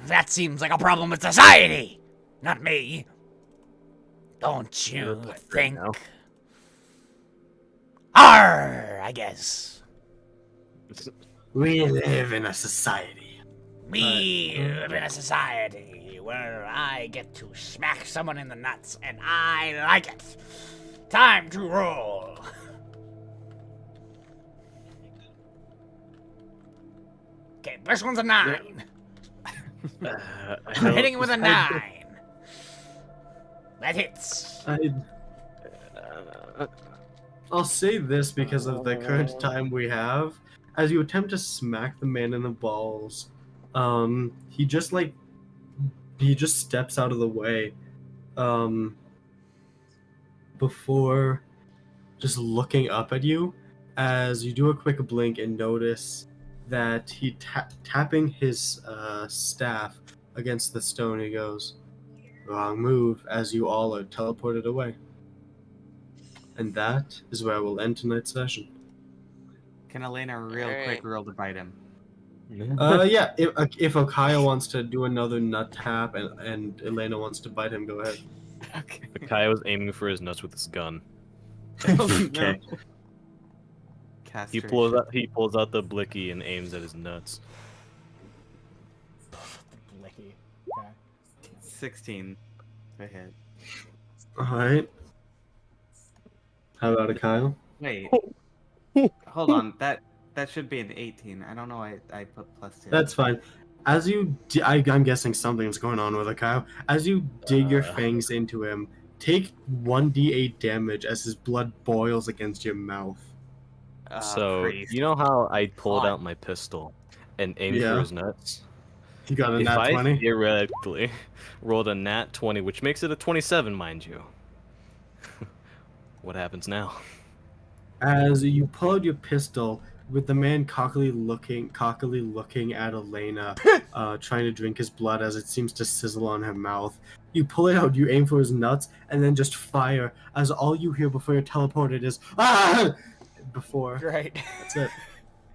that seems like a problem with society, not me. Don't You're you right think? now. Arr, I guess. We live in a society. We live in a society where I get to smack someone in the nuts, and I like it. Time to roll. Okay, first one's a 9. I'm hitting it with a 9. That hits. I'll say this because of the current time we have. As you attempt to smack the man in the balls, he just steps out of the way, before just looking up at you. As you do a quick blink and notice that he tapping his staff against the stone, he goes, "Wrong move," as you all are teleported away. And that is where we'll end tonight's session. Can Elena real Alright. quick roll to bite him? Yeah, if Akayo wants to do another nut tap and Elena wants to bite him, go ahead. Okay. Akayo was aiming for his nuts with his gun. Okay. He pulls out the blicky and aims at his nuts. Blicky. Okay. 16 to hit. Alright. How about Akayo? Wait. Hold on. That should be an 18. I don't know why I put +2. That's fine. As you, I'm guessing something's going on with Akayo. As you dig your fangs into him, take 1d8 damage as his blood boils against your mouth. So, priest. you know how I pulled Hot. out my pistol and aimed Yeah. for his nuts? You got a If nat I 20? theoretically rolled a nat 20, which makes it a 27, mind you, what happens now? As you pull out your pistol, with the man cockily looking at Elena, trying to drink his blood as it seems to sizzle on her mouth. You pull it out, you aim for his nuts, and then just fire. As all you hear before you're teleported is "Ah!" Before Great. that's it.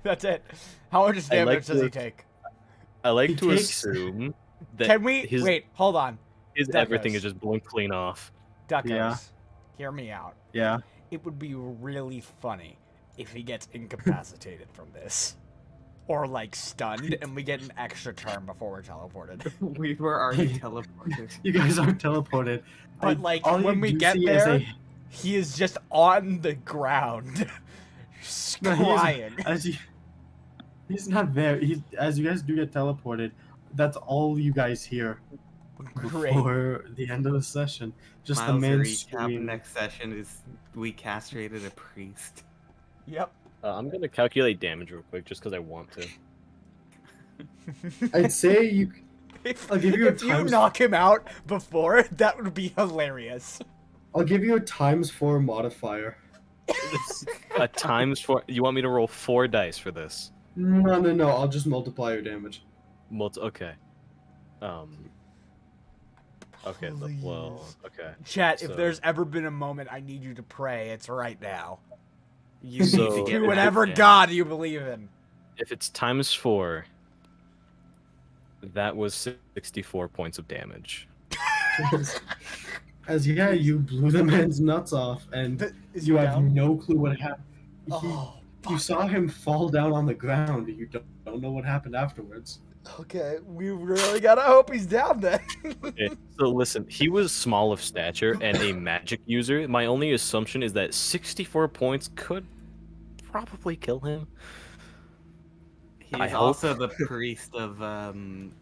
That's it. How much I like damage does he to- take? I like He to takes- assume that Can we his, wait? Hold on, his Duckos. everything is just blown clean off. Duckos. Yeah. Hear me out. Yeah. It would be really funny if he gets incapacitated from this, or like stunned, and we get an extra turn before we're teleported. We were already teleported. You guys are teleported. But like all when you we do get see is there, he is just on the ground, No, crying. he's not there. As you guys do get teleported, that's all you guys hear. Great. before the end of the session. Just the Miles, man recap scream. next session is we castrated a priest. Yep. I'm gonna calculate damage real quick, just because I want to. I'd say you. I'll give you a If you times. knock him out before, that would be hilarious. I'll give you a ×4 modifier. A times 4. You want me to roll 4 dice for this? No. I'll just multiply your damage. Okay. Okay. Well. Okay. Chat, if So- there's ever been a moment I need you to pray, it's right now. You So- need to Yeah, do whatever yeah. God you believe in. If it's times 4, that was 64 points of damage. As you blew the man's nuts off, and Is you he have down? no clue what happened. Oh, You saw him fall down on the ground. You don't know what happened afterwards. okay. We really gotta hope he's down then. Okay, so listen, he was small of stature and a magic user. My only assumption is that 64 points could probably kill him. He's I hope- also the priest of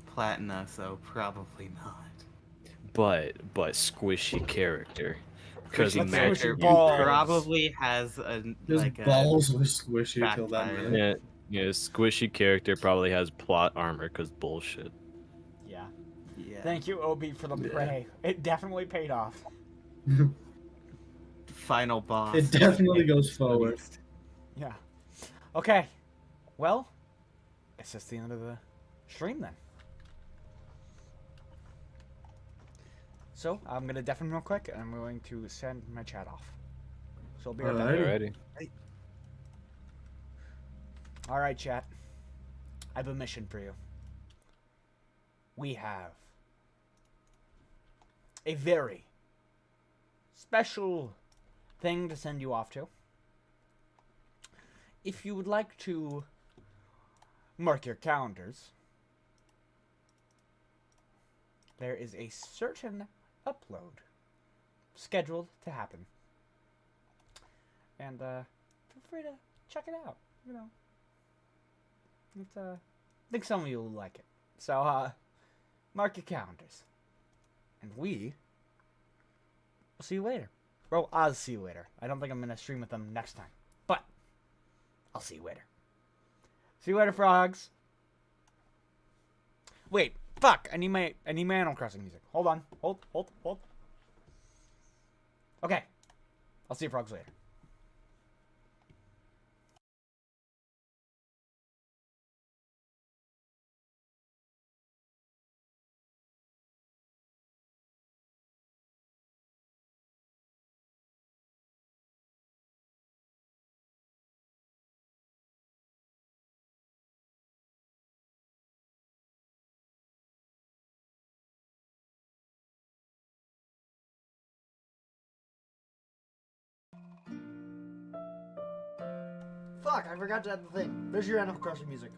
Platina, so probably not. But squishy character. Because Let's magic. squish your He balls. probably has a His like a balls were squishy until that backfire. minute. Yeah, squishy character probably has plot armor because bullshit. Yeah. yeah. Thank you, Obi, for the pray. It definitely paid off. Final boss. It definitely goes forward. Yeah. Okay. Well, it's just the end of the stream then. So, I'm going to deafen real quick, and I'm going to send my chat off. So, I'll be right back. Alright. Alrighty. Alright, chat. I have a mission for you. We have a very special thing to send you off to. If you would like to mark your calendars, there is a certain upload scheduled to happen. And feel free to check it out. You know, it's I think some of you will like it. So mark your calendars, and we will see you later. Well, I'll see you later. I don't think I'm gonna stream with them next time, but I'll see you later. See you later, frogs. Wait, fuck! I need my Animal Crossing music. Hold on. Hold. Okay. I'll see you frogs later. Fuck, I forgot to add the thing. There's your Animal Crossing music.